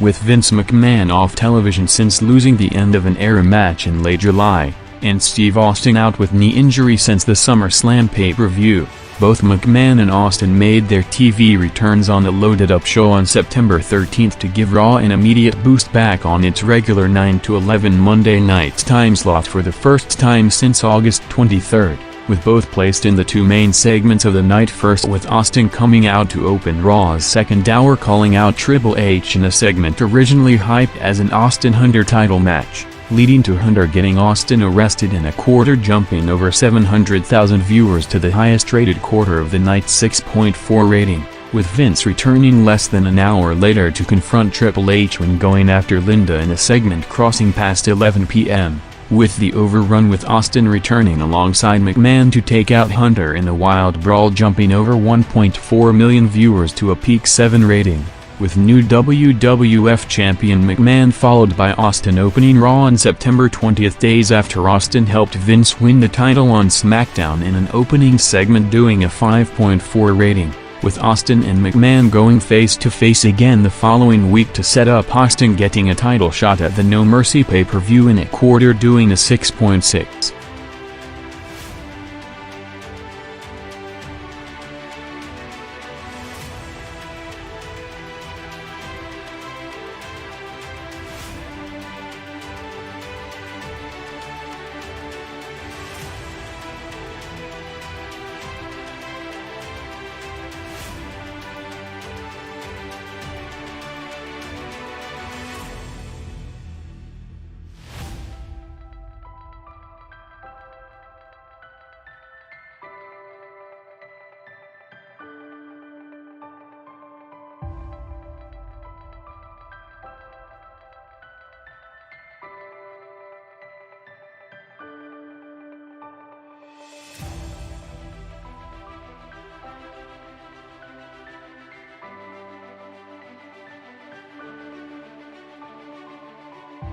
with Vince McMahon off television since losing the end of an era match in late July, and Steve Austin out with knee injury since the SummerSlam pay-per-view. Both McMahon and Austin made their TV returns on the loaded-up show on September 13 to give Raw an immediate boost back on its regular 9 to 11 Monday night time slot for the first time since August 23, with both placed in the two main segments of the night, first with Austin coming out to open Raw's second hour, calling out Triple H in a segment originally hyped as an Austin-Hunter title match, leading to Hunter getting Austin arrested in a quarter, jumping over 700,000 viewers to the highest-rated quarter of the night's 6.4 rating, with Vince returning less than an hour later to confront Triple H when going after Linda in a segment crossing past 11 p.m., with the overrun, with Austin returning alongside McMahon to take out Hunter in a wild brawl, jumping over 1.4 million viewers to a peak 7 rating, with new WWF champion McMahon followed by Austin opening Raw on September 20, days after Austin helped Vince win the title on SmackDown in an opening segment, doing a 5.4 rating, with Austin and McMahon going face-to-face again the following week to set up Austin getting a title shot at the No Mercy pay-per-view in a quarter, doing a 6.6.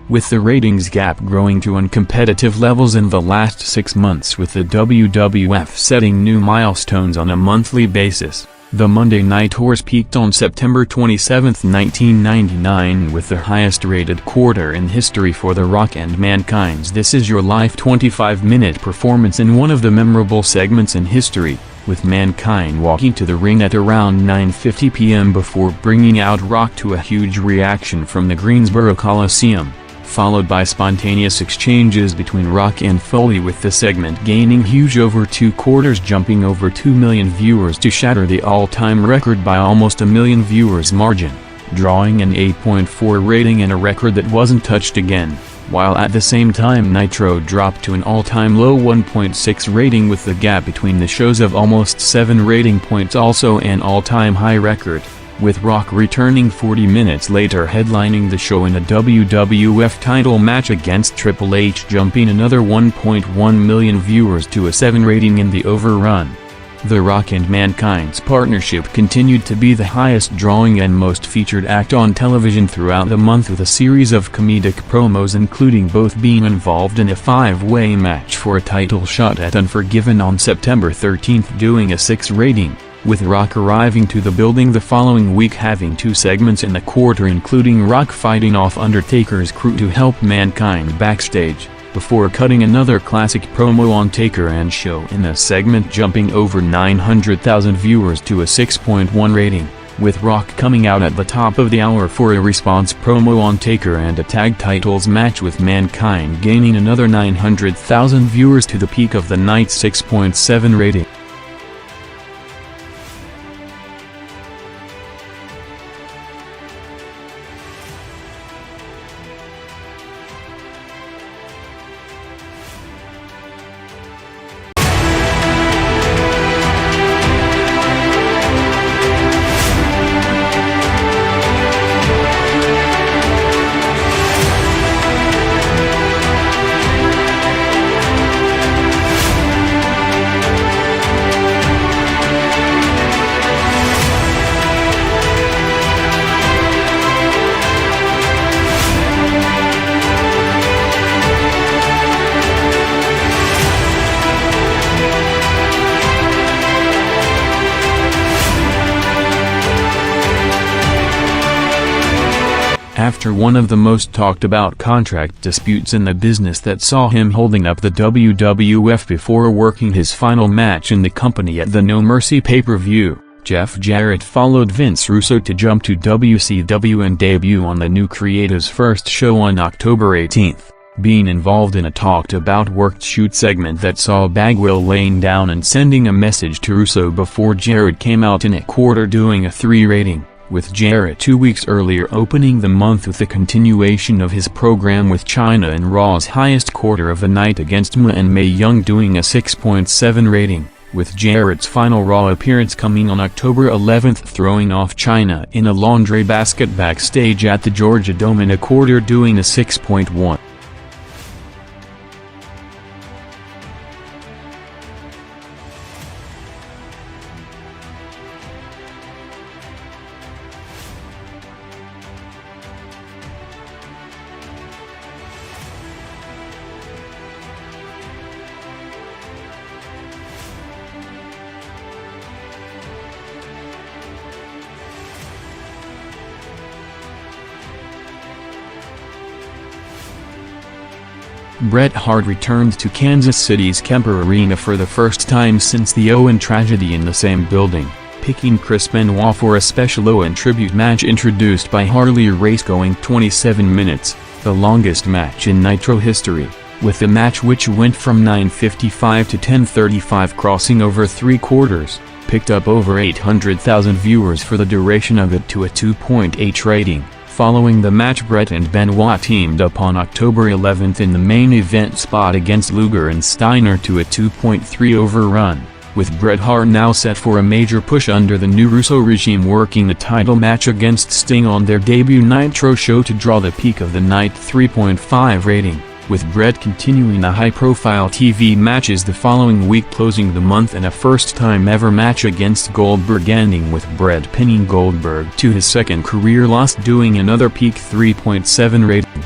With the ratings gap growing to uncompetitive levels in the last 6 months, with the WWF setting new milestones on a monthly basis, the Monday Night Wars peaked on September 27, 1999 with the highest-rated quarter in history for The Rock and Mankind's This Is Your Life 25-minute performance in one of the memorable segments in history, with Mankind walking to the ring at around 9:50 p.m. before bringing out Rock to a huge reaction from the Greensboro Coliseum, followed by spontaneous exchanges between Rock and Foley, with the segment gaining huge over 2 quarters, jumping over 2 million viewers to shatter the all-time record by almost a million viewers margin, drawing an 8.4 rating and a record that wasn't touched again, while at the same time Nitro dropped to an all-time low 1.6 rating, with the gap between the shows of almost 7 rating points also an all-time high record, with Rock returning 40 minutes later headlining the show in a WWF title match against Triple H, jumping another 1.1 million viewers to a 7 rating in the overrun. The Rock and Mankind's partnership continued to be the highest drawing and most featured act on television throughout the month, with a series of comedic promos, including both being involved in a 5-way match for a title shot at Unforgiven on September 13, doing a 6 rating, with Rock arriving to the building the following week having 2 segments in the quarter, including Rock fighting off Undertaker's crew to help Mankind backstage, before cutting another classic promo on Taker and Show in a segment, jumping over 900,000 viewers to a 6.1 rating, with Rock coming out at the top of the hour for a response promo on Taker and a tag titles match, with Mankind gaining another 900,000 viewers to the peak of the night's 6.7 rating. after one of the most talked about contract disputes in the business that saw him holding up the WWF before working his final match in the company at the No Mercy pay-per-view. Jeff Jarrett followed Vince Russo to jump to WCW and debut on the new creative's first show on October 18, being involved in a talked-about worked shoot segment that saw Bagwell laying down and sending a message to Russo before Jarrett came out in a quarter doing a 3 rating, with Jarrett 2 weeks earlier opening the month with a continuation of his program with Chyna in Raw's highest quarter of the night against Ma and Mae Young doing a 6.7 rating, with Jarrett's final Raw appearance coming on October 11 throwing off Chyna in a laundry basket backstage at the Georgia Dome in a quarter doing a 6.1. Bret Hart returned to Kansas City's Kemper Arena for the first time since the Owen tragedy in the same building, picking Chris Benoit for a special Owen tribute match introduced by Harley Race going 27 minutes, the longest match in Nitro history, with the match which went from 9:55 to 10:35 crossing over 3 quarters, picked up over 800,000 viewers for the duration of it to a 2.8 rating. Following the match, Bret and Benoit teamed up on October 11 in the main event spot against Luger and Steiner to a 2.3 overrun, with Bret Hart now set for a major push under the new Russo regime, working the title match against Sting on their debut Nitro show to draw the peak of the night 3.5 rating, with Bret continuing the high-profile TV matches the following week, closing the month in a first-time ever match against Goldberg, ending with Bret pinning Goldberg to his second career loss doing another peak 3.7 rating.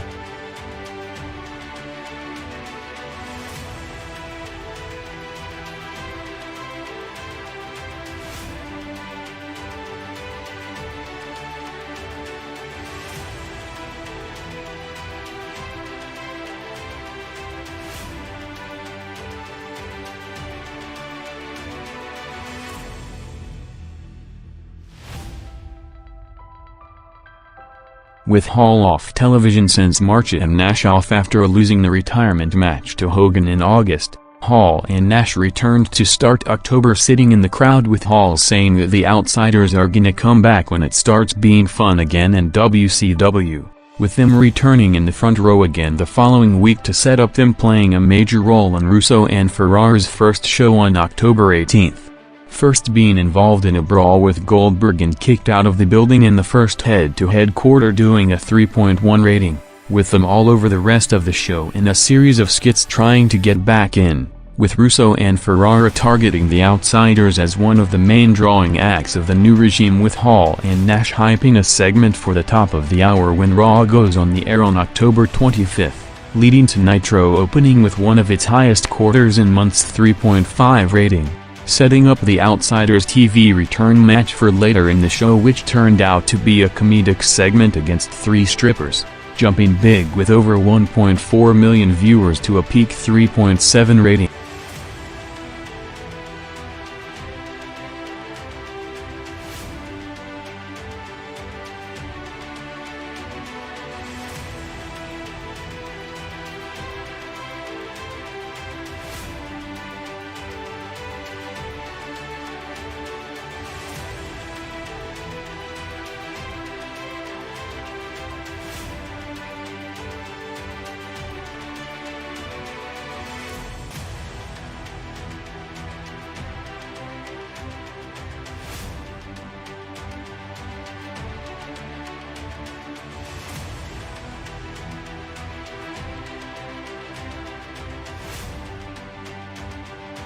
With Hall off television since March and Nash off after losing the retirement match to Hogan in August, Hall and Nash returned to start October sitting in the crowd, with Hall saying that the Outsiders are gonna come back when it starts being fun again in WCW, with them returning in the front row again the following week to set up them playing a major role in Russo and Ferrara's first show on October 18. First being involved in a brawl with Goldberg and kicked out of the building in the first head-to-head quarter doing a 3.1 rating, with them all over the rest of the show in a series of skits trying to get back in, with Russo and Ferrara targeting the Outsiders as one of the main drawing acts of the new regime, with Hall and Nash hyping a segment for the top of the hour when Raw goes on the air on October 25, leading to Nitro opening with one of its highest quarters in months 3.5 rating. Setting up the Outsiders TV return match for later in the show, which turned out to be a comedic segment against 3 strippers, jumping big with over 1.4 million viewers to a peak 3.7 rating.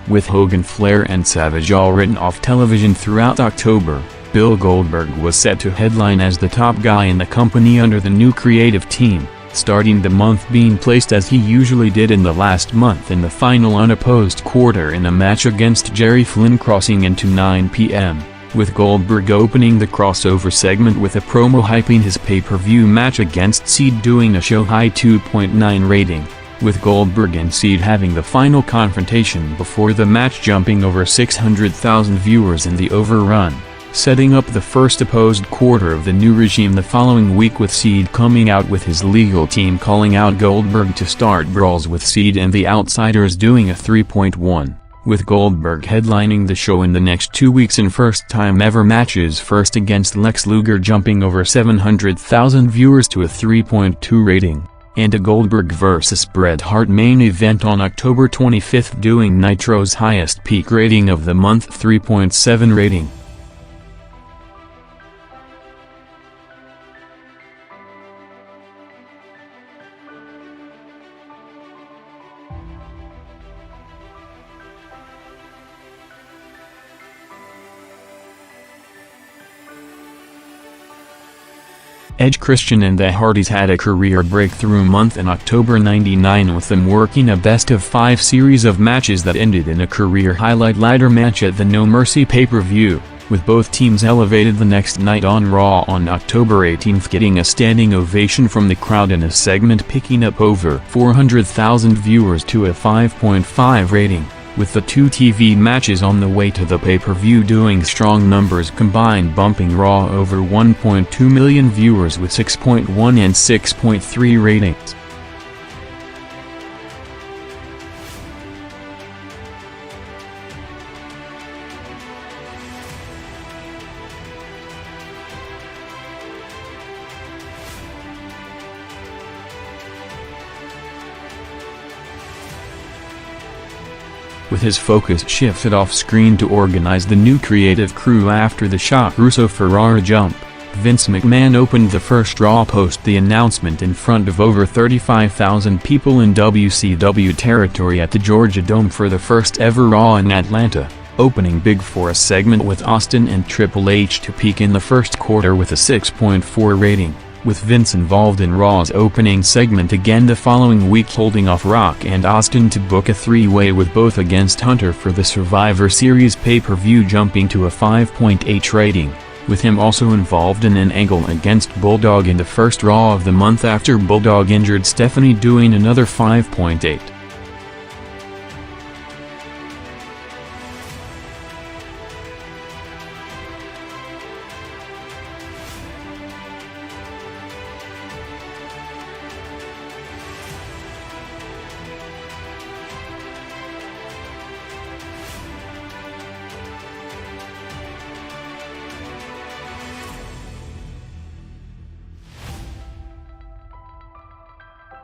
With Hogan, Flair and Savage all written off television throughout October, Bill Goldberg was set to headline as the top guy in the company under the new creative team, starting the month being placed as he usually did in the last month in the final unopposed quarter in a match against Jerry Flynn, crossing into 9 p.m., with Goldberg opening the crossover segment with a promo hyping his pay-per-view match against Seed, doing a show-high 2.9 rating, with Goldberg and Seed having the final confrontation before the match jumping over 600,000 viewers in the overrun, setting up the first opposed quarter of the new regime the following week, with Seed coming out with his legal team calling out Goldberg to start brawls with Seed and the Outsiders doing a 3.1. With Goldberg headlining the show in the next 2 weeks in first-time ever matches, first against Lex Luger jumping over 700,000 viewers to a 3.2 rating, and a Goldberg vs. Bret Hart main event on October 25 doing Nitro's highest peak rating of the month, 3.7 rating. Edge, Christian and the Hardys had a career breakthrough month in October '99, with them working a best-of-5 series of matches that ended in a career highlight ladder match at the No Mercy pay-per-view, with both teams elevated the next night on Raw on October 18, getting a standing ovation from the crowd in a segment picking up over 400,000 viewers to a 5.5 rating. With the two TV matches on the way to the pay-per-view doing strong numbers combined, bumping Raw over 1.2 million viewers with 6.1 and 6.3 ratings. With his focus shifted off-screen to organize the new creative crew after the Shock Russo-Ferrara jump, Vince McMahon opened the first Raw post the announcement in front of over 35,000 people in WCW territory at the Georgia Dome for the first ever Raw in Atlanta, opening big for a segment with Austin and Triple H to peak in the first quarter with a 6.4 rating, with Vince involved in Raw's opening segment again the following week, holding off Rock and Austin to book a three-way with both against Hunter for the Survivor Series pay-per-view jumping to a 5.8 rating, with him also involved in an angle against Bulldog in the first Raw of the month after Bulldog injured Stephanie, doing another 5.8.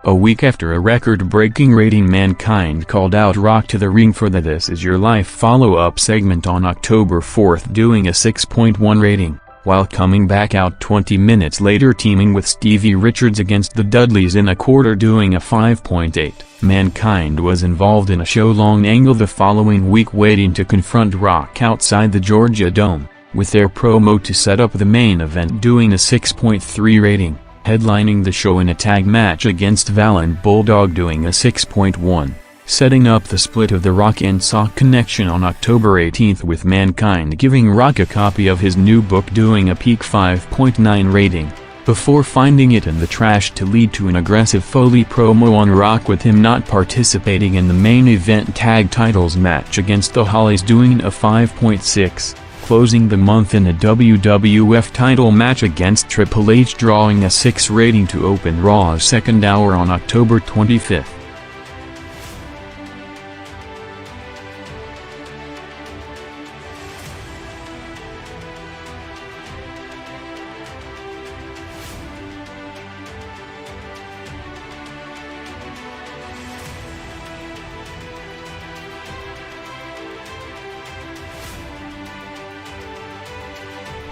A week after a record-breaking rating, Mankind called out Rock to the ring for the This Is Your Life follow-up segment on October 4, doing a 6.1 rating, while coming back out 20 minutes later teaming with Stevie Richards against the Dudleys in a quarter doing a 5.8. Mankind was involved in a show-long angle the following week waiting to confront Rock outside the Georgia Dome, with their promo to set up the main event doing a 6.3 rating. Headlining the show in a tag match against Val and Bulldog doing a 6.1, setting up the split of the Rock and Sock connection on October 18 with Mankind giving Rock a copy of his new book doing a peak 5.9 rating, before finding it in the trash to lead to an aggressive Foley promo on Rock with him not participating in the main event tag titles match against the Hollies doing a 5.6. Closing the month in a WWF title match against Triple H drawing a 6 rating to open Raw's second hour on October 25.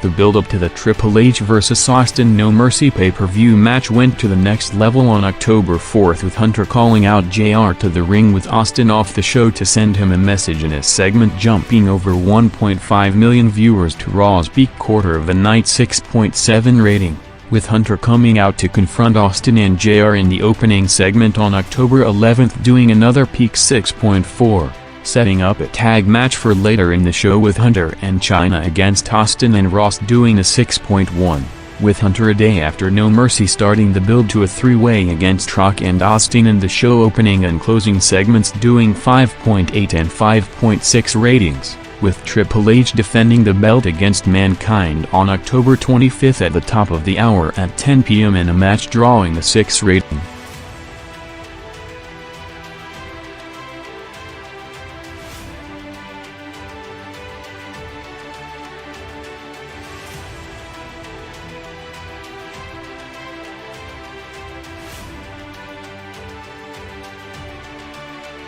The build-up to the Triple H vs. Austin No Mercy pay-per-view match went to the next level on October 4 with Hunter calling out JR to the ring with Austin off the show to send him a message in a segment jumping over 1.5 million viewers to Raw's peak quarter of the night 6.7 rating, with Hunter coming out to confront Austin and JR in the opening segment on October 11 doing another peak 6.4. setting up a tag match for later in the show with Hunter and Chyna against Austin and Ross doing a 6.1, with Hunter a day after No Mercy starting the build to a three-way against Rock and Austin, and the show opening and closing segments doing 5.8 and 5.6 ratings, with Triple H defending the belt against Mankind on October 25th at the top of the hour at 10 p.m. in a match drawing a 6 rating.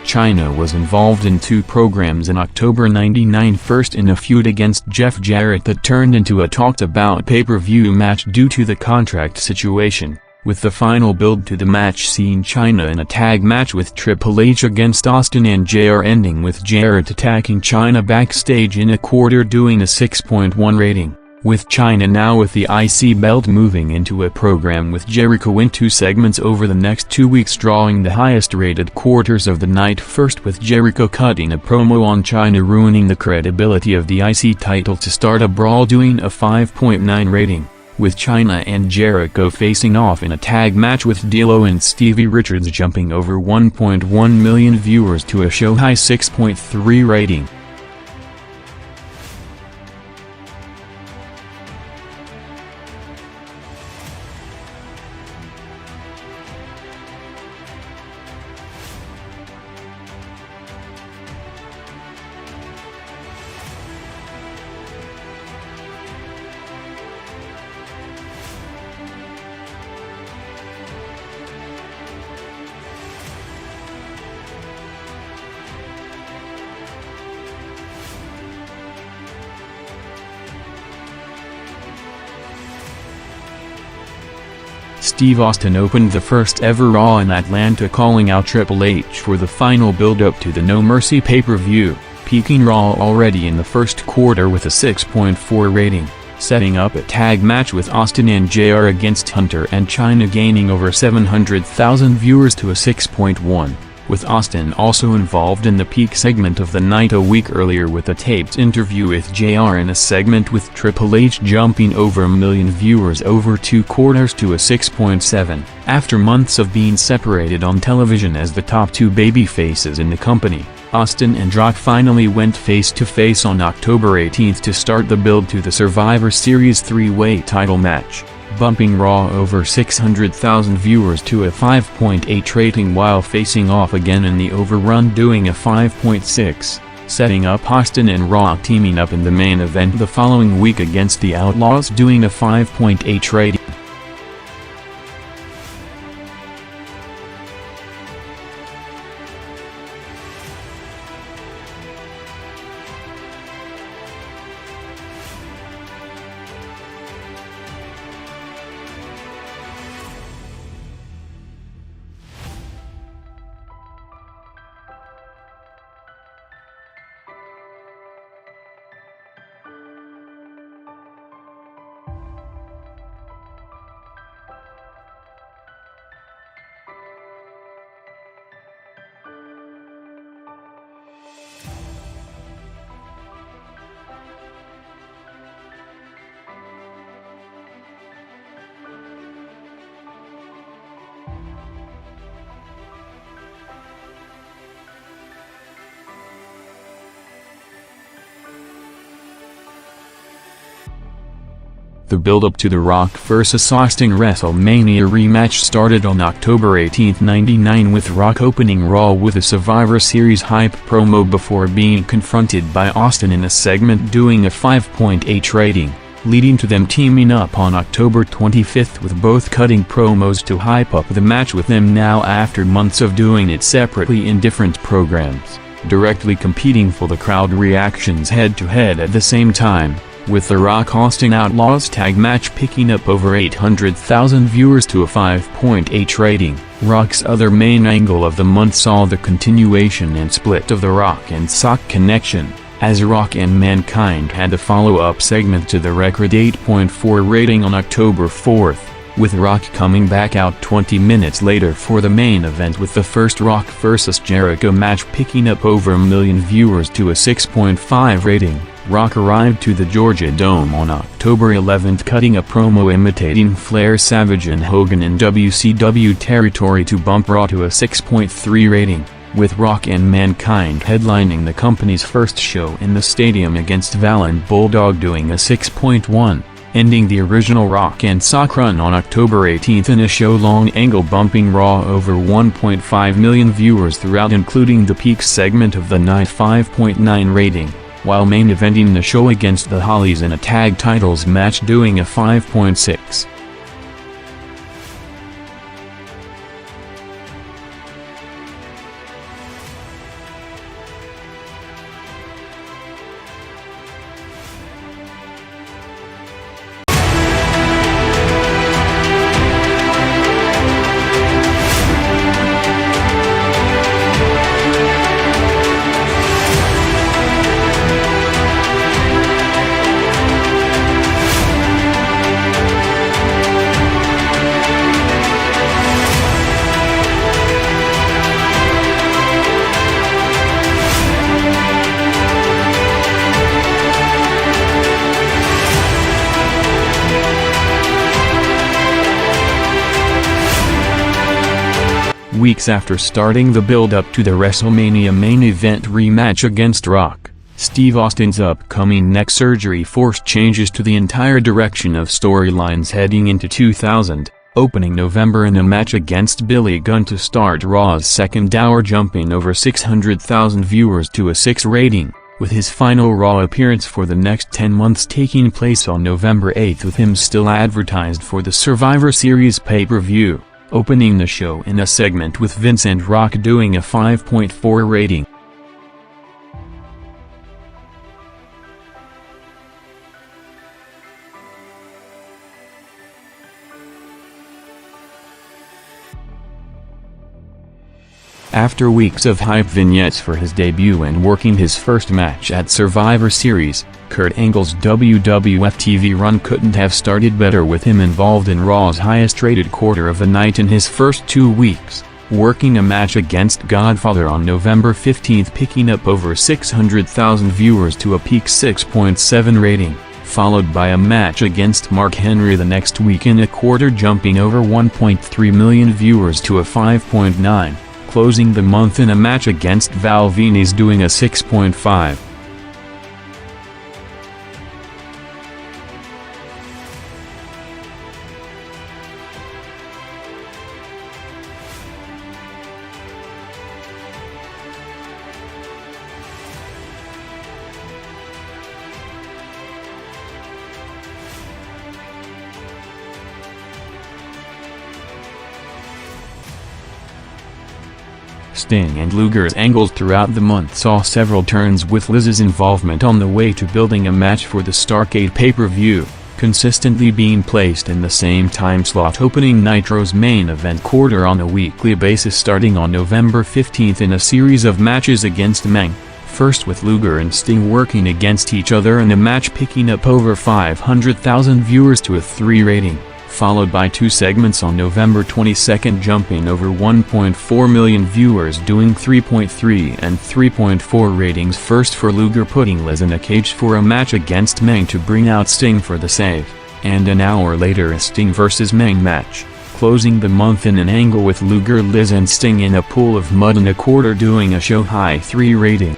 Chyna was involved in 2 programs in October '99, first in a feud against Jeff Jarrett that turned into a talked-about pay-per-view match due to the contract situation, with the final build to the match seeing Chyna in a tag match with Triple H against Austin and JR, ending with Jarrett attacking Chyna backstage in a quarter doing a 6.1 rating, with Chyna now with the IC belt moving into a program with Jericho in 2 segments over the next 2 weeks drawing the highest rated quarters of the night, first with Jericho cutting a promo on Chyna ruining the credibility of the IC title to start a brawl doing a 5.9 rating, with Chyna and Jericho facing off in a tag match with D'Lo and Stevie Richards jumping over 1.1 million viewers to a show-high 6.3 rating. Steve Austin opened the first ever Raw in Atlanta, calling out Triple H for the final build-up to the No Mercy pay-per-view, peaking Raw already in the first quarter with a 6.4 rating, setting up a tag match with Austin and JR against Hunter and Chyna gaining over 700,000 viewers to a 6.1. With Austin also involved in the peak segment of the night a week earlier with a taped interview with JR in a segment with Triple H jumping over a million viewers over 2 quarters to a 6.7. After months of being separated on television as the top 2 babyfaces in the company, Austin and Rock finally went face-to-face on October 18th to start the build to the Survivor Series 3-way title match, bumping Raw over 600,000 viewers to a 5.8 rating while facing off again in the overrun doing a 5.6, setting up Austin and Rock teaming up in the main event the following week against the Outlaws doing a 5.8 rating. The build-up to The Rock vs. Austin WrestleMania rematch started on October 18, '99 with Rock opening Raw with a Survivor Series hype promo before being confronted by Austin in a segment doing a 5.8 rating, leading to them teaming up on October 25th with both cutting promos to hype up the match with them now after months of doing it separately in different programs, directly competing for the crowd reactions head-to-head at the same time, with the Rock-Austin Outlaws tag match picking up over 800,000 viewers to a 5.8 rating. Rock's other main angle of the month saw the continuation and split of the Rock and Sock connection, as Rock and Mankind had the follow-up segment to the record 8.4 rating on October 4th, with Rock coming back out 20 minutes later for the main event, with the first Rock vs. Jericho match picking up over a million viewers to a 6.5 rating. Rock arrived to the Georgia Dome on October 11, cutting a promo imitating Flair, Savage and Hogan in WCW territory to bump Raw to a 6.3 rating, with Rock and Mankind headlining the company's first show in the stadium against Val and Bulldog doing a 6.1, ending the original Rock and Sock run on October 18 in a show-long angle, bumping Raw over 1.5 million viewers throughout, including the peak segment of the night 5.9 rating, while main eventing the show against the Hollies in a tag titles match doing a 5.6. Weeks after starting the build-up to the WrestleMania main event rematch against Rock, Steve Austin's upcoming neck surgery forced changes to the entire direction of storylines heading into 2000, opening November in a match against Billy Gunn to start Raw's second hour, jumping over 600,000 viewers to a 6 rating, with his final Raw appearance for the next 10 months taking place on November 8, with him still advertised for the Survivor Series pay-per-view, opening the show in a segment with Vince and Rock doing a 5.4 rating. After weeks of hype vignettes for his debut and working his first match at Survivor Series, Kurt Angle's WWF TV run couldn't have started better, with him involved in Raw's highest-rated quarter of the night in his first 2 weeks, working a match against Godfather on November 15, picking up over 600,000 viewers to a peak 6.7 rating, followed by a match against Mark Henry the next week in a quarter, jumping over 1.3 million viewers to a 5.9. Closing the month in a match against Val Venis doing a 6.5. Sting and Luger's angles throughout the month saw several turns, with Liz's involvement on the way to building a match for the Starrcade pay-per-view, consistently being placed in the same time slot, opening Nitro's main event quarter on a weekly basis starting on November 15 in a series of matches against Meng, first with Luger and Sting working against each other in a match picking up over 500,000 viewers to a 3 rating, followed by 2 segments on November 22 jumping over 1.4 million viewers doing 3.3 and 3.4 ratings, first for Luger putting Liz in a cage for a match against Meng to bring out Sting for the save, and an hour later a Sting vs Meng match, closing the month in an angle with Luger, Liz and Sting in a pool of mud in a quarter doing a show-high 3 rating.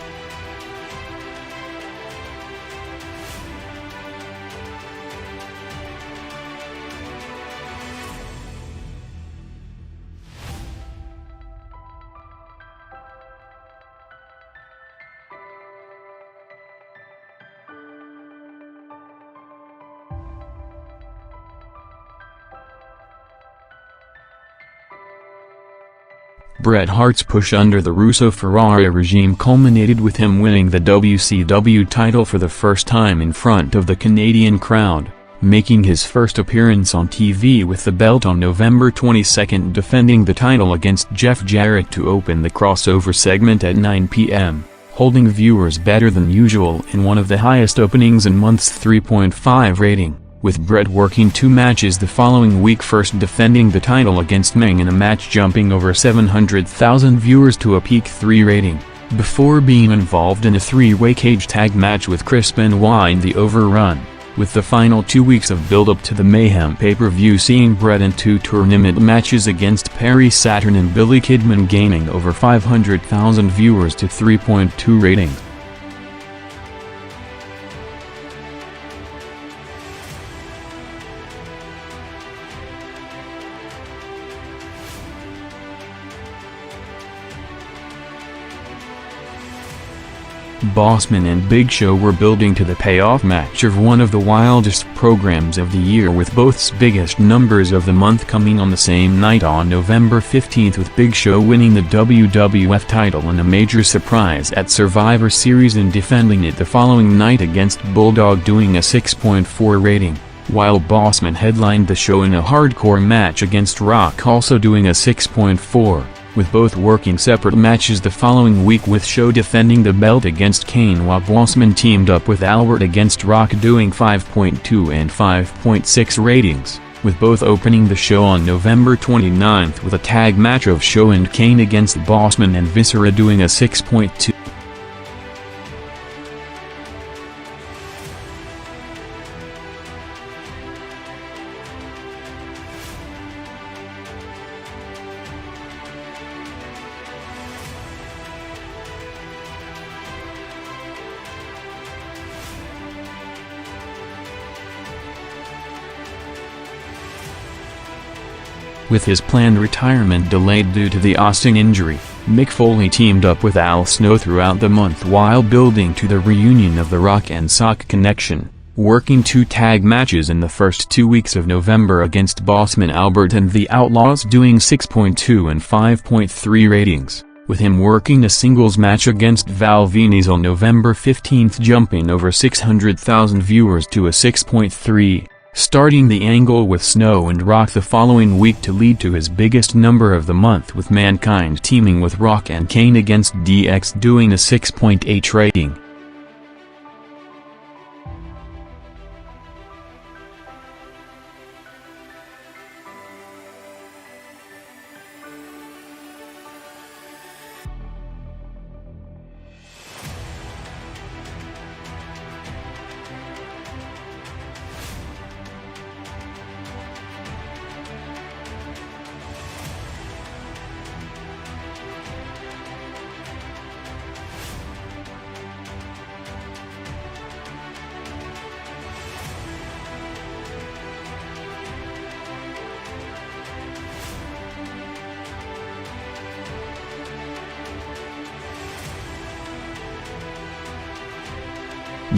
Bret Hart's push under the Russo-Ferrari regime culminated with him winning the WCW title for the first time in front of the Canadian crowd, making his first appearance on TV with the belt on November 22, defending the title against Jeff Jarrett to open the crossover segment at 9 p.m., holding viewers better than usual in one of the highest openings in months' 3.5 rating, with Bret working 2 matches the following week, first defending the title against Meng in a match jumping over 700,000 viewers to a peak 3 rating, before being involved in a 3-way cage tag match with Chris Benoit in the Overrun, with the final 2 weeks of build-up to the Mayhem pay-per-view seeing Bret in 2 tournament matches against Perry Saturn and Billy Kidman gaining over 500,000 viewers to 3.2 rating. Bossman and Big Show were building to the payoff match of one of the wildest programs of the year, with both's biggest numbers of the month coming on the same night on November 15th, with Big Show winning the WWF title in a major surprise at Survivor Series and defending it the following night against Bulldog doing a 6.4 rating, while Bossman headlined the show in a hardcore match against Rock also doing a 6.4. with both working separate matches the following week, with Show defending the belt against Kane while Bossman teamed up with Albert against Rock doing 5.2 and 5.6 ratings, with both opening the show on November 29th with a tag match of Show and Kane against Bossman and Viscera doing a 6.2. With his planned retirement delayed due to the Austin injury, Mick Foley teamed up with Al Snow throughout the month while building to the reunion of the Rock and Sock Connection, working 2 tag matches in the first 2 weeks of November against Bossman, Albert and the Outlaws doing 6.2 and 5.3 ratings, with him working a singles match against Val Venis on November 15th jumping over 600,000 viewers to a 6.3. starting the angle with Snow and Rock the following week to lead to his biggest number of the month, with Mankind teaming with Rock and Kane against DX doing a 6.8 rating.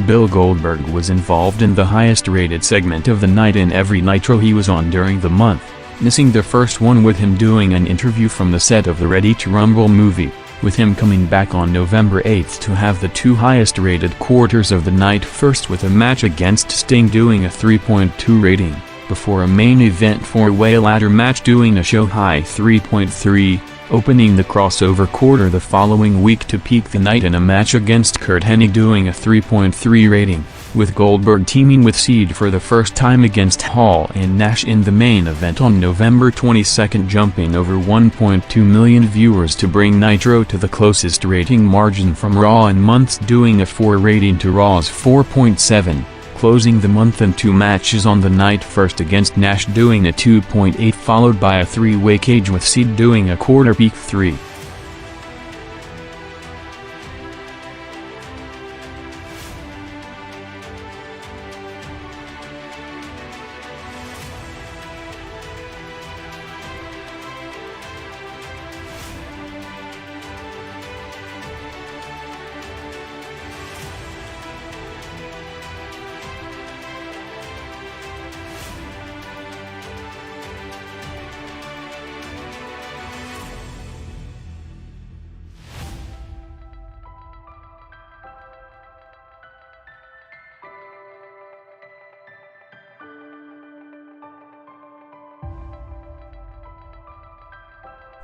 Bill Goldberg was involved in the highest-rated segment of the night in every Nitro he was on during the month, missing the first one with him doing an interview from the set of the Ready to Rumble movie, with him coming back on November 8th to have the 2 highest-rated quarters of the night, first with a match against Sting doing a 3.2 rating, before a main event 4-way ladder match doing a show-high 3.3, opening the crossover quarter the following week to peak the night in a match against Curt Hennig doing a 3.3 rating, with Goldberg teaming with Seed for the first time against Hall and Nash in the main event on November 22nd, jumping over 1.2 million viewers to bring Nitro to the closest rating margin from Raw in months doing a 4 rating to Raw's 4.7. closing the month and 2 matches on the night, first against Nash doing a 2.8 followed by a 3-way cage with Seed doing a quarter peak 3.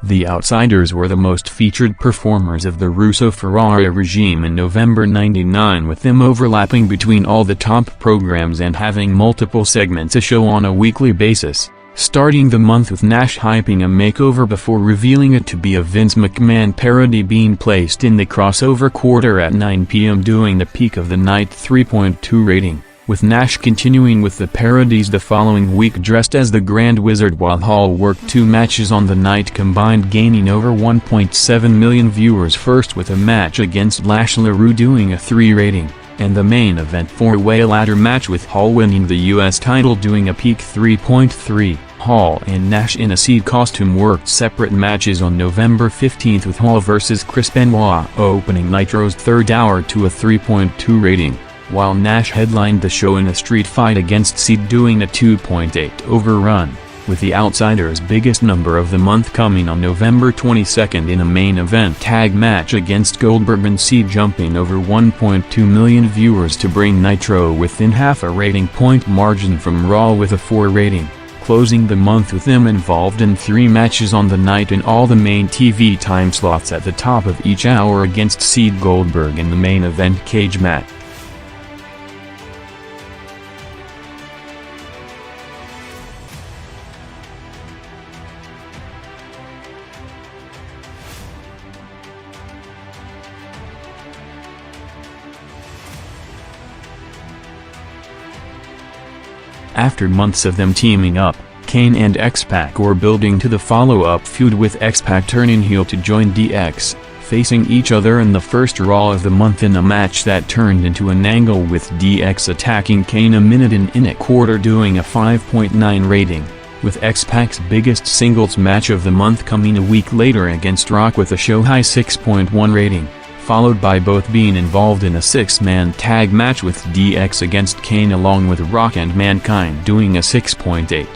The Outsiders were the most featured performers of the Russo-Ferrara regime in November '99, with them overlapping between all the top programs and having multiple segments a show on a weekly basis, starting the month with Nash hyping a makeover before revealing it to be a Vince McMahon parody being placed in the crossover quarter at 9 p.m. during the peak of the night 3.2 rating, with Nash continuing with the parodies the following week dressed as the Grand Wizard while Hall worked 2 matches on the night combined, gaining over 1.7 million viewers, first with a match against Lash LaRue doing a 3 rating, and the main event 4-way ladder match with Hall winning the US title doing a peak 3.3. Hall and Nash in a Seed costume worked separate matches on November 15 with Hall vs Chris Benoit opening Nitro's third hour to a 3.2 rating, while Nash headlined the show in a street fight against Seed doing a 2.8 overrun, with the Outsiders' biggest number of the month coming on November 22 in a main event tag match against Goldberg and Seed jumping over 1.2 million viewers to bring Nitro within half a rating point margin from Raw with a 4 rating, closing the month with them involved in 3 matches on the night in all the main TV time slots at the top of each hour against Seed, Goldberg in the main event cage match. After months of them teaming up, Kane and X-Pac were building to the follow-up feud, with X-Pac turning heel to join DX, facing each other in the first Raw of the month in a match that turned into an angle with DX attacking Kane a minute in a quarter doing a 5.9 rating, with X-Pac's biggest singles match of the month coming a week later against Rock with a show-high 6.1 rating, followed by both being involved in a 6-man tag match with DX against Kane along with Rock and Mankind doing a 6.8.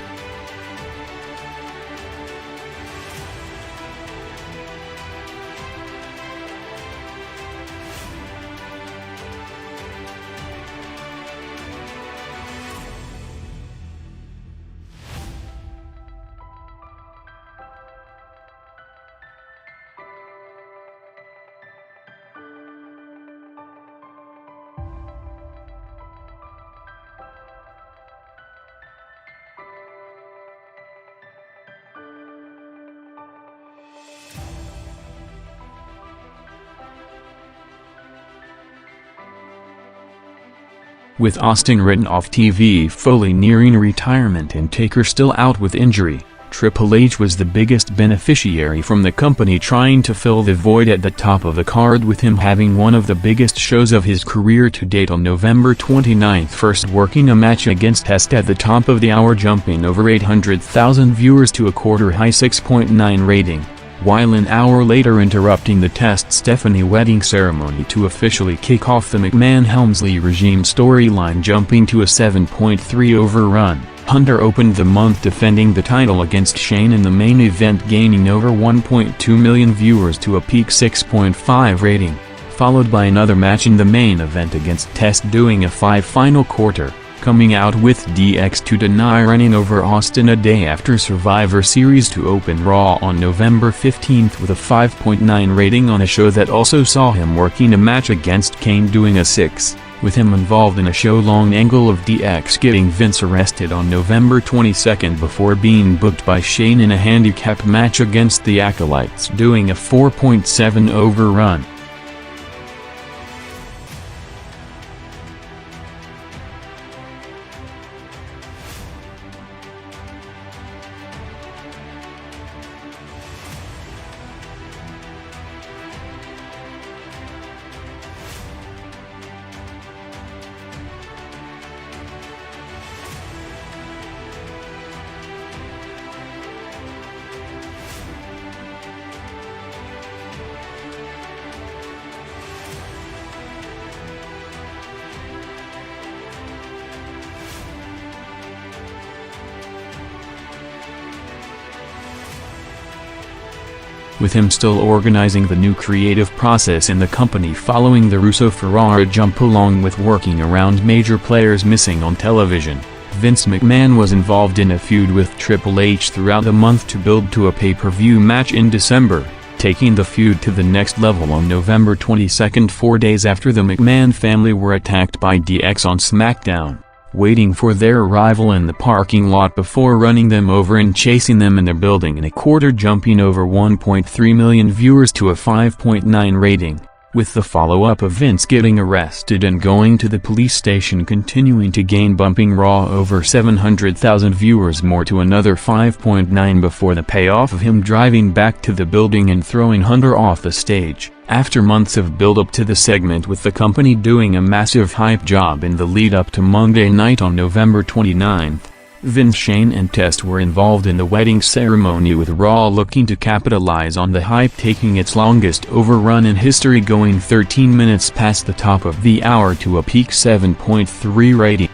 With Austin written off TV, Foley nearing retirement and Taker still out with injury, Triple H was the biggest beneficiary from the company trying to fill the void at the top of the card, with him having one of the biggest shows of his career to date on November 29, first working a match against Test at the top of the hour jumping over 800,000 viewers to a quarter-high 6.9 rating, while an hour later interrupting the Test Stephanie wedding ceremony to officially kick off the McMahon-Helmsley regime storyline jumping to a 7.3 overrun. Hunter opened the month defending the title against Shane in the main event, gaining over 1.2 million viewers to a peak 6.5 rating, followed by another match in the main event against Test doing a 5 final quarter, coming out with DX to deny running over Austin a day after Survivor Series to open Raw on November 15 with a 5.9 rating on a show that also saw him working a match against Kane doing a 6, with him involved in a show-long angle of DX getting Vince arrested on November 22 before being booked by Shane in a handicap match against the Acolytes doing a 4.7 overrun. With him still organizing the new creative process in the company following the Russo-Ferrara jump, along with working around major players missing on television, Vince McMahon was involved in a feud with Triple H throughout the month to build to a pay-per-view match in December, taking the feud to the next level on November 22, 4 days after the McMahon family were attacked by DX on SmackDown, waiting for their arrival in the parking lot before running them over and chasing them in the building in a quarter, jumping over 1.3 million viewers to a 5.9 rating, with the follow-up of Vince getting arrested and going to the police station continuing to gain, bumping Raw over 700,000 viewers more to another 5.9 before the payoff of him driving back to the building and throwing Hunter off the stage. After months of build-up to the segment, with the company doing a massive hype job in the lead-up to Monday night on November 29, Vince, Shane and Test were involved in the wedding ceremony, with Raw looking to capitalize on the hype, taking its longest overrun in history, going 13 minutes past the top of the hour to a peak 7.3 rating.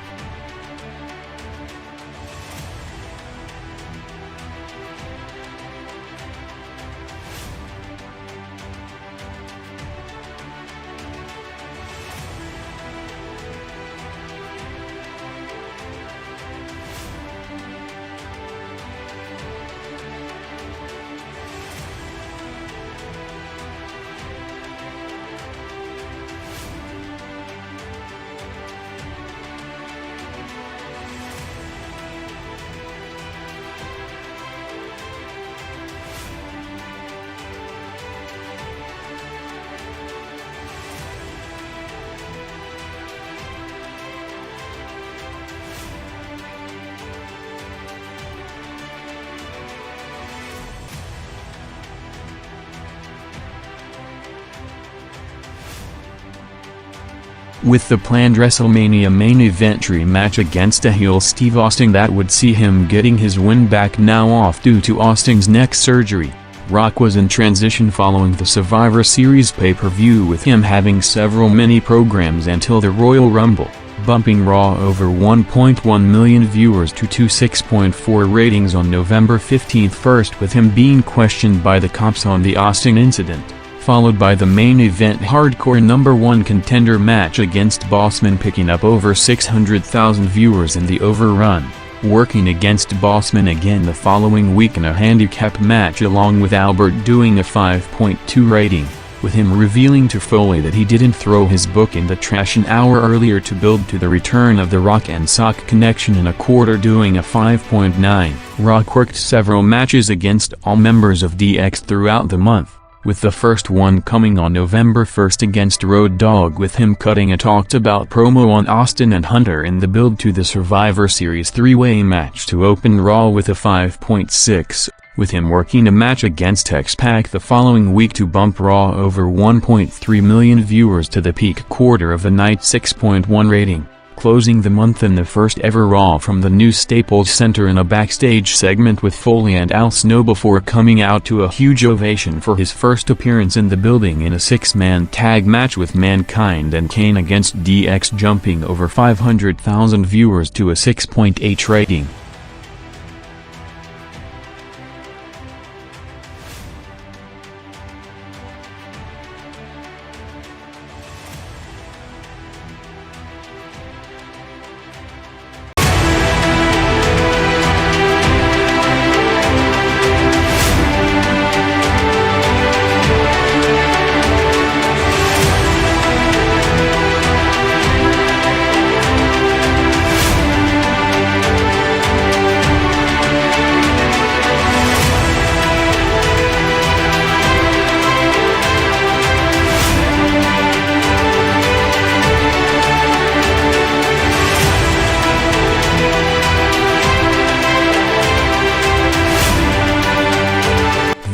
With the planned WrestleMania main event rematch against a heel Steve Austin that would see him getting his win back now off due to Austin's neck surgery, Rock was in transition following the Survivor Series pay-per-view, with him having several mini-programs until the Royal Rumble, bumping Raw over 1.1 million viewers to 6.4 ratings on November 15, first with him being questioned by the cops on the Austin incident, followed by the main event Hardcore #1 contender match against Bossman, picking up over 600,000 viewers in the overrun, working against Bossman again the following week in a handicap match along with Albert, doing a 5.2 rating, with him revealing to Foley that he didn't throw his book in the trash an hour earlier to build to the return of the Rock and Sock connection in a quarter, doing a 5.9. Rock worked several matches against all members of DX throughout the month, with the first one coming on November 1 against Road Dogg, with him cutting a talked-about promo on Austin and Hunter in the build to the Survivor Series three-way match to open Raw with a 5.6, with him working a match against X-Pac the following week to bump Raw over 1.3 million viewers to the peak quarter of the night 6.1 rating, closing the month in the first ever Raw from the new Staples Center in a backstage segment with Foley and Al Snow, before coming out to a huge ovation for his first appearance in the building in a six-man tag match with Mankind and Kane against DX, jumping over 500,000 viewers to a 6.8 rating.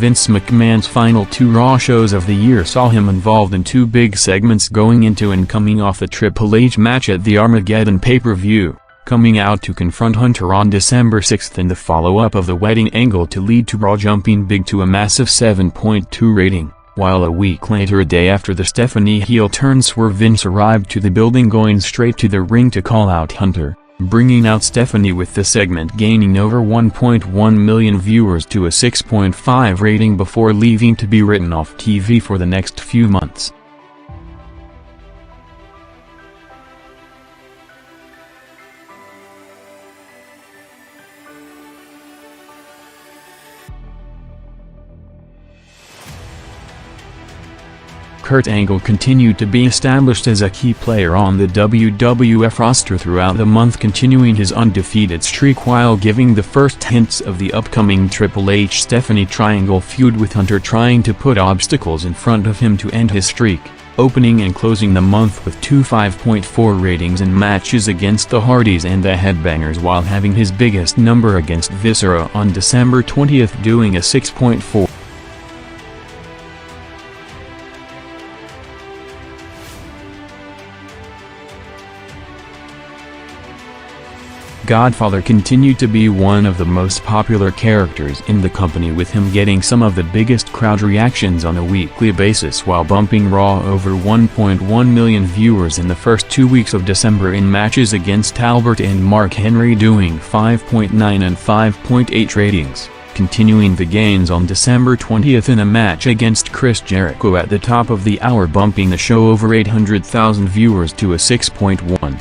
Vince McMahon's final two Raw shows of the year saw him involved in two big segments going into and coming off the Triple H match at the Armageddon pay-per-view, coming out to confront Hunter on December 6 and the follow-up of the wedding angle to lead to Raw jumping big to a massive 7.2 rating, while a week later, a day after the Stephanie heel turn swerve, Vince arrived to the building going straight to the ring to call out Hunter, bringing out Stephanie, with the segment gaining over 1.1 million viewers to a 6.5 rating before leaving to be written off TV for the next few months. Kurt Angle continued to be established as a key player on the WWF roster throughout the month, continuing his undefeated streak while giving the first hints of the upcoming Triple H Stephanie Triangle feud, with Hunter trying to put obstacles in front of him to end his streak, opening and closing the month with two 5.4 ratings in matches against the Hardys and the Headbangers, while having his biggest number against Viscera on December 20th doing a 6.4. Godfather continued to be one of the most popular characters in the company, with him getting some of the biggest crowd reactions on a weekly basis while bumping Raw over 1.1 million viewers in the first 2 weeks of December in matches against Albert and Mark Henry, doing 5.9 and 5.8 ratings, continuing the gains on December 20th in a match against Chris Jericho at the top of the hour, bumping the show over 800,000 viewers to a 6.1.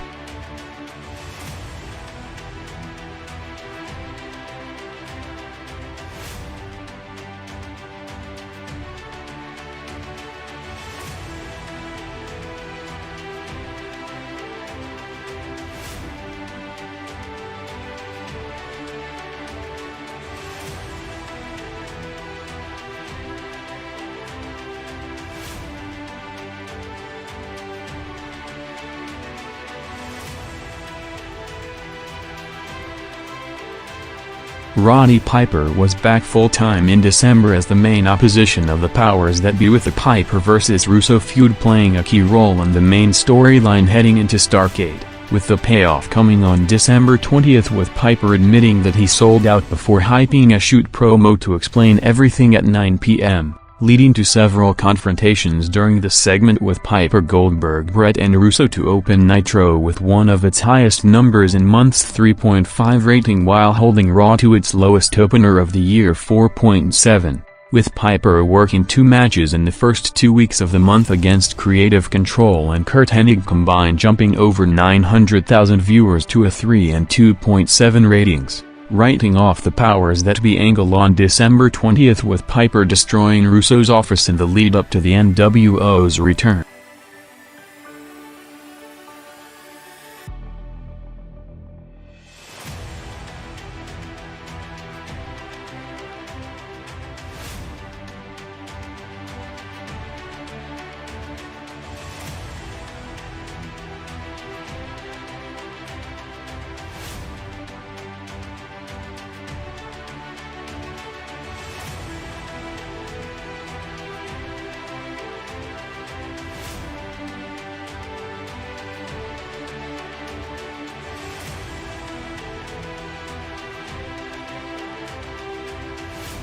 Roddy Piper was back full-time in December as the main opposition of the powers that be, with the Piper vs. Russo feud playing a key role in the main storyline heading into Starrcade, with the payoff coming on December 20th, with Piper admitting that he sold out before hyping a shoot promo to explain everything at 9 p.m., leading to several confrontations during the segment, with Piper, Goldberg, Brett and Russo to open Nitro with one of its highest numbers in months, 3.5 rating, while holding Raw to its lowest opener of the year, 4.7, with Piper working 2 matches in the first 2 weeks of the month against Creative Control and Curt Hennig combined, jumping over 900,000 viewers to a 3 and 2.7 ratings. Writing off the powers that be angle on December 20th, with Piper destroying Russo's office in the lead-up to the NWO's return.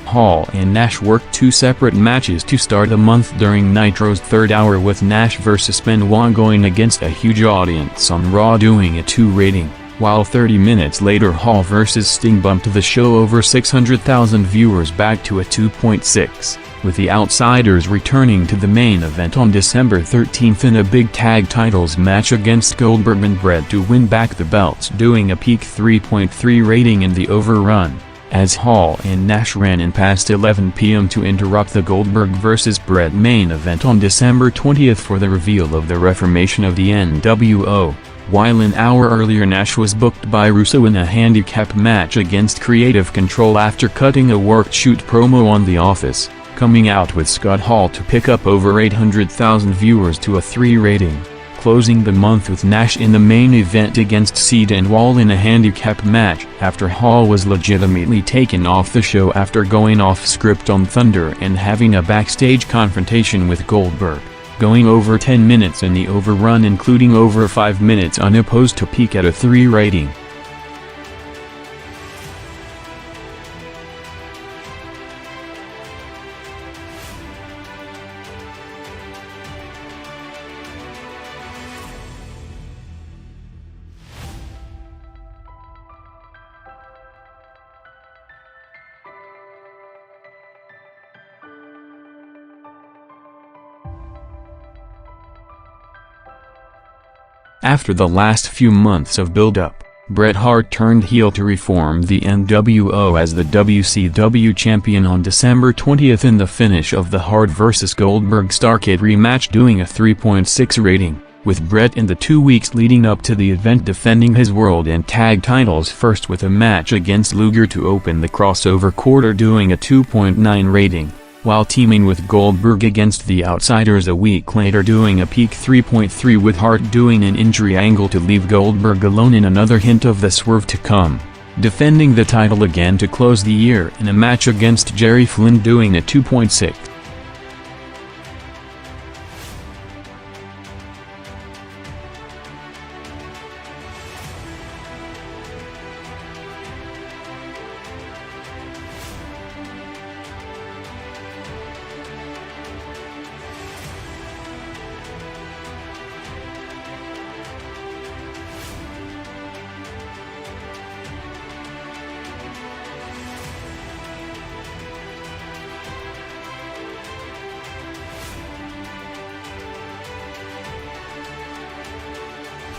Hall and Nash worked 2 separate matches to start the month during Nitro's third hour, with Nash vs Benoit going against a huge audience on Raw doing a 2 rating, while 30 minutes later Hall vs Sting bumped the show over 600,000 viewers back to a 2.6, with the Outsiders returning to the main event on December 13th in a big tag titles match against Goldberg and Brett to win back the belts, doing a peak 3.3 rating in the overrun, as Hall and Nash ran in past 11 p.m. to interrupt the Goldberg vs. Brett main event on December 20th for the reveal of the reformation of the NWO, while an hour earlier Nash was booked by Russo in a handicap match against Creative Control after cutting a worked shoot promo on The Office, coming out with Scott Hall to pick up over 800,000 viewers to a 3 rating. Closing the month with Nash in the main event against Cena and Wall in a handicap match, after Hall was legitimately taken off the show after going off script on Thunder and having a backstage confrontation with Goldberg, going over 10 minutes in the overrun, including over 5 minutes unopposed to peak at a 3 rating. After the last few months of build-up, Bret Hart turned heel to reform the NWO as the WCW champion on December 20th in the finish of the Hart vs. Goldberg Starrcade rematch, doing a 3.6 rating, with Bret in the 2 weeks leading up to the event defending his world and tag titles, first with a match against Luger to open the crossover quarter doing a 2.9 rating, while teaming with Goldberg against the Outsiders a week later doing a peak 3.3, with Hart doing an injury angle to leave Goldberg alone in another hint of the swerve to come. Defending the title again to close the year in a match against Jerry Flynn doing a 2.6.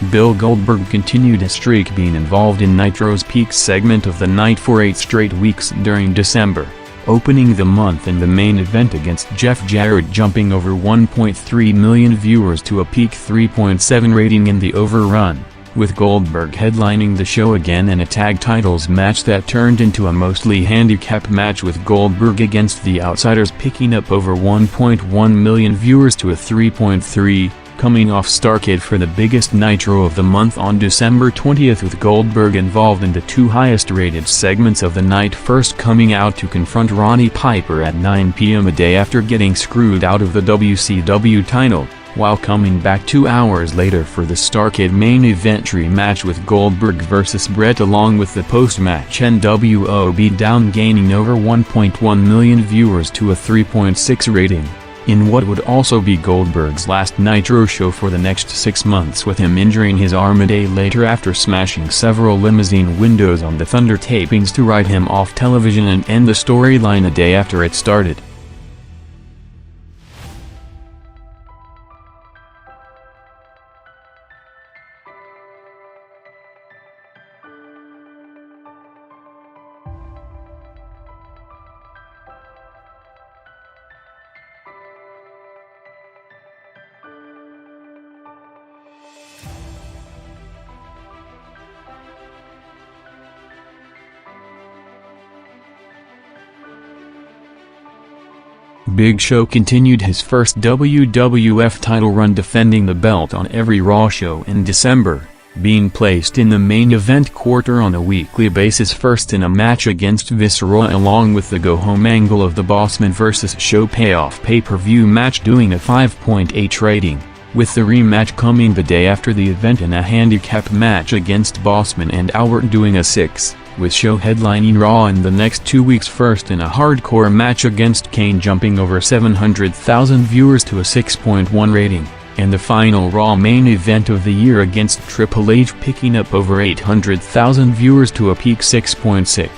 Bill Goldberg continued his streak, being involved in Nitro's Peak segment of the night for 8 straight weeks during December, opening the month in the main event against Jeff Jarrett, jumping over 1.3 million viewers to a peak 3.7 rating in the overrun, with Goldberg headlining the show again in a tag titles match that turned into a mostly handicap match, with Goldberg against the Outsiders picking up over 1.1 million viewers to a 3.3, coming off Starrcade for the biggest Nitro of the month on December 20th, with Goldberg involved in the 2 highest rated segments of the night, first coming out to confront Roddy Piper at 9 p.m. a day after getting screwed out of the WCW title, while coming back 2 hours later for the Starrcade main event rematch with Goldberg vs. Bret, along with the post-match NWO beatdown, gaining over 1.1 million viewers to a 3.6 rating, in what would also be Goldberg's last Nitro show for the next 6 months, with him injuring his arm a day later after smashing several limousine windows on the Thunder tapings to write him off television and end the storyline a day after it started. Big Show continued his first WWF title run, defending the belt on every Raw show in December, being placed in the main event quarter on a weekly basis, first in a match against Viscera along with the go-home angle of the Bossman vs. Show payoff pay-per-view match, doing a 5.8 rating, with the rematch coming the day after the event in a handicap match against Bossman and Albert doing a 6. With Show headlining Raw in the next 2 weeks, first in a hardcore match against Kane, jumping over 700,000 viewers to a 6.1 rating, and the final Raw main event of the year against Triple H, picking up over 800,000 viewers to a peak 6.6.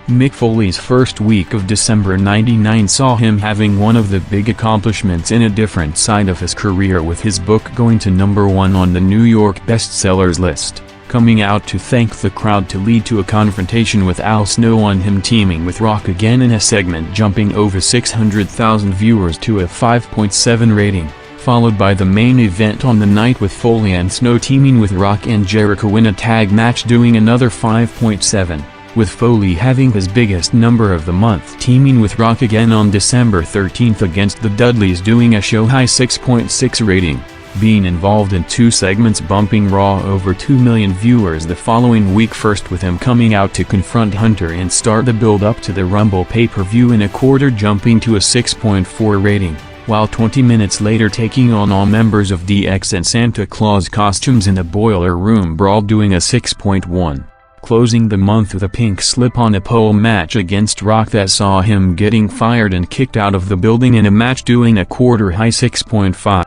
Mick Foley's first week of December '99 saw him having one of the big accomplishments in a different side of his career, with his book going to #1 on the New York bestsellers list, coming out to thank the crowd to lead to a confrontation with Al Snow on him teaming with Rock again in a segment, jumping over 600,000 viewers to a 5.7 rating, followed by the main event on the night with Foley and Snow teaming with Rock and Jericho in a tag match, doing another 5.7. With Foley having his biggest number of the month, teaming with Rock again on December 13th against the Dudleys, doing a show-high 6.6 rating, being involved in 2 segments bumping Raw over 2 million viewers the following week, first with him coming out to confront Hunter and start the build-up to the Rumble pay-per-view in a quarter, jumping to a 6.4 rating, while 20 minutes later taking on all members of DX and Santa Claus costumes in a Boiler Room Brawl, doing a 6.1. Closing the month with a pink slip-on-a-pole match against Rock that saw him getting fired and kicked out of the building in a match, doing a quarter-high 6.5.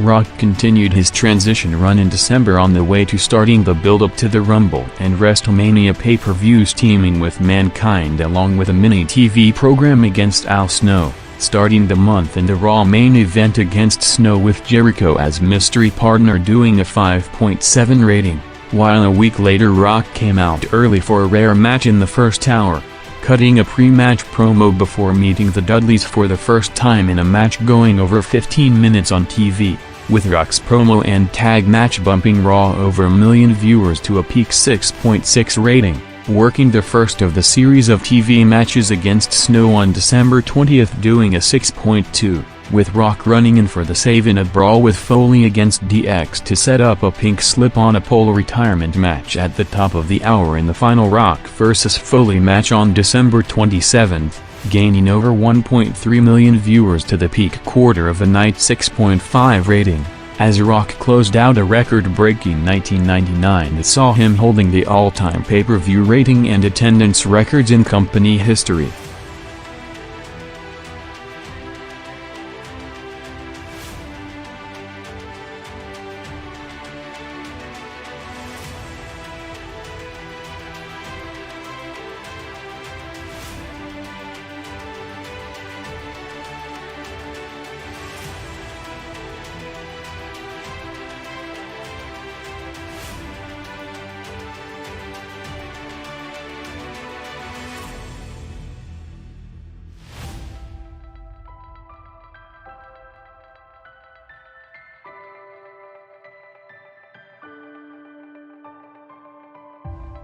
Rock continued his transition run in December on the way to starting the build-up to the Rumble and WrestleMania pay-per-views, teaming with Mankind along with a mini TV program against Al Snow, starting the month in the Raw main event against Snow with Jericho as mystery partner, doing a 5.7 rating, while a week later Rock came out early for a rare match in the first hour, cutting a pre-match promo before meeting the Dudleys for the first time in a match, going over 15 minutes on TV, with Rock's promo and tag match bumping Raw over 1 million viewers to a peak 6.6 rating, working the first of the series of TV matches against Snow on December 20th, doing a 6.2, with Rock running in for the save in a brawl with Foley against DX to set up a pink slip-on-a-pole retirement match at the top of the hour in the final Rock vs. Foley match on December 27th, gaining over 1.3 million viewers to the peak quarter of the night 6.5 rating, as Rock closed out a record-breaking 1999 that saw him holding the all-time pay-per-view rating and attendance records in company history.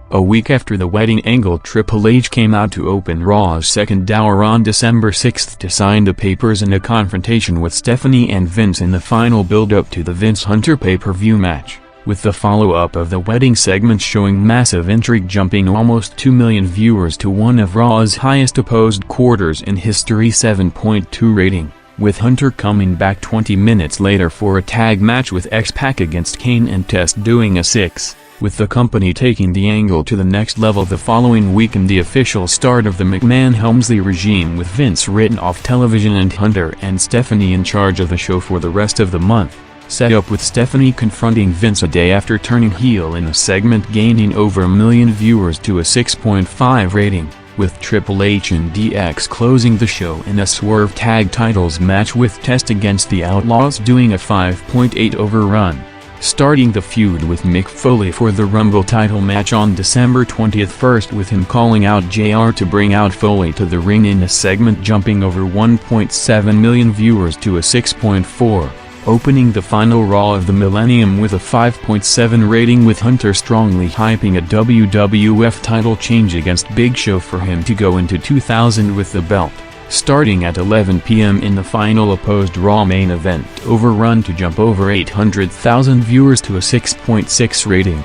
A week after the wedding angle, Triple H came out to open Raw's second hour on December 6th to sign the papers in a confrontation with Stephanie and Vince in the final build-up to the Vince Hunter pay-per-view match, with the follow-up of the wedding segment showing massive intrigue, jumping almost 2 million viewers to one of Raw's highest opposed quarters in history 7.2 rating, with Hunter coming back 20 minutes later for a tag match with X-Pac against Kane and Test, doing a 6. With the company taking the angle to the next level the following week and the official start of the McMahon-Helmsley regime, with Vince written off television and Hunter and Stephanie in charge of the show for the rest of the month, set up with Stephanie confronting Vince a day after turning heel in a segment, gaining over 1 million viewers to a 6.5 rating, with Triple H and DX closing the show in a swerve tag titles match with Test against the Outlaws, doing a 5.8 overrun, starting the feud with Mick Foley for the Rumble title match on December 20th, first with him calling out JR to bring out Foley to the ring in a segment, jumping over 1.7 million viewers to a 6.4, opening the final Raw of the millennium with a 5.7 rating, with Hunter strongly hyping a WWF title change against Big Show for him to go into 2000 with the belt, starting at 11 p.m. in the final opposed Raw main event, overrun to jump over 800,000 viewers to a 6.6 rating.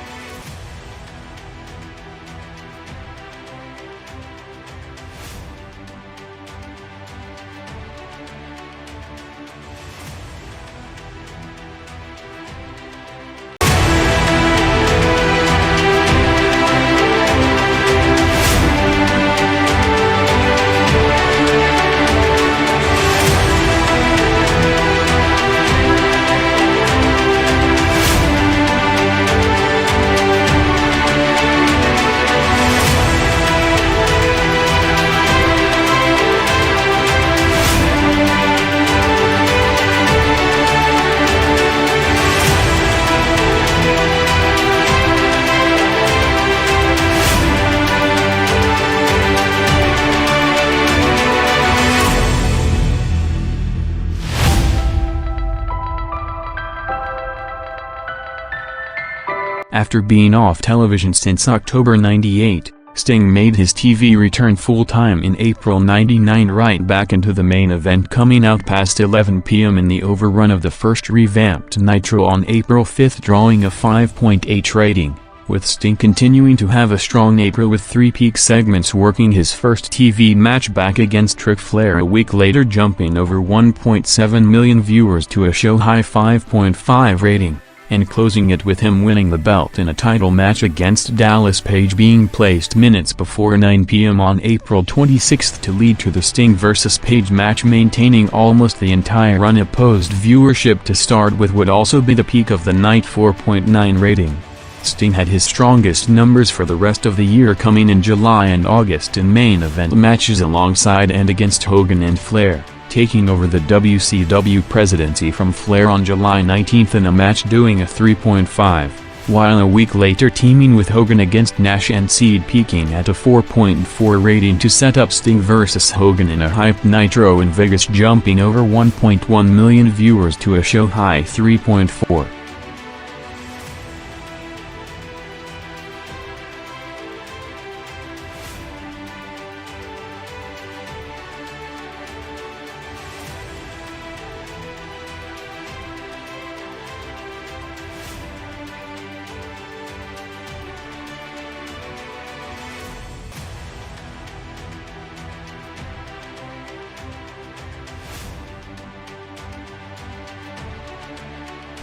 After being off television since October '98, Sting made his TV return full-time in April '99, right back into the main event, coming out past 11 p.m. in the overrun of the first revamped Nitro on April 5, drawing a 5.8 rating, with Sting continuing to have a strong April with 3 peak segments, working his first TV match back against Ric Flair a week later, jumping over 1.7 million viewers to a show-high 5.5 rating, and closing it with him winning the belt in a title match against Dallas Page, being placed minutes before 9 p.m. on April 26 to lead to the Sting vs. Page match, maintaining almost the entire unopposed viewership to start with would also be the peak of the night, 4.9 rating. Sting had his strongest numbers for the rest of the year, coming in July and August in main event matches alongside and against Hogan and Flair, taking over the WCW presidency from Flair on July 19 in a match doing a 3.5, while a week later teaming with Hogan against Nash and Seed, peaking at a 4.4 rating to set up Sting vs. Hogan in a hyped Nitro in Vegas, jumping over 1.1 million viewers to a show-high 3.4.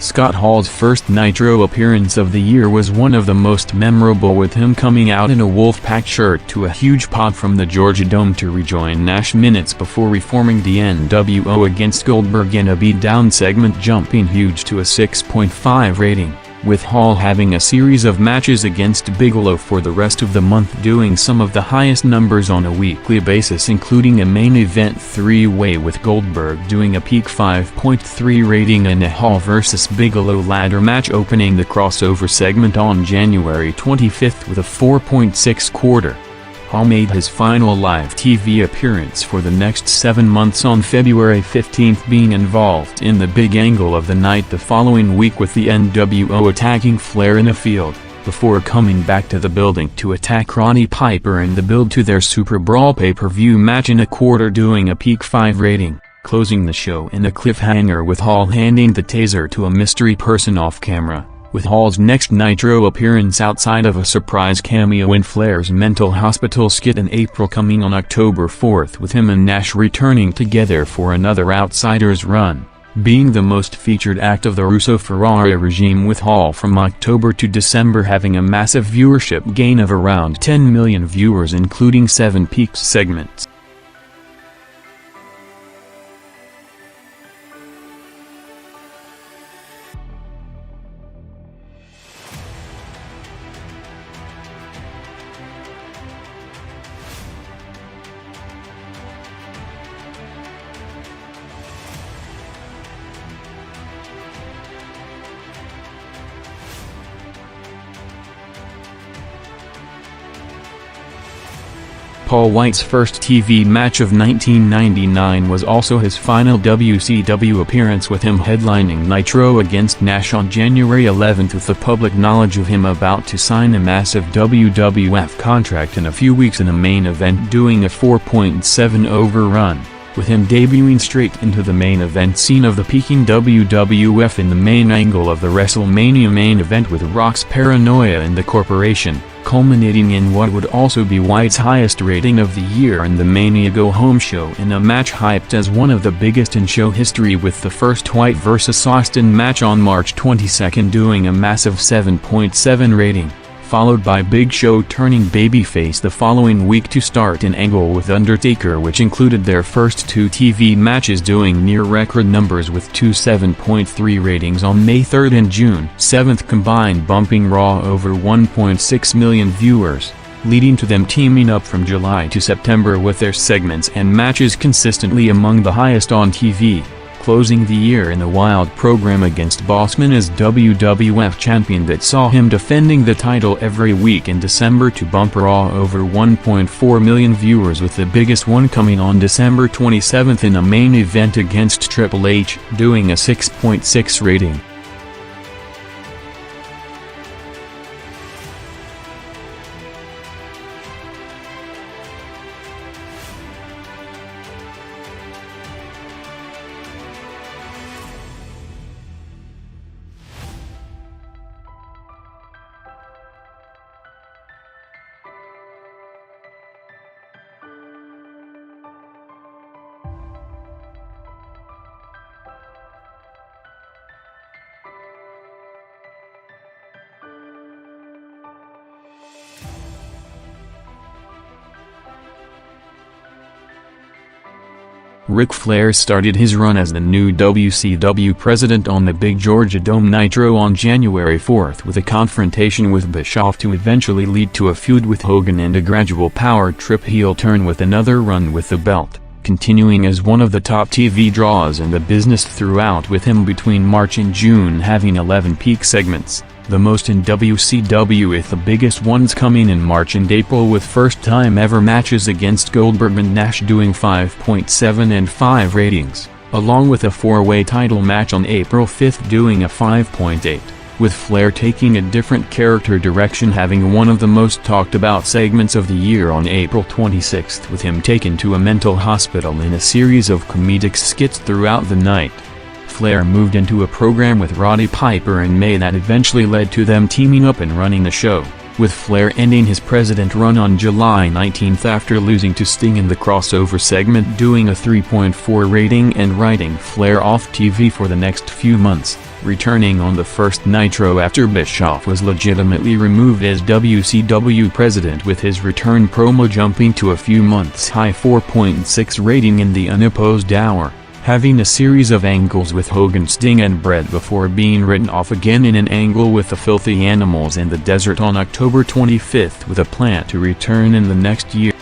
Scott Hall's first Nitro appearance of the year was one of the most memorable, with him coming out in a Wolfpack shirt to a huge pop from the Georgia Dome to rejoin Nash minutes before reforming the NWO against Goldberg in a beatdown segment, jumping huge to a 6.5 rating, with Hall having a series of matches against Bigelow for the rest of the month, doing some of the highest numbers on a weekly basis, including a main event 3-way with Goldberg doing a peak 5.3 rating and a Hall vs. Bigelow ladder match opening the crossover segment on January 25 with a 4.6 quarter. Hall made his final live TV appearance for the next 7 months on February 15, being involved in the big angle of the night the following week with the NWO attacking Flair in a field, before coming back to the building to attack Roddy Piper in the build to their Super Brawl pay-per-view match in a quarter, doing a peak 5 rating, closing the show in a cliffhanger with Hall handing the taser to a mystery person off camera, with Hall's next Nitro appearance outside of a surprise cameo in Flair's mental hospital skit in April coming on October 4, with him and Nash returning together for another Outsiders run, being the most featured act of the Russo-Ferrari regime, with Hall from October to December having a massive viewership gain of around 10 million viewers, including 7 peak segments. Paul White's first TV match of 1999 was also his final WCW appearance, with him headlining Nitro against Nash on January 11 with the public knowledge of him about to sign a massive WWF contract in a few weeks in a main event doing a 4.7 overrun, with him debuting straight into the main event scene of the peaking WWF in the main angle of the WrestleMania main event with Rock's Paranoia and the Corporation, culminating in what would also be White's highest rating of the year and the Mania Go Home show, in a match hyped as one of the biggest in show history, with the first White vs. Austin match on March 22 doing a massive 7.7 rating, followed by Big Show turning babyface the following week to start an angle with Undertaker, which included their first 2 TV matches doing near-record numbers with 2 7.3 ratings on May 3 and June 7 combined, bumping Raw over 1.6 million viewers, leading to them teaming up from July to September with their segments and matches consistently among the highest on TV, closing the year in a wild program against Bossman as WWF champion that saw him defending the title every week in December to bump Raw over 1.4 million viewers, with the biggest one coming on December 27 in a main event against Triple H, doing a 6.6 rating. Ric Flair started his run as the new WCW president on the Big Georgia Dome Nitro on January 4 with a confrontation with Bischoff to eventually lead to a feud with Hogan and a gradual power trip heel turn with another run with the belt, continuing as one of the top TV draws in the business throughout, with him between March and June having 11 peak segments, the most in WCW, with the biggest ones coming in March and April, with first-time ever matches against Goldberg and Nash doing 5.7 and 5 ratings, along with a four-way title match on April 5 doing a 5.8, with Flair taking a different character direction, having one of the most talked about segments of the year on April 26 with him taken to a mental hospital in a series of comedic skits throughout the night. Flair moved into a program with Roddy Piper in May that eventually led to them teaming up and running the show, with Flair ending his president run on July 19 after losing to Sting in the crossover segment doing a 3.4 rating and writing Flair off TV for the next few months, returning on the first Nitro after Bischoff was legitimately removed as WCW president, with his return promo jumping to a few months high 4.6 rating in the unopposed hour, having a series of angles with Hogan, Sting and Bret before being written off again in an angle with the Filthy Animals in the Desert on October 25 with a plan to return in the next year.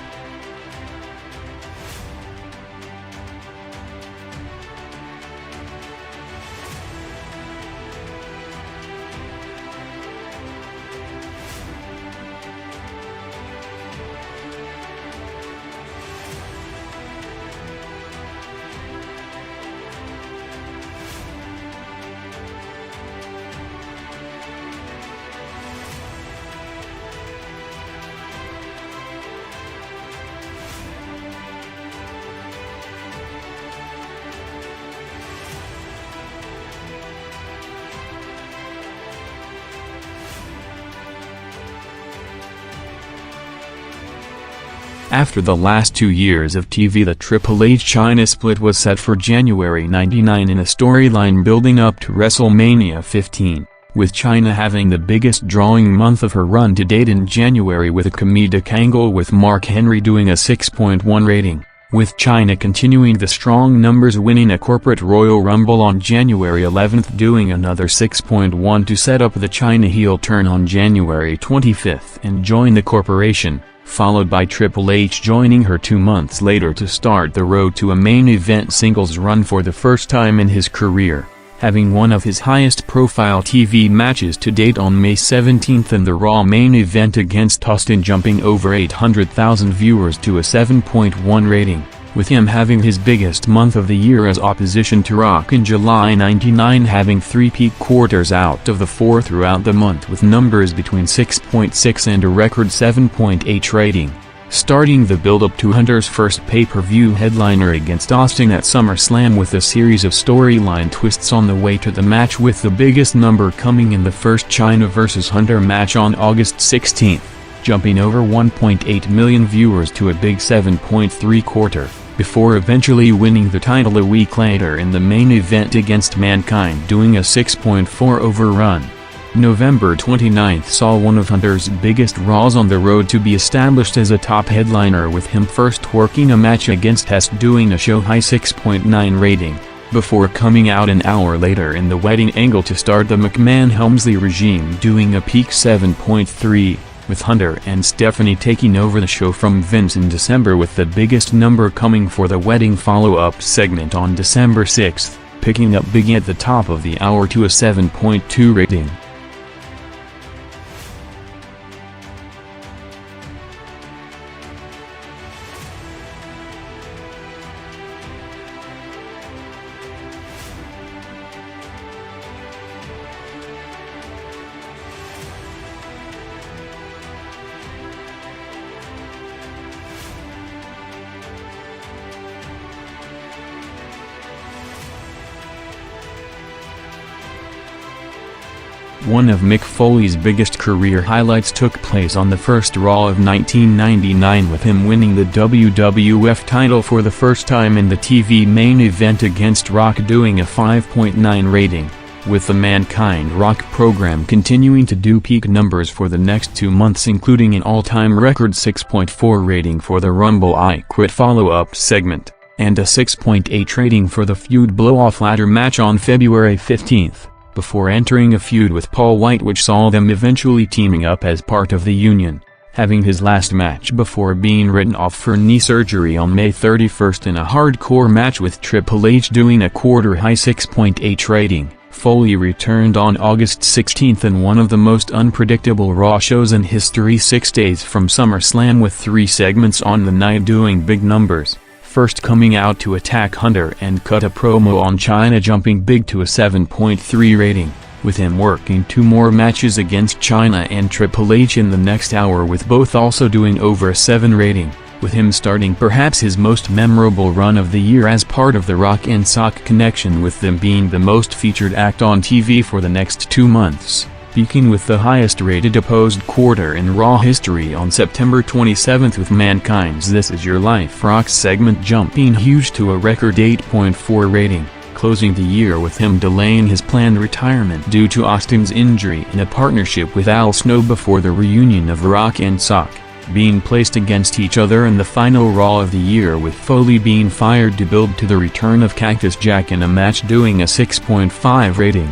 After the last 2 years of TV, the Triple H China split was set for January '99 in a storyline building up to WrestleMania 15, with China having the biggest drawing month of her run to date in January with a comedic angle with Mark Henry doing a 6.1 rating, with China continuing the strong numbers, winning a corporate Royal Rumble on January 11 doing another 6.1 to set up the China heel turn on January 25 and join the corporation, followed by Triple H joining her 2 months later to start the road to a main event singles run for the first time in his career, having one of his highest profile TV matches to date on May 17 in the Raw main event against Austin, jumping over 800,000 viewers to a 7.1 rating, with him having his biggest month of the year as opposition to Rock in July '99, having 3 peak quarters out of the 4 throughout the month with numbers between 6.6 and a record 7.8 rating, starting the build-up to Hunter's first pay-per-view headliner against Austin at SummerSlam, with a series of storyline twists on the way to the match, with the biggest number coming in the first China vs. Hunter match on August 16, jumping over 1.8 million viewers to a big 7.3 quarter, before eventually winning the title a week later in the main event against Mankind doing a 6.4 overrun. November 29 saw one of Hunter's biggest Raws on the road to be established as a top headliner, with him first working a match against Hest doing a show-high 6.9 rating, before coming out an hour later in the wedding angle to start the McMahon-Helmsley regime doing a peak 7.3. with Hunter and Stephanie taking over the show from Vince in December, with the biggest number coming for the wedding follow-up segment on December 6, picking up big at the top of the hour to a 7.2 rating. One of Mick Foley's biggest career highlights took place on the first Raw of 1999, with him winning the WWF title for the first time in the TV main event against Rock doing a 5.9 rating, with the Mankind Rock program continuing to do peak numbers for the next 2 months, including an all-time record 6.4 rating for the Rumble I Quit follow-up segment, and a 6.8 rating for the feud blow-off ladder match on February 15, before entering a feud with Paul White which saw them eventually teaming up as part of the Union, having his last match before being written off for knee surgery on May 31 in a hardcore match with Triple H doing a quarter-high 6.8 rating. Foley returned on August 16 in one of the most unpredictable Raw shows in history, 6 days from SummerSlam, with 3 segments on the night doing big numbers, first coming out to attack Hunter and cut a promo on China, jumping big to a 7.3 rating, with him working 2 more matches against China and Triple H in the next hour, with both also doing over a 7 rating, with him starting perhaps his most memorable run of the year as part of the Rock and Sock connection, with them being the most featured act on TV for the next 2 months, peaking with the highest rated opposed quarter in Raw history on September 27 with Mankind's This Is Your Life Rock segment jumping huge to a record 8.4 rating, closing the year with him delaying his planned retirement due to Austin's injury in a partnership with Al Snow before the reunion of Rock and Sock being placed against each other in the final Raw of the year, with Foley being fired to build to the return of Cactus Jack in a match doing a 6.5 rating.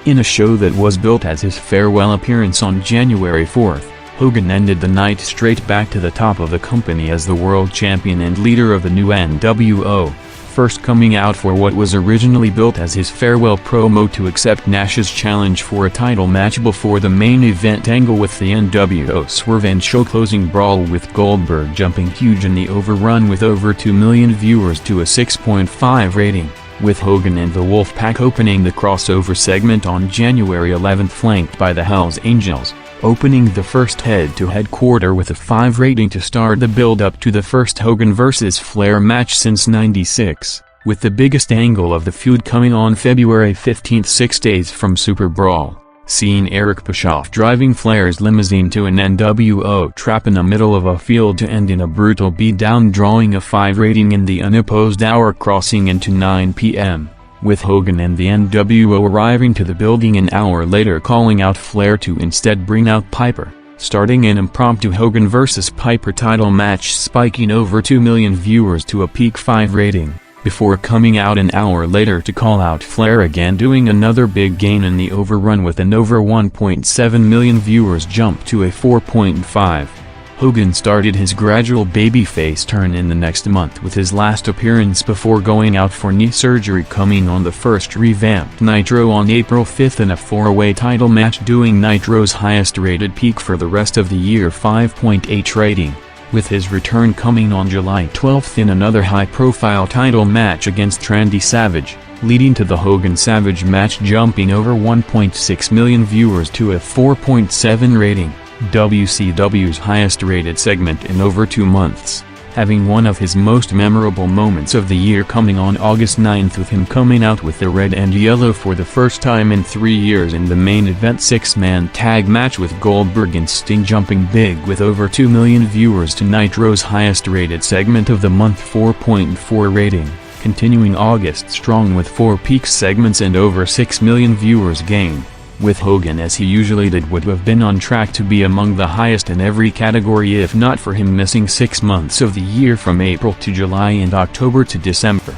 In a show that was built as his farewell appearance on January 4, Hogan ended the night straight back to the top of the company as the world champion and leader of the new NWO, first coming out for what was originally built as his farewell promo to accept Nash's challenge for a title match before the main event angle with the NWO Swerve and show-closing brawl, with Goldberg jumping huge in the overrun with over 2 million viewers to a 6.5 rating, with Hogan and the Wolfpack opening the crossover segment on January 11 flanked by the Hells Angels, opening the first head-to-head quarter with a 5 rating to start the build-up to the first Hogan vs. Flair match since '96, with the biggest angle of the feud coming on February 15, 6 days from Super Brawl, seeing Eric Bischoff driving Flair's limousine to an NWO trap in the middle of a field to end in a brutal beatdown, drawing a 5 rating in the unopposed hour crossing into 9 p.m., with Hogan and the NWO arriving to the building an hour later, calling out Flair to instead bring out Piper, starting an impromptu Hogan vs. Piper title match spiking over 2 million viewers to a peak 5 rating, before coming out an hour later to call out Flair again, doing another big gain in the overrun with an over 1.7 million viewers jump to a 4.5. Hogan started his gradual babyface turn in the next month with his last appearance before going out for knee surgery, coming on the first revamped Nitro on April 5 in a 4-way title match, doing Nitro's highest rated peak for the rest of the year 5.8 rating, with his return coming on July 12 in another high-profile title match against Randy Savage, leading to the Hogan-Savage match jumping over 1.6 million viewers to a 4.7 rating, WCW's highest-rated segment in over 2 months, having one of his most memorable moments of the year coming on August 9 with him coming out with the red and yellow for the first time in 3 years in the main event 6-man tag match with Goldberg and Sting, jumping big with over 2 million viewers to Nitro's highest-rated segment of the month 4.4 rating, continuing August strong with 4 peak segments and over 6 million viewers gained, with Hogan, as he usually did, would have been on track to be among the highest in every category if not for him missing 6 months of the year from April to July and October to December.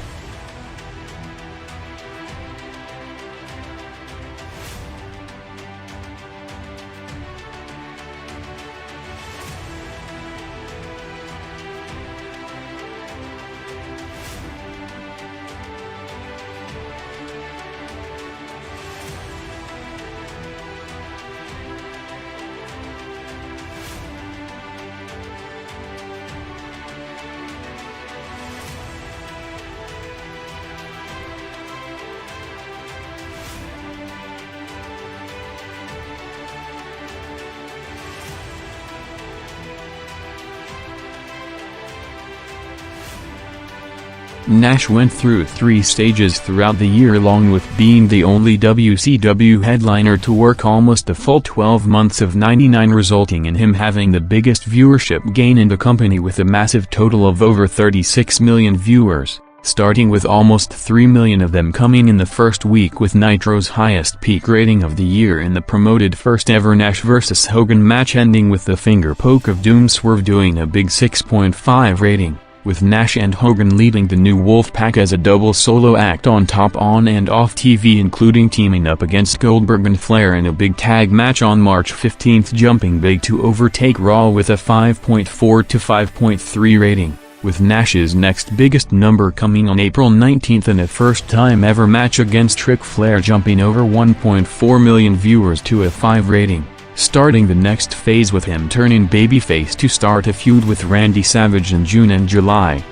Nash went through 3 stages throughout the year, along with being the only WCW headliner to work almost a full 12 months of '99, resulting in him having the biggest viewership gain in the company with a massive total of over 36 million viewers, starting with almost 3 million of them coming in the first week, with Nitro's highest peak rating of the year in the promoted first ever Nash vs. Hogan match, ending with the finger poke of doom Swerve doing a big 6.5 rating, with Nash and Hogan leading the new Wolfpack as a double solo act on top, on and off TV, including teaming up against Goldberg and Flair in a big tag match on March 15, jumping big to overtake Raw with a 5.4 to 5.3 rating, with Nash's next biggest number coming on April 19 in a first-time ever match against Ric Flair, jumping over 1.4 million viewers to a 5 rating, starting the next phase with him turning babyface to start a feud with Randy Savage in June and July,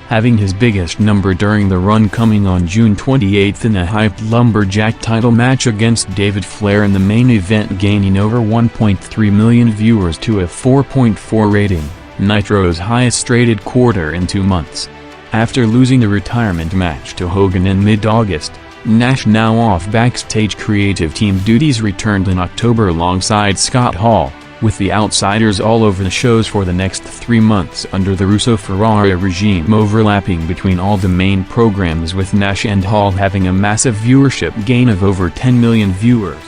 having his biggest number during the run coming on June 28 in a hyped lumberjack title match against David Flair in the main event, gaining over 1.3 million viewers to a 4.4 rating, Nitro's highest rated quarter in 2 months. After losing the retirement match to Hogan in mid-August, Nash, now off backstage creative team duties, returned in October alongside Scott Hall, with the Outsiders all over the shows for the next 3 months under the Russo-Ferrara regime, overlapping between all the main programs, with Nash and Hall having a massive viewership gain of over 10 million viewers.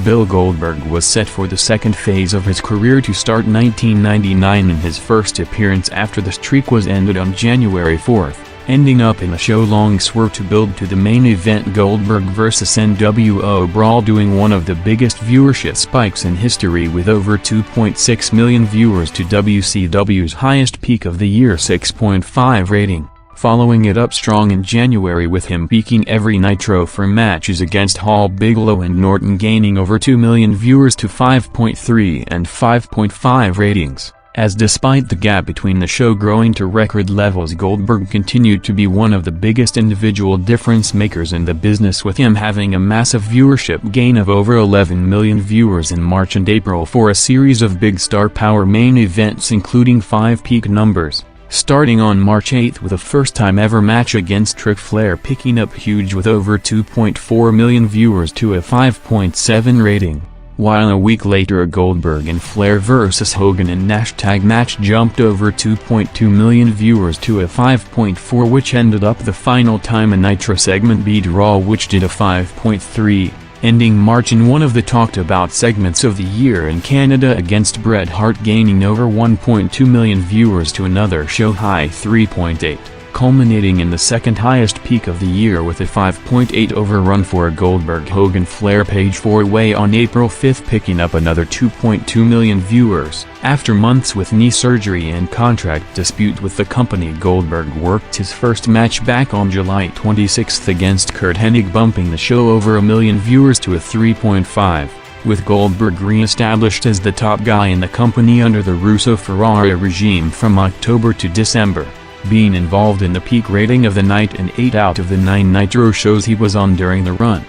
Bill Goldberg was set for the second phase of his career to start 1999 in his first appearance after the streak was ended on January 4, ending up in a show-long swerve to build to the main event, Goldberg vs. NWO Brawl, doing one of the biggest viewership spikes in history with over 2.6 million viewers to WCW's highest peak of the year 6.5 rating. Following it up strong in January with him peaking every Nitro for matches against Hall, Bigelow and Norton, gaining over 2 million viewers to 5.3 and 5.5 ratings, as despite the gap between the show growing to record levels, Goldberg continued to be one of the biggest individual difference makers in the business, with him having a massive viewership gain of over 11 million viewers in March and April for a series of big star power main events, including 5 peak numbers, starting on March 8 with a first-time ever match against Ric Flair picking up huge with over 2.4 million viewers to a 5.7 rating, while a week later a Goldberg and Flair vs. Hogan and Nash tag match jumped over 2.2 million viewers to a 5.4, which ended up the final time a Nitro segment beat Raw, which did a 5.3. Ending March in one of the talked-about segments of the year in Canada against Bret Hart, gaining over 1.2 million viewers to another show-high 3.8, culminating in the second highest peak of the year with a 5.8 overrun for a Goldberg-Hogan-Flair Page 4-way on April 5, picking up another 2.2 million viewers. After months with knee surgery and contract dispute with the company, Goldberg worked his first match back on July 26 against Curt Hennig, bumping the show over a million viewers to a 3.5, with Goldberg re-established as the top guy in the company under the Russo-Ferrara regime from October to December, being involved in the peak rating of the night in 8 out of the 9 Nitro shows he was on during the run.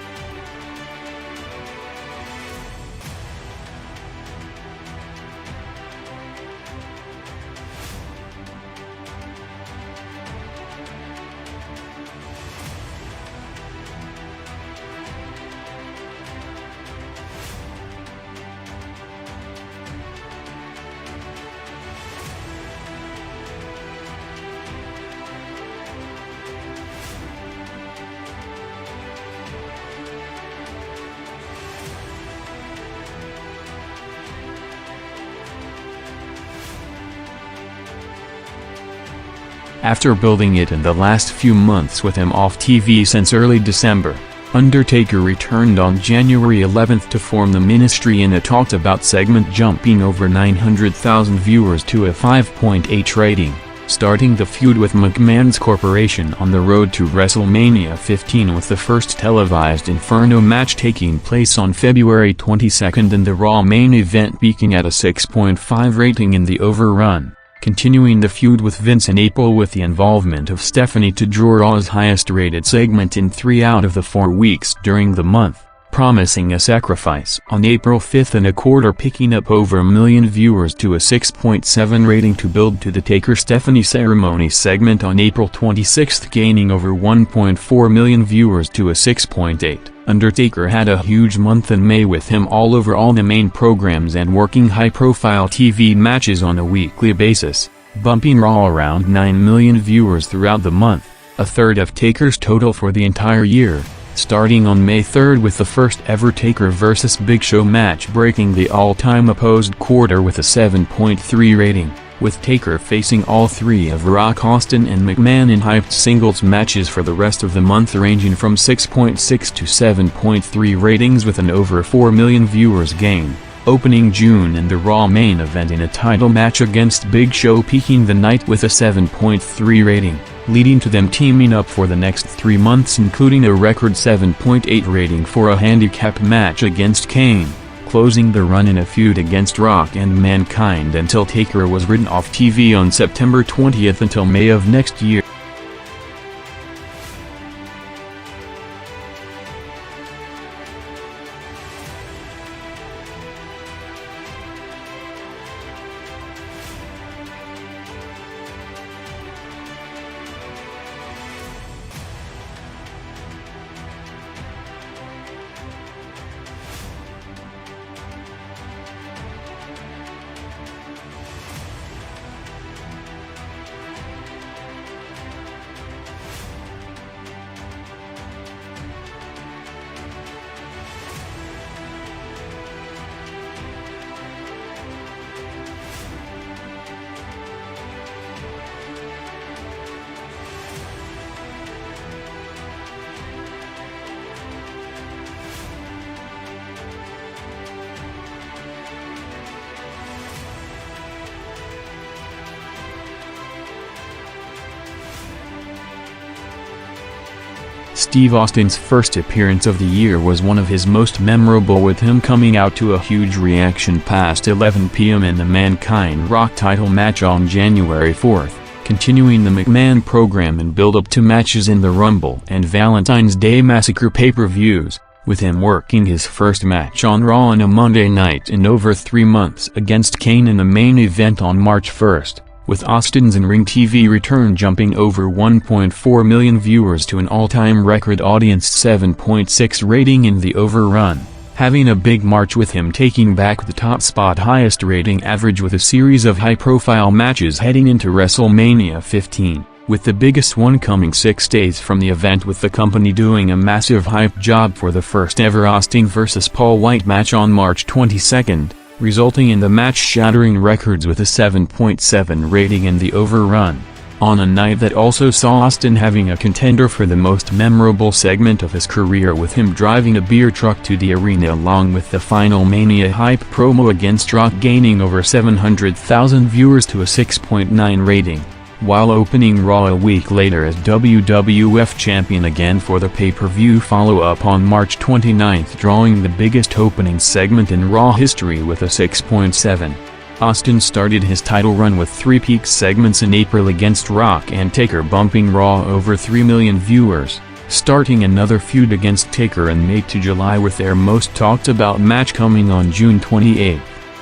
After building it in the last few months with him off TV since early December, Undertaker returned on January 11th to form the Ministry in a talked-about segment, jumping over 900,000 viewers to a 5.8 rating, starting the feud with McMahon's Corporation on the road to WrestleMania 15, with the first televised Inferno match taking place on February 22nd and the Raw main event peaking at a 6.5 rating in the Overrun, continuing the feud with Vince in April with the involvement of Stephanie to draw Raw's highest-rated segment in 3 out of the 4 weeks during the month, promising a sacrifice on April 5th and a quarter, picking up over a million viewers to a 6.7 rating to build to the Taker-Stephanie ceremony segment on April 26th, gaining over 1.4 million viewers to a 6.8. Undertaker had a huge month in May with him all over all the main programs and working high-profile TV matches on a weekly basis, bumping Raw around 9 million viewers throughout the month, a third of Taker's total for the entire year, starting on May 3rd with the first ever Taker vs. Big Show match breaking the all-time opposed quarter with a 7.3 rating, with Taker facing all three of Rock, Austin and McMahon in hyped singles matches for the rest of the month, ranging from 6.6 to 7.3 ratings with an over 4 million viewers gain, opening June in the Raw main event in a title match against Big Show, peaking the night with a 7.3 rating, leading to them teaming up for the next 3 months, including a record 7.8 rating for a handicap match against Kane, closing the run in a feud against Rock and Mankind until Taker was written off TV on September 20th until May of next year. Steve Austin's first appearance of the year was one of his most memorable, with him coming out to a huge reaction past 11 p.m. in the Mankind Rock title match on January 4th, continuing the McMahon program and build-up to matches in the Rumble and Valentine's Day Massacre pay-per-views, with him working his first match on Raw on a Monday night in over 3 months against Kane in the main event on March 1st. With Austin's in-ring TV return jumping over 1.4 million viewers to an all-time record audience 7.6 rating in the Overrun, having a big March with him taking back the top spot, highest rating average with a series of high-profile matches heading into WrestleMania 15, with the biggest one coming 6 days from the event, with the company doing a massive hype job for the first ever Austin vs. Paul White match on March 22nd. Resulting in the match shattering records with a 7.7 rating in the Overrun, on a night that also saw Austin having a contender for the most memorable segment of his career, with him driving a beer truck to the arena along with the final Mania hype promo against Rock, gaining over 700,000 viewers to a 6.9 rating, while opening Raw a week later as WWF champion again for the pay-per-view follow-up on March 29th, drawing the biggest opening segment in Raw history with a 6.7. Austin started his title run with 3 peak segments in April against Rock and Taker, bumping Raw over 3 million viewers, starting another feud against Taker in May to July, with their most talked about match coming on June 28.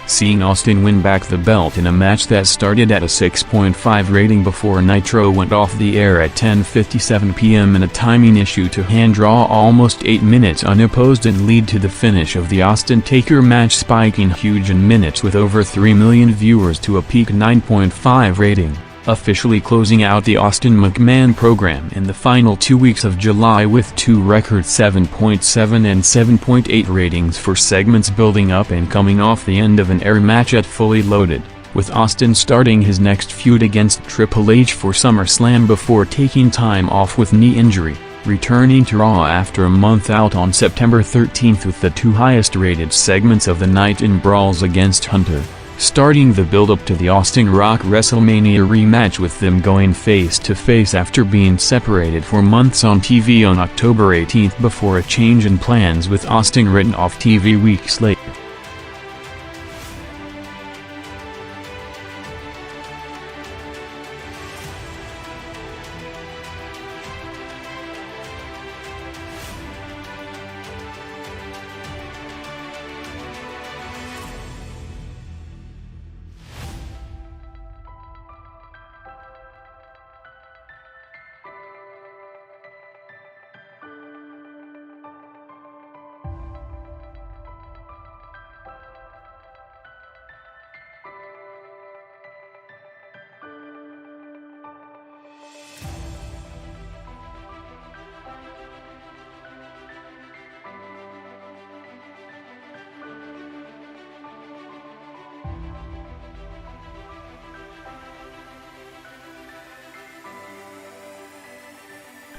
Seeing Austin win back the belt in a match that started at a 6.5 rating before Nitro went off the air at 10:57 p.m. in a timing issue to hand draw almost 8 minutes unopposed and lead to the finish of the Austin-Taker match, spiking huge in minutes with over 3 million viewers to a peak 9.5 rating, officially closing out the Austin-McMahon program in the final 2 weeks of July with 2 record 7.7 and 7.8 ratings for segments building up and coming off the end of an air match at Fully Loaded, with Austin starting his next feud against Triple H for SummerSlam before taking time off with knee injury, returning to Raw after a month out on September 13th with the two highest-rated segments of the night in brawls against Hunter, starting the build-up to the Austin Rock WrestleMania rematch with them going face-to-face after being separated for months on TV on October 18th before a change in plans with Austin written off TV weeks later.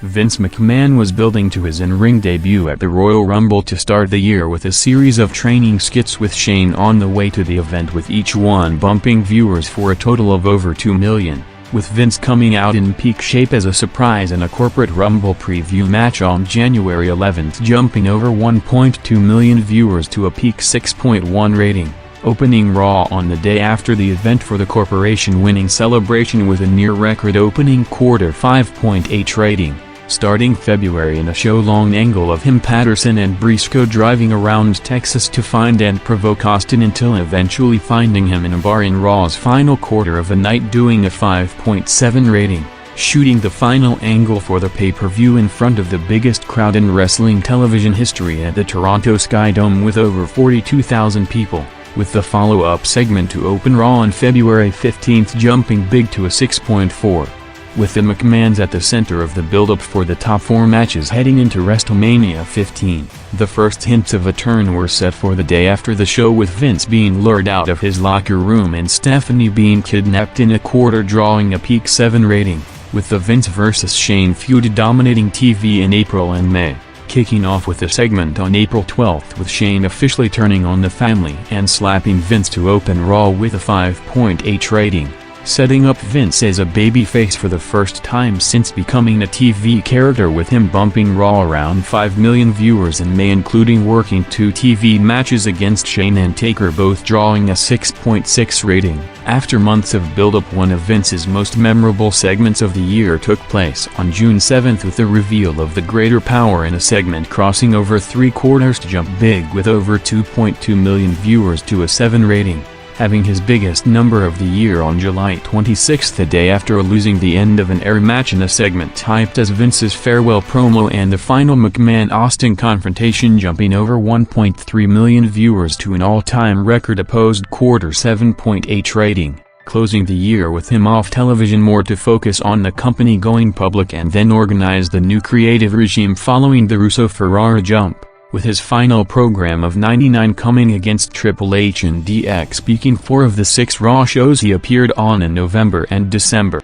Vince McMahon was building to his in-ring debut at the Royal Rumble to start the year with a series of training skits with Shane on the way to the event, with each one bumping viewers for a total of over 2 million, with Vince coming out in peak shape as a surprise in a corporate Rumble preview match on January 11th, jumping over 1.2 million viewers to a peak 6.1 rating, opening Raw on the day after the event for the corporation-winning celebration with a near-record opening quarter 5.8 rating. Starting February in a show-long angle of him, Patterson and Briscoe driving around Texas to find and provoke Austin until eventually finding him in a bar in Raw's final quarter of the night doing a 5.7 rating, shooting the final angle for the pay-per-view in front of the biggest crowd in wrestling television history at the Toronto Sky Dome with over 42,000 people, with the follow-up segment to open Raw on February 15th jumping big to a 6.4. With the McMahons at the center of the build-up for the top 4 matches heading into WrestleMania 15, the first hints of a turn were set for the day after the show, with Vince being lured out of his locker room and Stephanie being kidnapped in a quarter drawing a peak 7 rating, with the Vince vs. Shane feud dominating TV in April and May, kicking off with a segment on April 12th with Shane officially turning on the family and slapping Vince to open Raw with a 5.8 rating, setting up Vince as a babyface for the first time since becoming a TV character, with him bumping Raw around 5 million viewers in May, including working 2 TV matches against Shane and Taker, both drawing a 6.6 rating. After months of build-up, one of Vince's most memorable segments of the year took place on June 7th with the reveal of the Greater Power in a segment crossing over 3/4 to jump big with over 2.2 million viewers to a 7 rating, having his biggest number of the year on July 26th, the day after losing the end of an air match in a segment typed as Vince's farewell promo, and the final McMahon-Austin confrontation jumping over 1.3 million viewers to an all-time record opposed quarter 7.8 rating, closing the year with him off television more to focus on the company going public and then organize the new creative regime following the Russo-Ferrara jump, with his final program of 99 coming against Triple H and DX, speaking 4 of the 6 Raw shows he appeared on in November and December.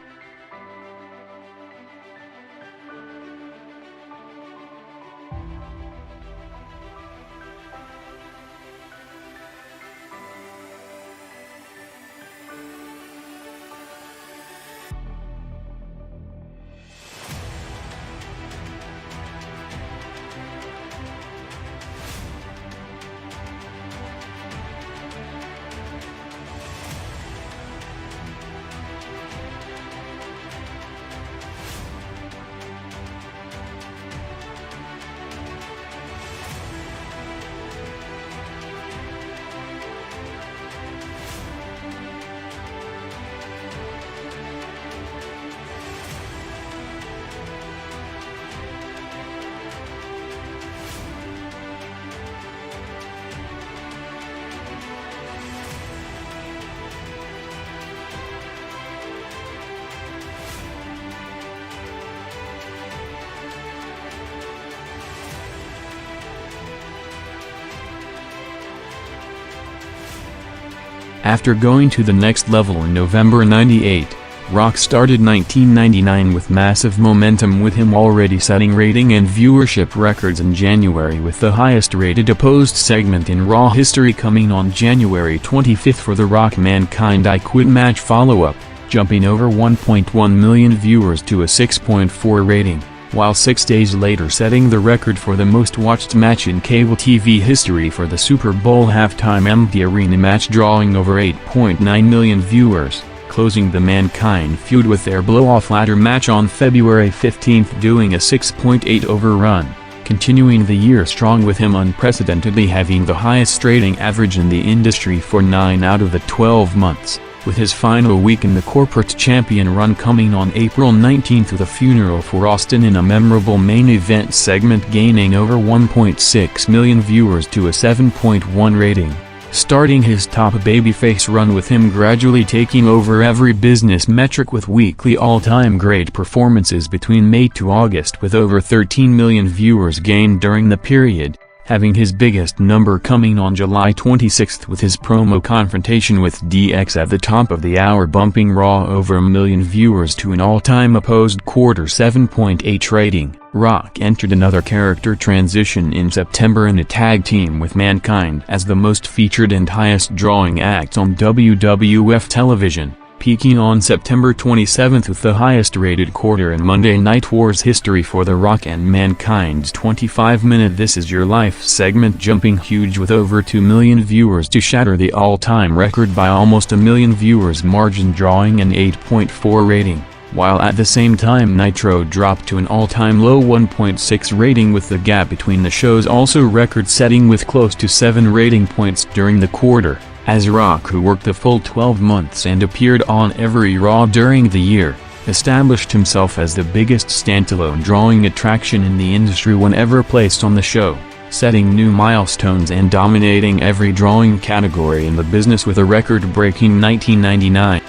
After going to the next level in November '98, Rock started 1999 with massive momentum, with him already setting rating and viewership records in January, with the highest rated opposed segment in Raw history coming on January 25 for the Rock Mankind I Quit match follow-up, jumping over 1.1 million viewers to a 6.4 rating, while 6 days later setting the record for the most watched match in cable TV history for the Super Bowl halftime empty arena match, drawing over 8.9 million viewers, closing the Mankind feud with their blow-off ladder match on February 15, doing a 6.8 overrun, continuing the year strong, with him unprecedentedly having the highest rating average in the industry for 9 out of the 12 months, with his final week in the corporate champion run coming on April 19 with a funeral for Austin in a memorable main event segment, gaining over 1.6 million viewers to a 7.1 rating. Starting his top babyface run, with him gradually taking over every business metric with weekly all-time great performances between May to August, with over 13 million viewers gained during the period, having his biggest number coming on July 26 with his promo confrontation with DX at the top of the hour, bumping Raw over 1 million viewers to an all-time opposed quarter 7.8 rating. Rock entered another character transition in September in a tag team with Mankind as the most featured and highest drawing act on WWF television, peaking on September 27 with the highest rated quarter in Monday Night Wars history for The Rock and Mankind's 25-minute This Is Your Life segment, jumping huge with over 2 million viewers to shatter the all-time record by almost a million viewers margin, drawing an 8.4 rating, while at the same time Nitro dropped to an all-time low 1.6 rating, with the gap between the shows also record-setting with close to 7 rating points during the quarter, as Rock, who worked the full 12 months and appeared on every Raw during the year, established himself as the biggest standalone drawing attraction in the industry whenever placed on the show, setting new milestones and dominating every drawing category in the business with a record-breaking 1999.